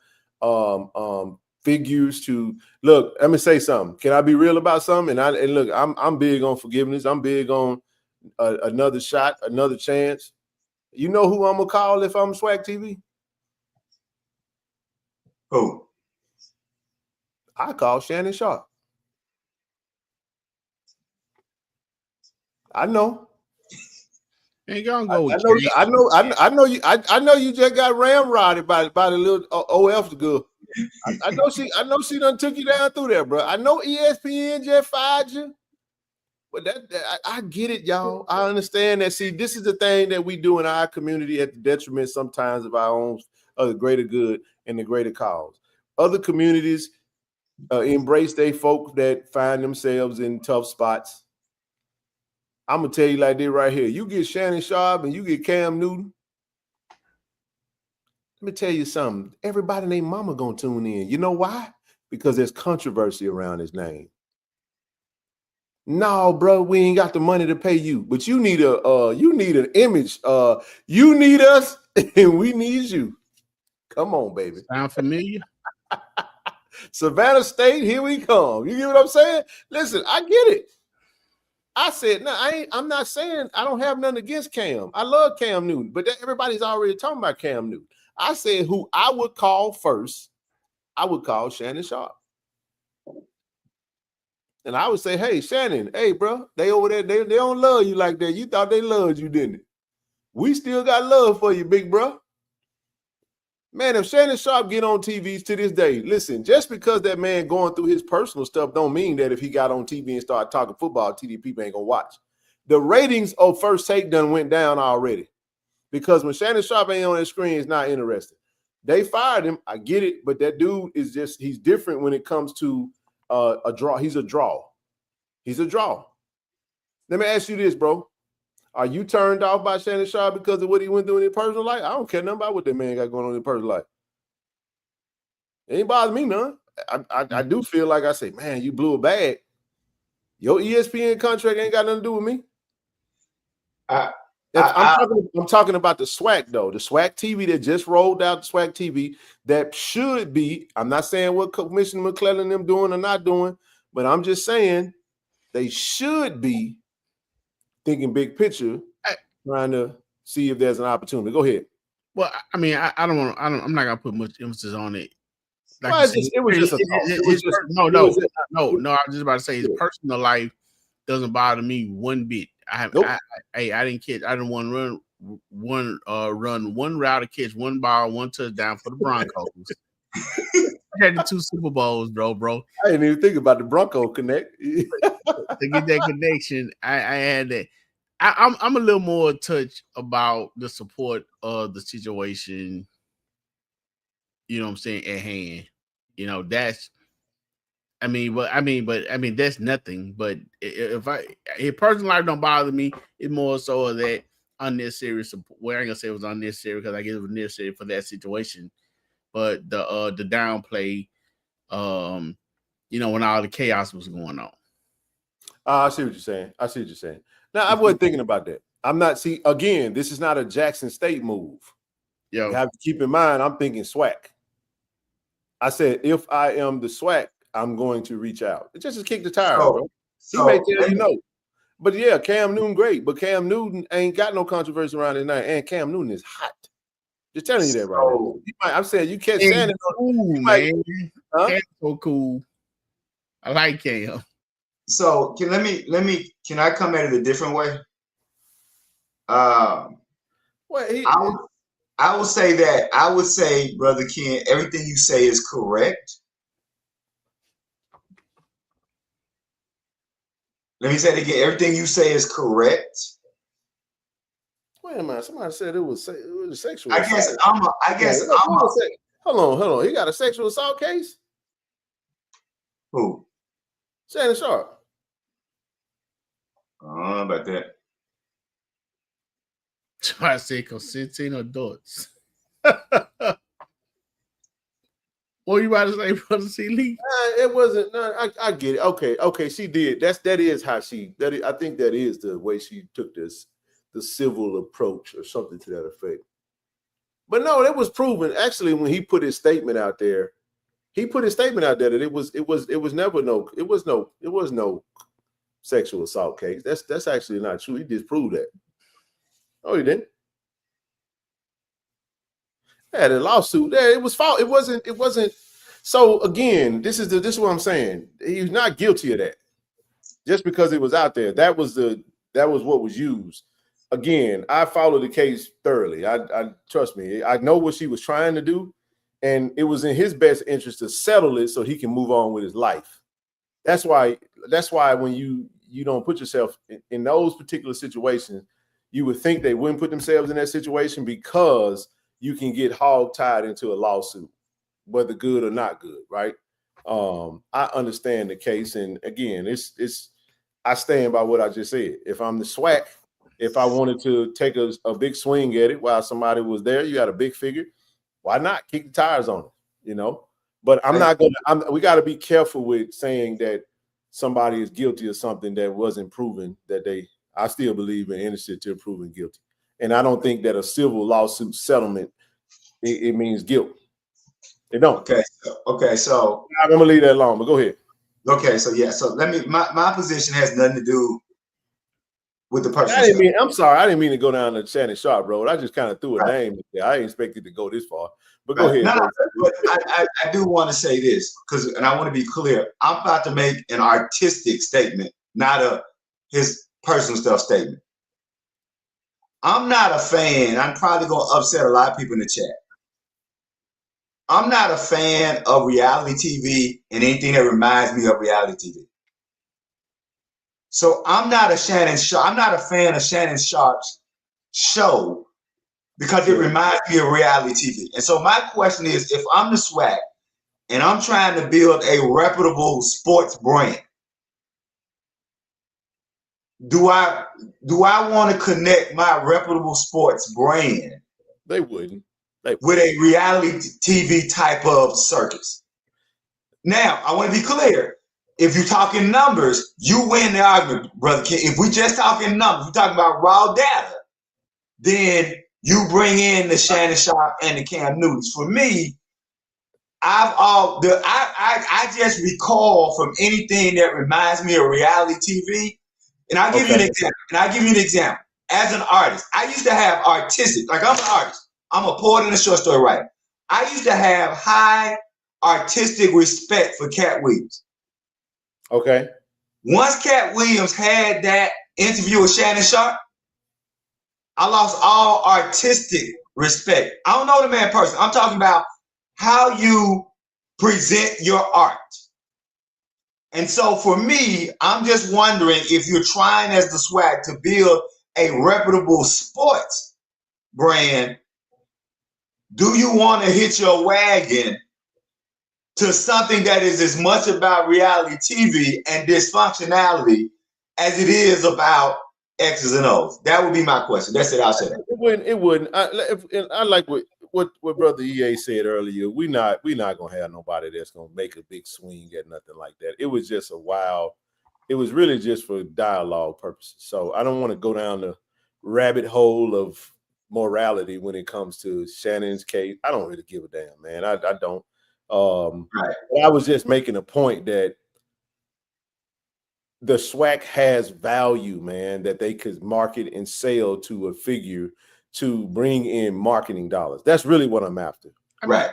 [SPEAKER 5] figures to look. Let me say something. Can I be real about something? And look, I'm big on forgiveness. I'm big on another shot, another chance. You know who I'm gonna call if I'm SWAC TV?
[SPEAKER 7] Who?
[SPEAKER 5] I call Shannon Sharp. I know.
[SPEAKER 6] Ain't gonna go with
[SPEAKER 5] I know you just got ramrodded by the little OF girl. I know she done took you down through there, bro. I know ESPN just fired you. But I get it, y'all. I understand that. See, this is the thing that we do in our community at the detriment sometimes of our own of the greater good and the greater cause. Other communities embrace they folk that find themselves in tough spots. I'm gonna tell you like this right here. You get Shannon Sharp and you get Cam Newton. Let me tell you something. Everybody and their mama gonna tune in. You know why? Because there's controversy around his name. No, bro, we ain't got the money to pay you, but you need an image. You need us, and we need you. Come on, baby.
[SPEAKER 6] Sound familiar?
[SPEAKER 5] Savannah State, here we come. You get what I'm saying? Listen, I get it. I said, no, I'm not saying I don't have nothing against Cam. I love Cam Newton, but everybody's already talking about Cam Newton. I said who I would call first, I would call Shannon Sharp. And I would say, hey, Shannon, hey, bro, they over there, they don't love you like that. You thought they loved you, didn't it? We still got love for you, big bro. Man, if Shannon Sharp get on TVs to this day, listen, just because that man going through his personal stuff don't mean that if he got on TV and started talking football, TV people ain't going to watch. The ratings of First Take done went down already because when Shannon Sharp ain't on that screen, it's not interesting. They fired him. I get it, but that dude is just, he's different when it comes to a draw. He's a draw. He's a draw. Let me ask you this, bro. Are you turned off by Shannon Sharp because of what he went through in his personal life? I don't care nothing about what that man got going on in his personal life. It ain't bother me none. I do feel like I say, man, you blew a bag. Your ESPN contract ain't got nothing to do with me. I'm talking about the SWAC though, the SWAC TV that just rolled out, the SWAC TV that should be. I'm not saying what Commissioner McClellan and them doing or not doing, but I'm just saying they should be thinking big picture, trying to see if there's an opportunity. Go ahead.
[SPEAKER 6] Well, I mean, I'm not gonna put much emphasis on it. Like
[SPEAKER 5] well, it was just a thought.
[SPEAKER 6] No. I was just about to say his personal life doesn't bother me one bit. I didn't catch. I didn't want to run one route to catch one ball, one touchdown for the Broncos. I had the 2 Super Bowls, bro.
[SPEAKER 5] I didn't even think about the Bronco connect.
[SPEAKER 6] To get that connection, I had that. I'm a little more touched about the support of the situation. You know what I'm saying, at hand. You know, that's that's nothing. But if personal life don't bother me, it's more so that unnecessary support. Well, I ain't gonna say it was unnecessary because I guess it was necessary for that situation. But the downplay, when all the chaos was going on.
[SPEAKER 5] I see what you're saying. Now I wasn't thinking about that. I'm not. See, again, this is not a Jackson State move. You have to keep in mind. I'm thinking SWAC. I said, if I am the SWAC, I'm going to reach out. It's just to kick the tire, bro. He may tell you no. But yeah, Cam Newton, great. But Cam Newton ain't got no controversy around his name. And Cam Newton is hot. Just telling you that right now. I'm saying you catch Shannon.
[SPEAKER 6] Cool, man. Cam's so cool. I like Cam.
[SPEAKER 7] So can I come at it a different way? I would say, Brother Ken, everything you say is correct. Let me say it again. Everything you say is correct.
[SPEAKER 5] Wait a minute. Somebody said it was a sexual
[SPEAKER 7] assault.
[SPEAKER 5] Hold on. He got a sexual assault case?
[SPEAKER 7] Who?
[SPEAKER 5] Shannon Sharp.
[SPEAKER 7] I don't know about that.
[SPEAKER 6] I say consenting adults. What you about to say, Brother C. Lee?
[SPEAKER 5] It wasn't. No, I get it. Okay. She did. That is how she. I think that is the way she took the civil approach or something to that effect. But no, it was proven. Actually, when he put his statement out there, that it was no sexual assault case. That's actually not true. He disproved that. Oh, he didn't. Yeah, the lawsuit there, it was false. It wasn't. So again, this is what I'm saying. He's not guilty of that. Just because it was out there, that was what was used. Again, I followed the case thoroughly. I trust me. I know what she was trying to do, and it was in his best interest to settle it so he can move on with his life. That's why when you don't put yourself in those particular situations, you would think they wouldn't put themselves in that situation because you can get hog-tied into a lawsuit, whether good or not good, right? I understand the case, and again, I stand by what I just said. If I'm the SWAC, if I wanted to take a big swing at it while somebody was there, you got a big figure, why not kick the tires on it, But I'm not gonna. We got to be careful with saying that somebody is guilty of something that wasn't proven. I still believe in innocent till proven guilty. And I don't think that a civil lawsuit settlement, it means guilt. It don't.
[SPEAKER 7] Okay. So
[SPEAKER 5] I'm gonna leave that alone, but go ahead.
[SPEAKER 7] Okay. So yeah. So my position has nothing to do with the person.
[SPEAKER 5] I'm sorry. I didn't mean to go down the Shannon Sharp road. I just kind of threw a name there. I didn't expect it to go this far. But go ahead.
[SPEAKER 7] No, but I do want to say this and I want to be clear. I'm about to make an artistic statement, not his personal stuff statement. I'm not a fan. I'm probably going to upset a lot of people in the chat. I'm not a fan of reality TV and anything that reminds me of reality TV. So I'm not a fan of Shannon Sharp's show because it reminds me of reality TV. And so my question is, if I'm the SWAC and I'm trying to build a reputable sports brand, do I want to connect my reputable sports brand?
[SPEAKER 5] They wouldn't.
[SPEAKER 7] With a reality TV type of circus. Now, I want to be clear. If you're talking numbers, you win the argument, Brother King. If we just talking numbers, we're talking about raw data, then you bring in the Shannon Sharp and the Cam Newtons. For me, I just recall from anything that reminds me of reality TV, and I'll give you an example. As an artist, I used to have artistic, like I'm an artist. I'm a poet and a short story writer. I used to have high artistic respect for Cat Williams.
[SPEAKER 5] Okay.
[SPEAKER 7] Once Cat Williams had that interview with Shannon Sharp, I lost all artistic respect. I don't know the man personally. I'm talking about how you present your art. And so for me, I'm just wondering if you're trying as the swag to build a reputable sports brand, do you want to hitch your wagon to something that is as much about reality TV and dysfunctionality as it is about X's and O's? That would be my question. That's it. I'll say that.
[SPEAKER 5] It wouldn't. I like what Brother EA said earlier. We're not gonna have nobody that's gonna make a big swing at nothing like that. It was just a wild. It was really just for dialogue purposes. So I don't want to go down the rabbit hole of morality when it comes to Shannon's case. I don't really give a damn, man. I don't.
[SPEAKER 7] Right.
[SPEAKER 5] I was just making a point that the SWAC has value, man, that they could market and sell to a figure to bring in marketing dollars. That's really what I'm after.
[SPEAKER 7] Right.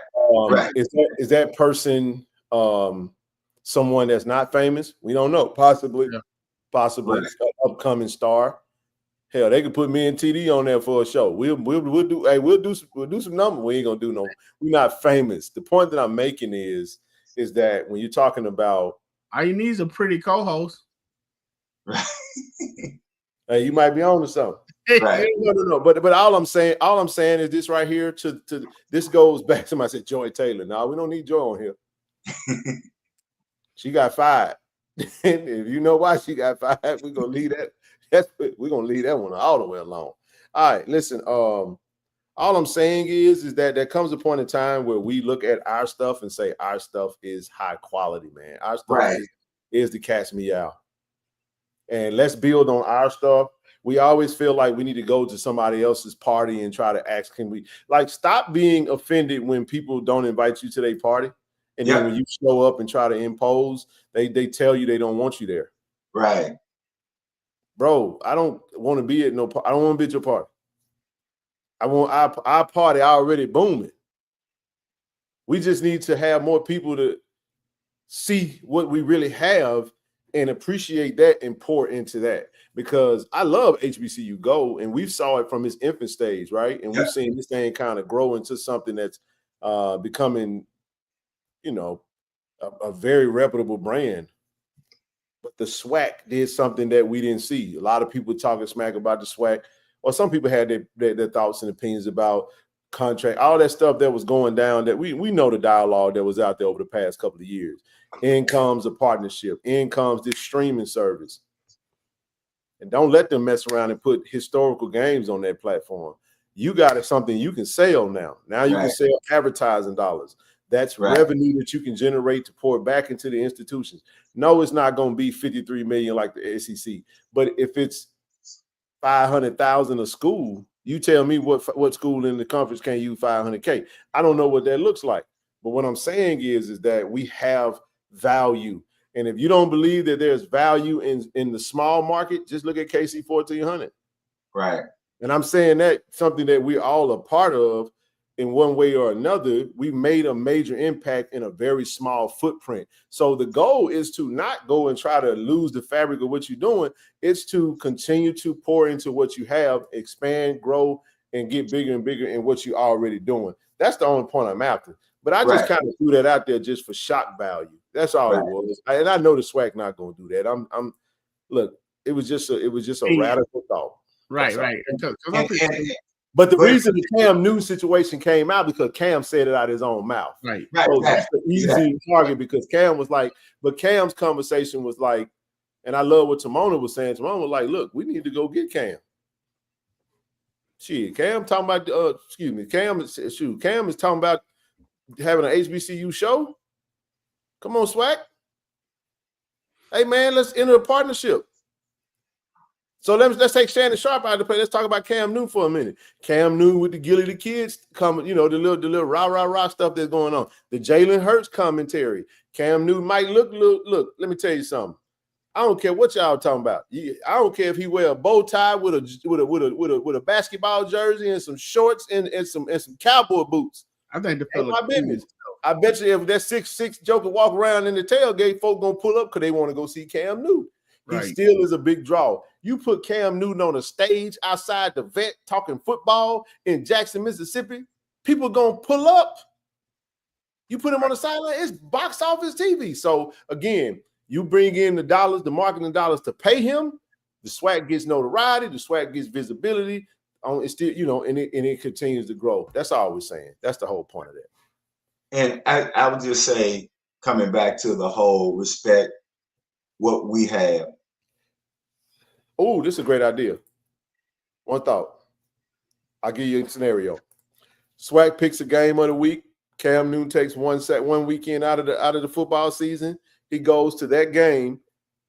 [SPEAKER 7] Right.
[SPEAKER 5] Is that person someone that's not famous? We don't know. Possibly an upcoming star. Hell, they could put me and TD on there for a show. We'll do some numbers. We ain't gonna do no. We're not famous. The point that I'm making is that when you're talking about,
[SPEAKER 6] all you need is a pretty co-host.
[SPEAKER 7] Right.
[SPEAKER 5] Hey, you might be on to something.
[SPEAKER 7] Right.
[SPEAKER 5] No. But all I'm saying is this right here. To this goes back to my said Joy Taylor. No, we don't need Joy on here. She got fired. And if you know why she got fired, we're gonna leave that. We're gonna leave that one all the way alone. All right, listen. All I'm saying is that there comes a point in time where we look at our stuff and say our stuff is high quality, man. Our stuff is the cat's meow. And let's build on our stuff. We always feel like we need to go to somebody else's party and try to ask, can we stop being offended when people don't invite you to their party? And then when you show up and try to impose, they tell you they don't want you there.
[SPEAKER 7] Right.
[SPEAKER 5] Bro, I don't want to be at I don't want to be at your party. I want our party already booming. We just need to have more people to see what we really have and appreciate that and pour into that. Because I love HBCU Go, and we saw it from its infant stage, right? And we've seen this thing kind of grow into something that's becoming, a very reputable brand. But the SWAC did something that we didn't see. A lot of people talking smack about the SWAC, or some people had their thoughts and opinions about contract, all that stuff that was going down, that we know the dialogue that was out there over the past couple of years. In comes a partnership. In comes this streaming service. And don't let them mess around and put historical games on that platform. You got something you can sell now. Now you can sell advertising dollars. That's revenue that you can generate to pour back into the institutions. No, it's not going to be 53 million like the SEC. But if it's 500,000 a school, you tell me what school in the conference can use 500K. I don't know what that looks like. But what I'm saying is that we have value. And if you don't believe that there's value in the small market, just look at KC-1400.
[SPEAKER 7] Right.
[SPEAKER 5] And I'm saying that something that we're all a part of in one way or another. We made a major impact in a very small footprint. So the goal is to not go and try to lose the fabric of what you're doing. It's to continue to pour into what you have, expand, grow, and get bigger and bigger in what you're already doing. That's the only point I'm after. But I just kind of threw that out there just for shock value. That's all it was. And I know the SWAC not going to do that. Look, it was just a radical thought.
[SPEAKER 6] Right.
[SPEAKER 5] But the reason the Cam Newton situation came out because Cam said it out of his own mouth.
[SPEAKER 6] Right.
[SPEAKER 5] So that's the easy target because Cam was like, but Cam's conversation was like, And I love what Timona was saying. Timona was like, look, we need to go get Cam. Shit, Cam talking about, Cam is talking about having an HBCU show. Come on, Swag. Hey, man, let's enter a partnership. So let's take Shannon Sharp out of the play. Let's talk about Cam Newton for a minute. Cam Newton with the Gilly the Kids coming, the little rah stuff that's going on. The Jalen Hurts commentary. Cam Newton might look. Let me tell you something. I don't care what y'all talking about. I don't care if he wear a bow tie with a basketball jersey and some shorts and some cowboy boots.
[SPEAKER 6] I think the
[SPEAKER 5] fella. My business. I bet you if that 6'6" joker walk around in the tailgate, folk gonna pull up because they want to go see Cam Newton. Right. He still is a big draw. You put Cam Newton on a stage outside the vet talking football in Jackson, Mississippi, people gonna pull up. You put him on the sideline, it's box office TV. So again, you bring in the dollars, the marketing dollars to pay him. The swag gets notoriety. The swag gets visibility. It's still, and it continues to grow. That's all we're saying. That's the whole point of that.
[SPEAKER 7] And I would just say, coming back to the whole respect what we have.
[SPEAKER 5] Oh, this is a great idea. One thought. I'll give you a scenario. Swag picks a game of the week. Cam Newton takes one weekend out of the football season. He goes to that game,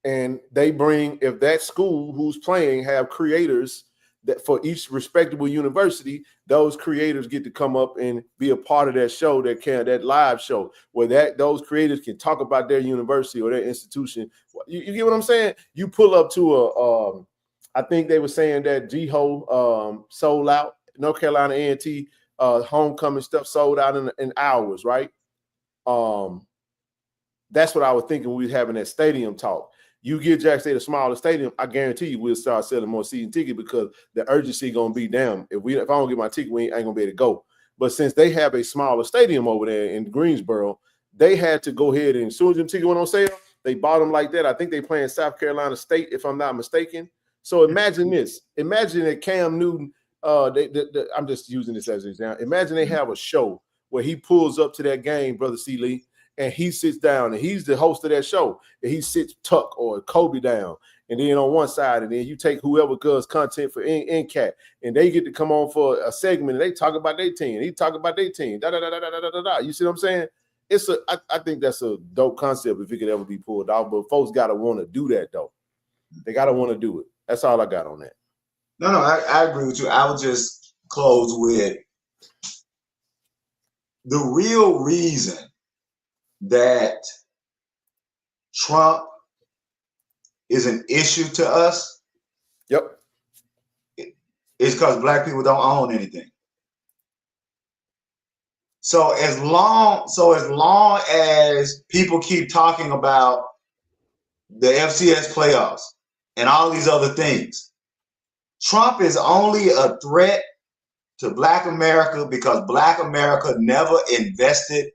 [SPEAKER 5] and they bring, if that school who's playing have creators that for each respectable university, those creators get to come up and be a part of that show, that live show, where those creators can talk about their university or their institution. You get what I'm saying? You pull up to I think they were saying that G-Ho sold out. North Carolina A&T homecoming stuff sold out in hours, right? That's what I was thinking when we were having that stadium talk. You get Jackson State a smaller stadium, I guarantee you we'll start selling more season tickets because the urgency gonna be down. If I don't get my ticket, we ain't gonna be able to go. But since they have a smaller stadium over there in Greensboro, they had to go ahead and as soon as them tickets went on sale, they bought them like that. I think they play in South Carolina State, if I'm not mistaken. So imagine this. Imagine that Cam Newton, I'm just using this as an example. Imagine they have a show where he pulls up to that game, Brother C. Lee, and he sits down, and he's the host of that show, and he sits Tuck or Kobe down, and then on one side, and then you take whoever does content for NCAT, and they get to come on for a segment, and they talk about their team, and he talk about their team, da-da-da-da-da-da-da-da. You see what I'm saying? I think that's a dope concept if it could ever be pulled off, but folks got to want to do that, though. They got to want to do it. That's all I got on that.
[SPEAKER 7] No, I agree with you. I would just close with the real reason that Trump is an issue to us.
[SPEAKER 5] Yep.
[SPEAKER 7] Is because Black people don't own anything. So as long as people keep talking about the FCS playoffs and all these other things, Trump is only a threat to Black America because Black America never invested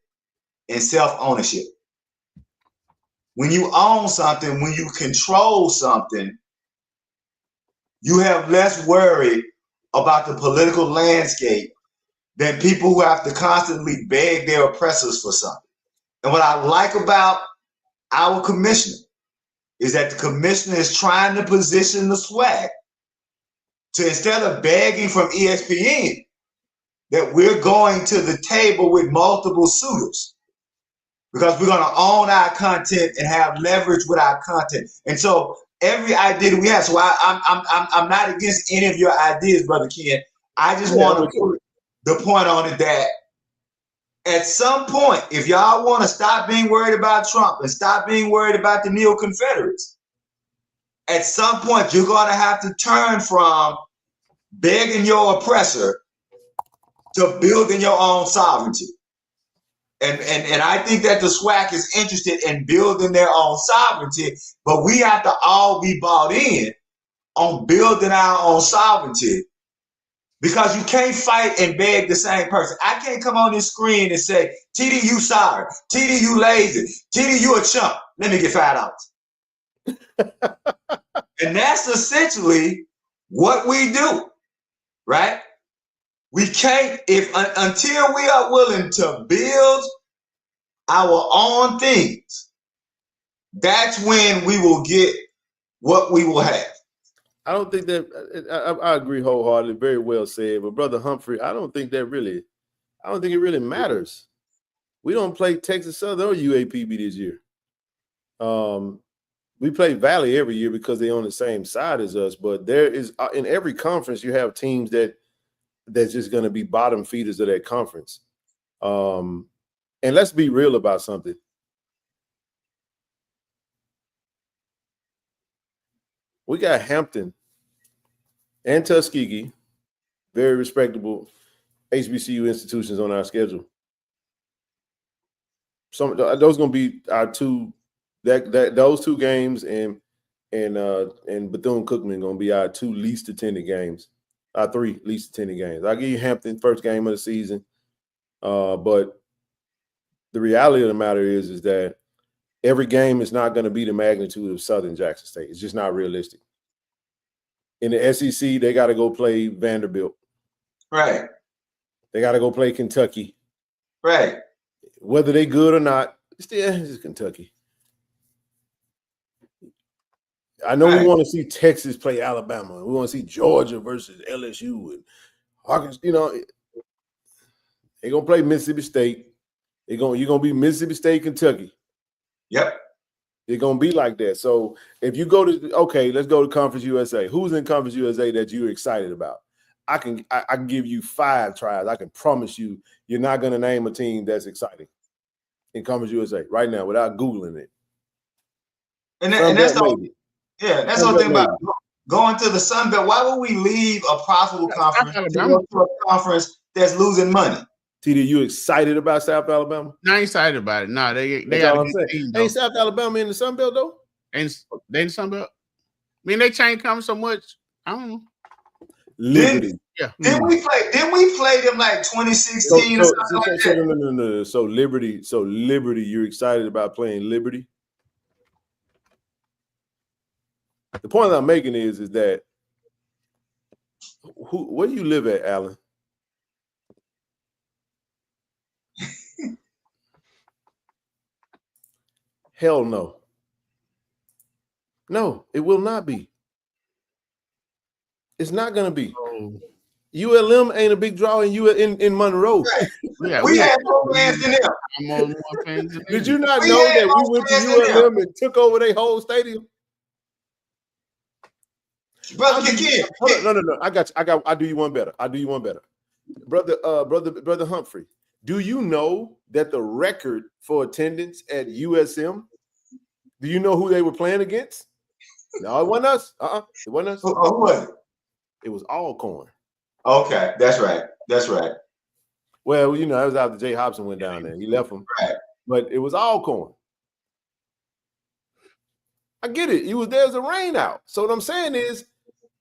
[SPEAKER 7] in self-ownership. When you own something, when you control something, you have less worry about the political landscape than people who have to constantly beg their oppressors for something. And what I like about our commissioner is that the commissioner is trying to position the swag to, instead of begging from ESPN, that we're going to the table with multiple suitors because we're going to own our content and have leverage with our content. And so every idea that we have, so I'm not against any of your ideas, Brother Ken. I just want to put the point on it that at some point, if y'all want to stop being worried about Trump and stop being worried about the neo-Confederates, at some point you're going to have to turn from begging your oppressor to building your own sovereignty. And I think that the SWAC is interested in building their own sovereignty, but we have to all be bought in on building our own sovereignty because you can't fight and beg the same person. I can't come on this screen and say, TD, you sorry. TD, you lazy. TD, you a chump. Let me get $5. And that's essentially what we do, right? We can't, until we are willing to build our own things, that's when we will get what we will have.
[SPEAKER 5] I don't think that I agree wholeheartedly. Very well said. But Brother Humphrey, I don't think it really matters. We don't play Texas Southern or UAPB this year. We play Valley every year because they're on the same side as us. But there is in every conference you have teams that's just going to be bottom feeders of that conference. And let's be real about something. We got Hampton and Tuskegee, very respectable HBCU institutions on our schedule. Those going to be our two. Those two games and Bethune-Cookman going to be our two least attended games. Our three least attended games. I'll give you Hampton first game of the season, but the reality of the matter is that every game is not going to be the magnitude of Southern Jackson State. It's just not realistic. In the SEC, they got to go play Vanderbilt.
[SPEAKER 7] Right.
[SPEAKER 5] They got to go play Kentucky.
[SPEAKER 7] Right.
[SPEAKER 5] Whether they good or not, it's Kentucky. I know we want to see Texas play Alabama. We want to see Georgia versus LSU and Arkansas. You know, they're gonna play Mississippi State. You're gonna be Mississippi State, Kentucky.
[SPEAKER 7] Yep.
[SPEAKER 5] It's gonna be like that. So if you go to let's go to Conference USA. Who's in Conference USA that you're excited about? I can give you 5 tries. I can promise you're not gonna name a team that's exciting in Conference USA right now without Googling it.
[SPEAKER 7] And that's the that's the thing about going to the Sun Belt. Why would we leave a profitable conference to go to a conference that's losing money?
[SPEAKER 5] TD, you excited about South Alabama?
[SPEAKER 6] No, I ain't excited about it. No, they
[SPEAKER 5] That's
[SPEAKER 6] got
[SPEAKER 5] all
[SPEAKER 6] a
[SPEAKER 5] I'm
[SPEAKER 6] good
[SPEAKER 5] saying.
[SPEAKER 6] team,
[SPEAKER 5] Ain't South Alabama in the Sun Belt though?
[SPEAKER 6] And they in the Sun Belt. I mean, they changed conference so much. I don't know.
[SPEAKER 5] Liberty.
[SPEAKER 7] Didn't we play them like 2016 or something like that?
[SPEAKER 5] No. So Liberty, you're excited about playing Liberty? The point that I'm making is that where do you live at, Alan? Hell no. No, it will not be. It's not going to be. ULM ain't a big draw in Monroe.
[SPEAKER 7] Right. We had more fans than them.
[SPEAKER 5] Did you not know that we went to ULM and took over their whole stadium?
[SPEAKER 7] Brother,
[SPEAKER 5] No. I'll do you one better. Brother Humphrey, do you know that the record for attendance at USM? Do you know who they were playing against? No, it wasn't us. It wasn't us.
[SPEAKER 7] Who was it?
[SPEAKER 5] It was Alcorn.
[SPEAKER 7] Okay, that's right.
[SPEAKER 5] Well, you know, that was after Jay Hobson went down there. He left them.
[SPEAKER 7] Right.
[SPEAKER 5] But it was Alcorn. I get it. You was there as a rain out. So what I'm saying is,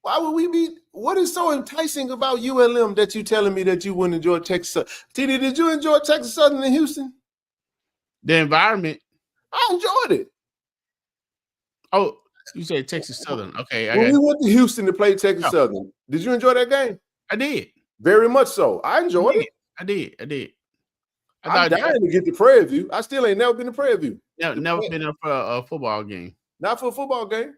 [SPEAKER 5] why would we be? What is so enticing about ULM that you telling me that you wouldn't enjoy Texas? TD, did you enjoy Texas Southern in Houston?
[SPEAKER 6] The environment.
[SPEAKER 5] I enjoyed it.
[SPEAKER 6] Oh, you said Texas Southern. Okay.
[SPEAKER 5] When we went to Houston to play Texas Southern, did you enjoy that game?
[SPEAKER 6] I did.
[SPEAKER 5] Very much so. I enjoyed it.
[SPEAKER 6] I did.
[SPEAKER 5] I'm dying to get to Prairie View. I still ain't never been to Prairie View.
[SPEAKER 6] Never been there for a football game.
[SPEAKER 5] Not for a football game.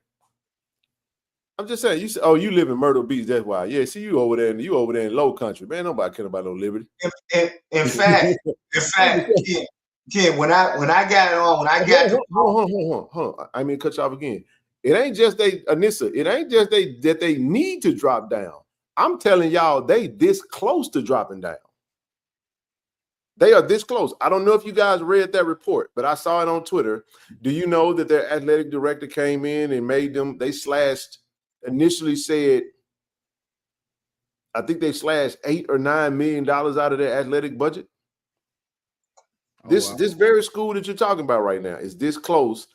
[SPEAKER 5] I'm just saying. You say, oh, you live in Myrtle Beach. That's why. Yeah. See, you over there in Low Country, man. Nobody care about no Liberty.
[SPEAKER 7] In fact, Ken, when I got
[SPEAKER 5] hold on. I mean, cut you off again. It ain't just Anissa. It ain't just that they need to drop down. I'm telling y'all, they this close to dropping down. They are this close. I don't know if you guys read that report, but I saw it on Twitter. Do you know that their athletic director came in and they slashed, initially said, I think they slashed $8 or $9 million out of their athletic budget. This very school that you're talking about right now is this close.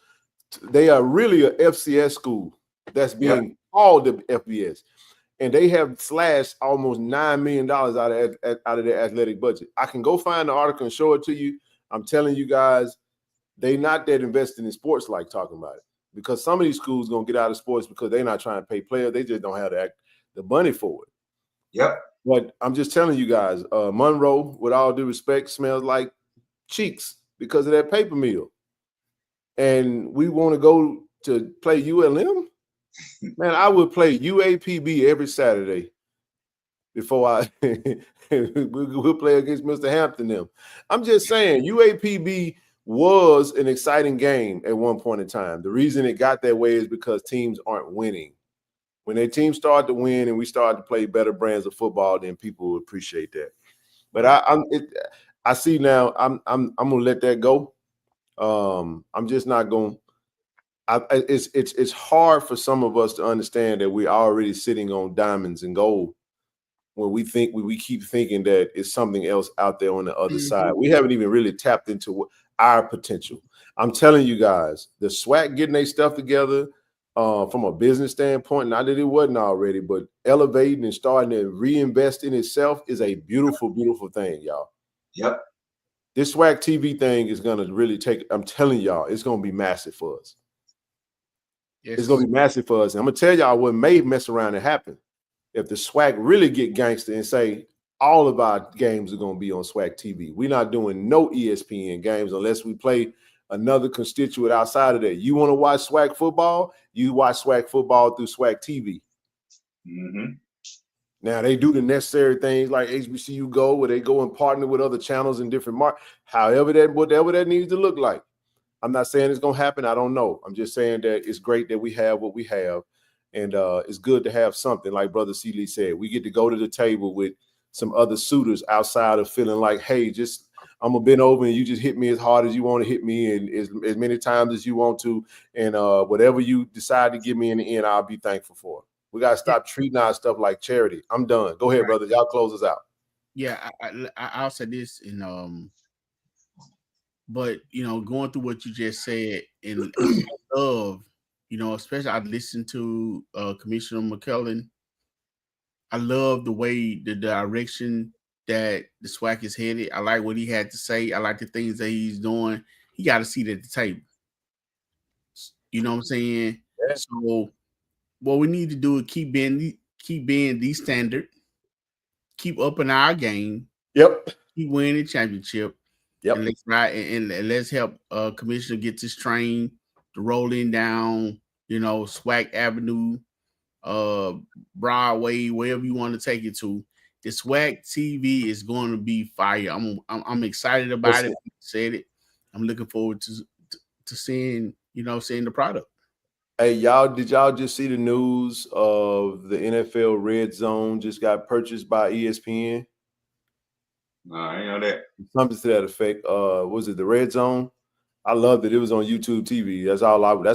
[SPEAKER 5] They are really a FCS school that's being called the FBS. And they have slashed almost $9 million out of their athletic budget. I can go find the article and show it to you. I'm telling you guys, they not that invested in sports like talking about it. Because some of these schools going to get out of sports because they're not trying to pay players. They just don't have the money for it.
[SPEAKER 7] Yep.
[SPEAKER 5] But I'm just telling you guys, Monroe, with all due respect, smells like cheeks because of that paper mill. And we want to go to play ULM? Man, I would play UAPB every Saturday before we'll play against Mr. Hampton them. I'm just saying, UAPB was an exciting game at one point in time. The reason it got that way is because teams aren't winning. When their teams start to win and we start to play better brands of football, then people will appreciate that. But I see now. I'm gonna let that go. I'm just not going. It's hard for some of us to understand that we're already sitting on diamonds and gold when we keep thinking that it's something else out there on the other side. We haven't even really tapped into our potential. I'm telling you guys, the SWAC getting their stuff together from a business standpoint, not that it wasn't already, but elevating and starting to reinvest in itself is a beautiful, beautiful thing, y'all.
[SPEAKER 7] Yep.
[SPEAKER 5] This SWAC TV thing is going to really I'm telling y'all, it's going to be massive for us. Yes. It's going to be massive for us. And I'm going to tell y'all what may mess around and happen. If the SWAC really get gangster and say all of our games are going to be on SWAC TV, we're not doing no ESPN games unless we play another constituent outside of that. You want to watch SWAC football? You watch SWAC football through SWAC TV.
[SPEAKER 7] Mm-hmm.
[SPEAKER 5] Now, they do the necessary things like HBCU Go, where they go and partner with other channels in different markets, whatever that needs to look like. I'm not saying it's going to happen. I don't know. I'm just saying that it's great that we have what we have. And it's good to have something, like Brother C. Lee said. We get to go to the table with some other suitors outside of feeling like, hey, just I'm going to bend over and you just hit me as hard as you want to hit me and as many times as you want to. And whatever you decide to give me in the end, I'll be thankful for it. We got to stop treating our stuff like charity. I'm done. Go ahead, brother. Y'all close us out.
[SPEAKER 6] Yeah, I'll say this, and but going through what you just said, and I love, especially I listened to Commissioner McClellan. I love the way the direction that the SWAC is headed. I like what he had to say. I like the things that he's doing. He got a seat at the table. You know what I'm saying? Yeah. So what we need to do is keep being the standard, keep upping our game.
[SPEAKER 5] Yep.
[SPEAKER 6] Keep winning the championship.
[SPEAKER 5] Yep.
[SPEAKER 6] And let's help Commissioner get this train to rolling down, SWAC Avenue, Broadway, wherever you want to take it to. The SWAC TV is going to be fire. I'm excited about it. Said it. I'm looking forward to seeing the product.
[SPEAKER 5] Hey, did y'all just see the news of the NFL Red Zone just got purchased by ESPN?
[SPEAKER 7] No, I didn't know that.
[SPEAKER 5] Something to that effect. Was it the Red Zone? I loved it. It was on YouTube TV. That's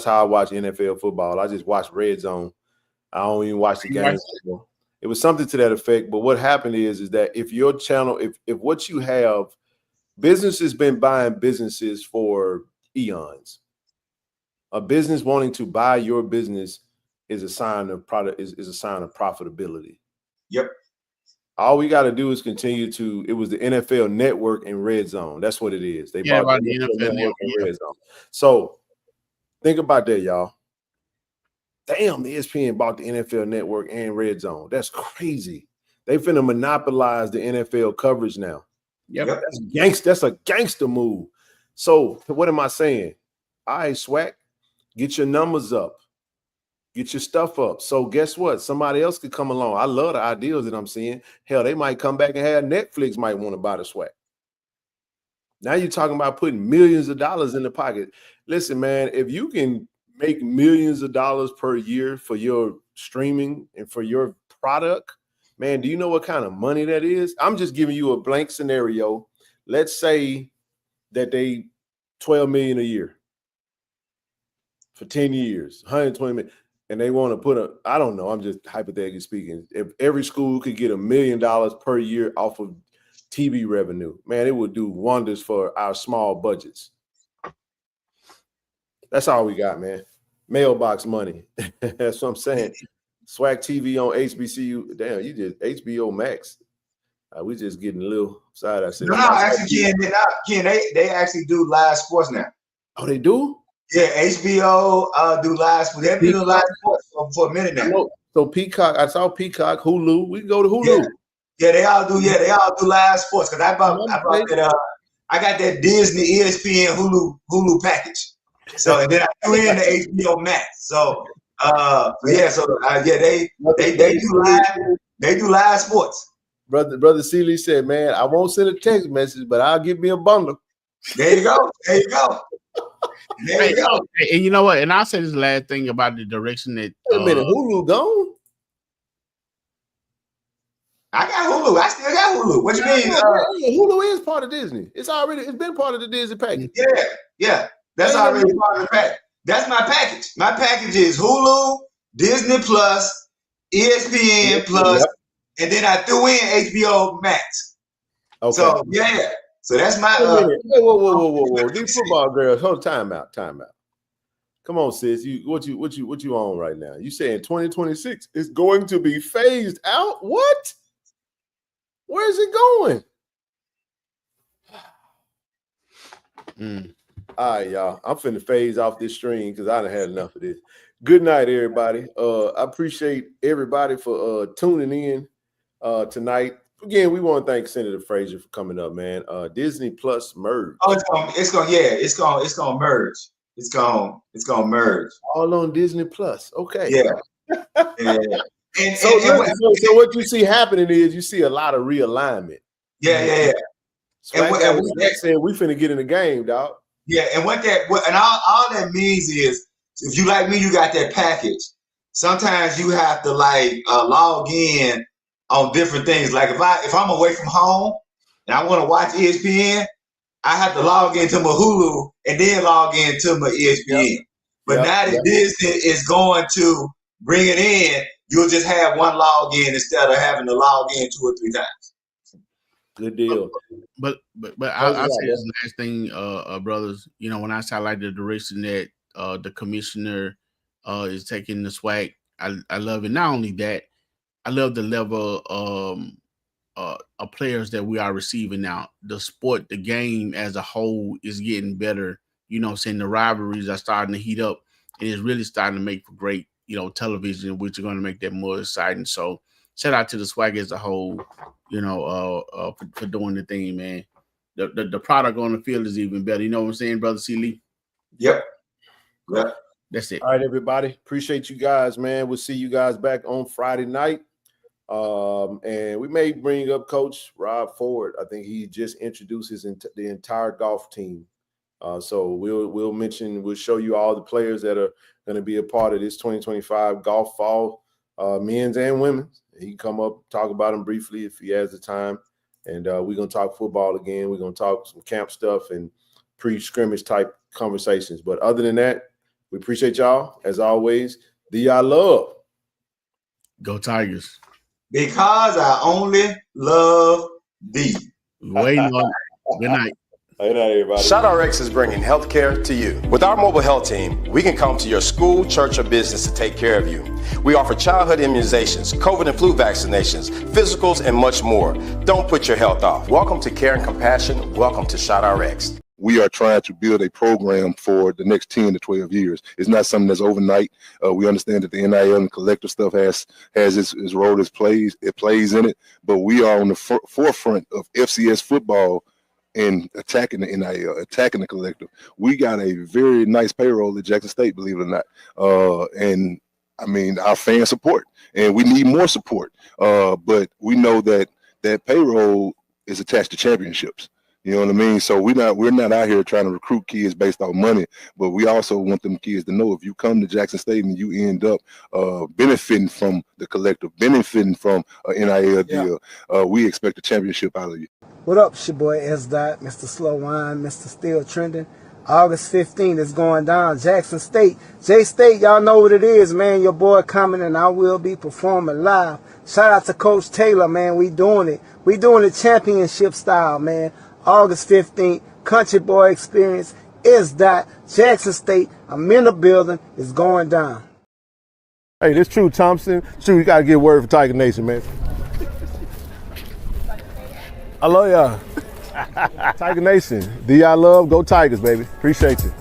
[SPEAKER 5] how I watch NFL football. I just watch Red Zone. I don't even watch the games. It was something to that effect. But what happened is that if your channel, if what you have, business has been buying businesses for eons. A business wanting to buy your business is a sign of product is a sign of profitability.
[SPEAKER 7] Yep.
[SPEAKER 5] All we got to do is continue to. It was the NFL Network and Red Zone. That's what it is. They bought the NFL Network and Red Zone. So think about that, y'all. Damn, the ESPN bought the NFL Network and Red Zone. That's crazy. They finna monopolize the NFL coverage now.
[SPEAKER 6] Yep.
[SPEAKER 5] That's a gangster move. So what am I saying? All right, SWAC, get your numbers up. Get your stuff up. So guess what? Somebody else could come along. I love the ideas that I'm seeing. Hell, they might come back and have Netflix might want to buy the SWAC. Now you're talking about putting millions of dollars in the pocket. Listen, man, if you can make millions of dollars per year for your streaming and for your product, man, do you know what kind of money that is? I'm just giving you a blank scenario. Let's say that they $12 million a year for 10 years, 120 million. And they want to I don't know, I'm just hypothetically speaking. If every school could get $1 million per year off of TV revenue, man, it would do wonders for our small budgets. That's all we got, man. Mailbox money. That's what I'm saying. SWAC TV on HBCU. Damn, you just HBO Max. We just getting a little side. I said,
[SPEAKER 7] no, actually, Ken, they actually do live sports now.
[SPEAKER 5] Oh, they do?
[SPEAKER 7] Yeah, HBO do live sports. They've been doing live sports for a minute now.
[SPEAKER 5] So Peacock, I saw Peacock, Hulu. We can go to Hulu.
[SPEAKER 7] Yeah, they all do. Yeah, they all do live sports. Cause I bought that. I got that Disney, ESPN, Hulu package. So and then I threw in the HBO Max. So Yeah, so they do live sports.
[SPEAKER 5] Brother Seeley said, man, I won't send a text message, but I'll give me a bundle.
[SPEAKER 7] There you go. There you go. There you go.
[SPEAKER 6] And you know what? And I'll say this last thing about the direction that
[SPEAKER 5] wait a minute, Hulu gone?
[SPEAKER 7] I got Hulu. I still got Hulu. What you mean?
[SPEAKER 5] Hulu is part of Disney. It's been part of the Disney package.
[SPEAKER 7] Yeah. That's already part of the package. That's my package. My package is Hulu, Disney Plus, ESPN Plus, and then I threw in HBO Max. Okay. So yeah. So that's my
[SPEAKER 5] whoa. These football girls, hold time out. Come on, sis. What you on right now? You saying 2026 is going to be phased out? What? Where is it going? All right, y'all. I'm finna phase off this stream because I done had enough of this. Good night, everybody. I appreciate everybody for tuning in tonight. Again, we want to thank Senator Frazier for coming up, man. Disney Plus merge.
[SPEAKER 7] Oh, it's gonna merge. It's gonna merge.
[SPEAKER 5] All on Disney Plus. Okay.
[SPEAKER 7] Yeah.
[SPEAKER 5] So what you see happening is you see a lot of realignment.
[SPEAKER 7] Yeah.
[SPEAKER 5] And we finna get in the game, dog.
[SPEAKER 7] Yeah, and all that means is if you like me, you got that package. Sometimes you have to log in on different things. Like if I'm away from home and I want to watch ESPN, I have to log into my Hulu and then log into my ESPN. Yep. But now that Disney is going to bring it in, you'll just have one login instead of having to log in 2 or 3 times.
[SPEAKER 5] Good deal.
[SPEAKER 6] But I'll say this last thing, brothers. You know, when I say I like the direction that the commissioner is taking the swag, I love it. Not only that, I love the level of players that we are receiving now. The sport, the game as a whole is getting better. You know, saying the rivalries are starting to heat up, and it's really starting to make for great, television, which are going to make that more exciting. So shout out to the swag as a whole, for doing the thing, man. The product on the field is even better. You know what I'm saying, Brother C. Lee?
[SPEAKER 7] Yep.
[SPEAKER 6] That's it.
[SPEAKER 5] All right, everybody. Appreciate you guys, man. We'll see you guys back on Friday night. And we may bring up Coach Rob Ford. I think he just introduced the entire golf team. So we'll show you all the players that are going to be a part of this 2025 golf fall, men's and women's. He can come up, talk about them briefly if he has the time. And we're going to talk football again. We're going to talk some camp stuff and pre-scrimmage type conversations. But other than that, we appreciate y'all. As always, y'all love.
[SPEAKER 6] Go Tigers.
[SPEAKER 7] Because I only love thee.
[SPEAKER 6] Waiting on it. Good night.
[SPEAKER 5] Good night, everybody.
[SPEAKER 9] ShotRx is bringing healthcare to you. With our mobile health team, we can come to your school, church, or business to take care of you. We offer childhood immunizations, COVID and flu vaccinations, physicals, and much more. Don't put your health off. Welcome to Care and Compassion. Welcome to ShotRx.
[SPEAKER 3] We are trying to build a program for the next 10 to 12 years. It's not something that's overnight. We understand that the NIL and collective stuff has its role, it plays in it, but we are on the forefront of FCS football and attacking the NIL, attacking the collective. We got a very nice payroll at Jackson State, believe it or not. And I mean, our fan support, and we need more support. But we know that payroll is attached to championships. You know what I mean? So we're not out here trying to recruit kids based on money, but we also want them kids to know if you come to Jackson State and you end up benefiting from the collective, benefiting from an NIL deal, we expect a championship out of you.
[SPEAKER 4] What up, it's your boy S. Dot, Mr. Slow Wine, Mr. Still Trending. August 15th is going down. Jackson State. J-State, y'all know what it is, man. Your boy coming and I will be performing live. Shout out to Coach Taylor, man. We doing it. We doing it championship style, man. August 15th, Country Boy Experience, S. Dot, Jackson State. I'm in the building. It's going down.
[SPEAKER 5] Hey, this True Thompson. True, you got to get word for Tiger Nation, man. I love y'all. Tiger Nation. Do y'all love? Go Tigers, baby. Appreciate you.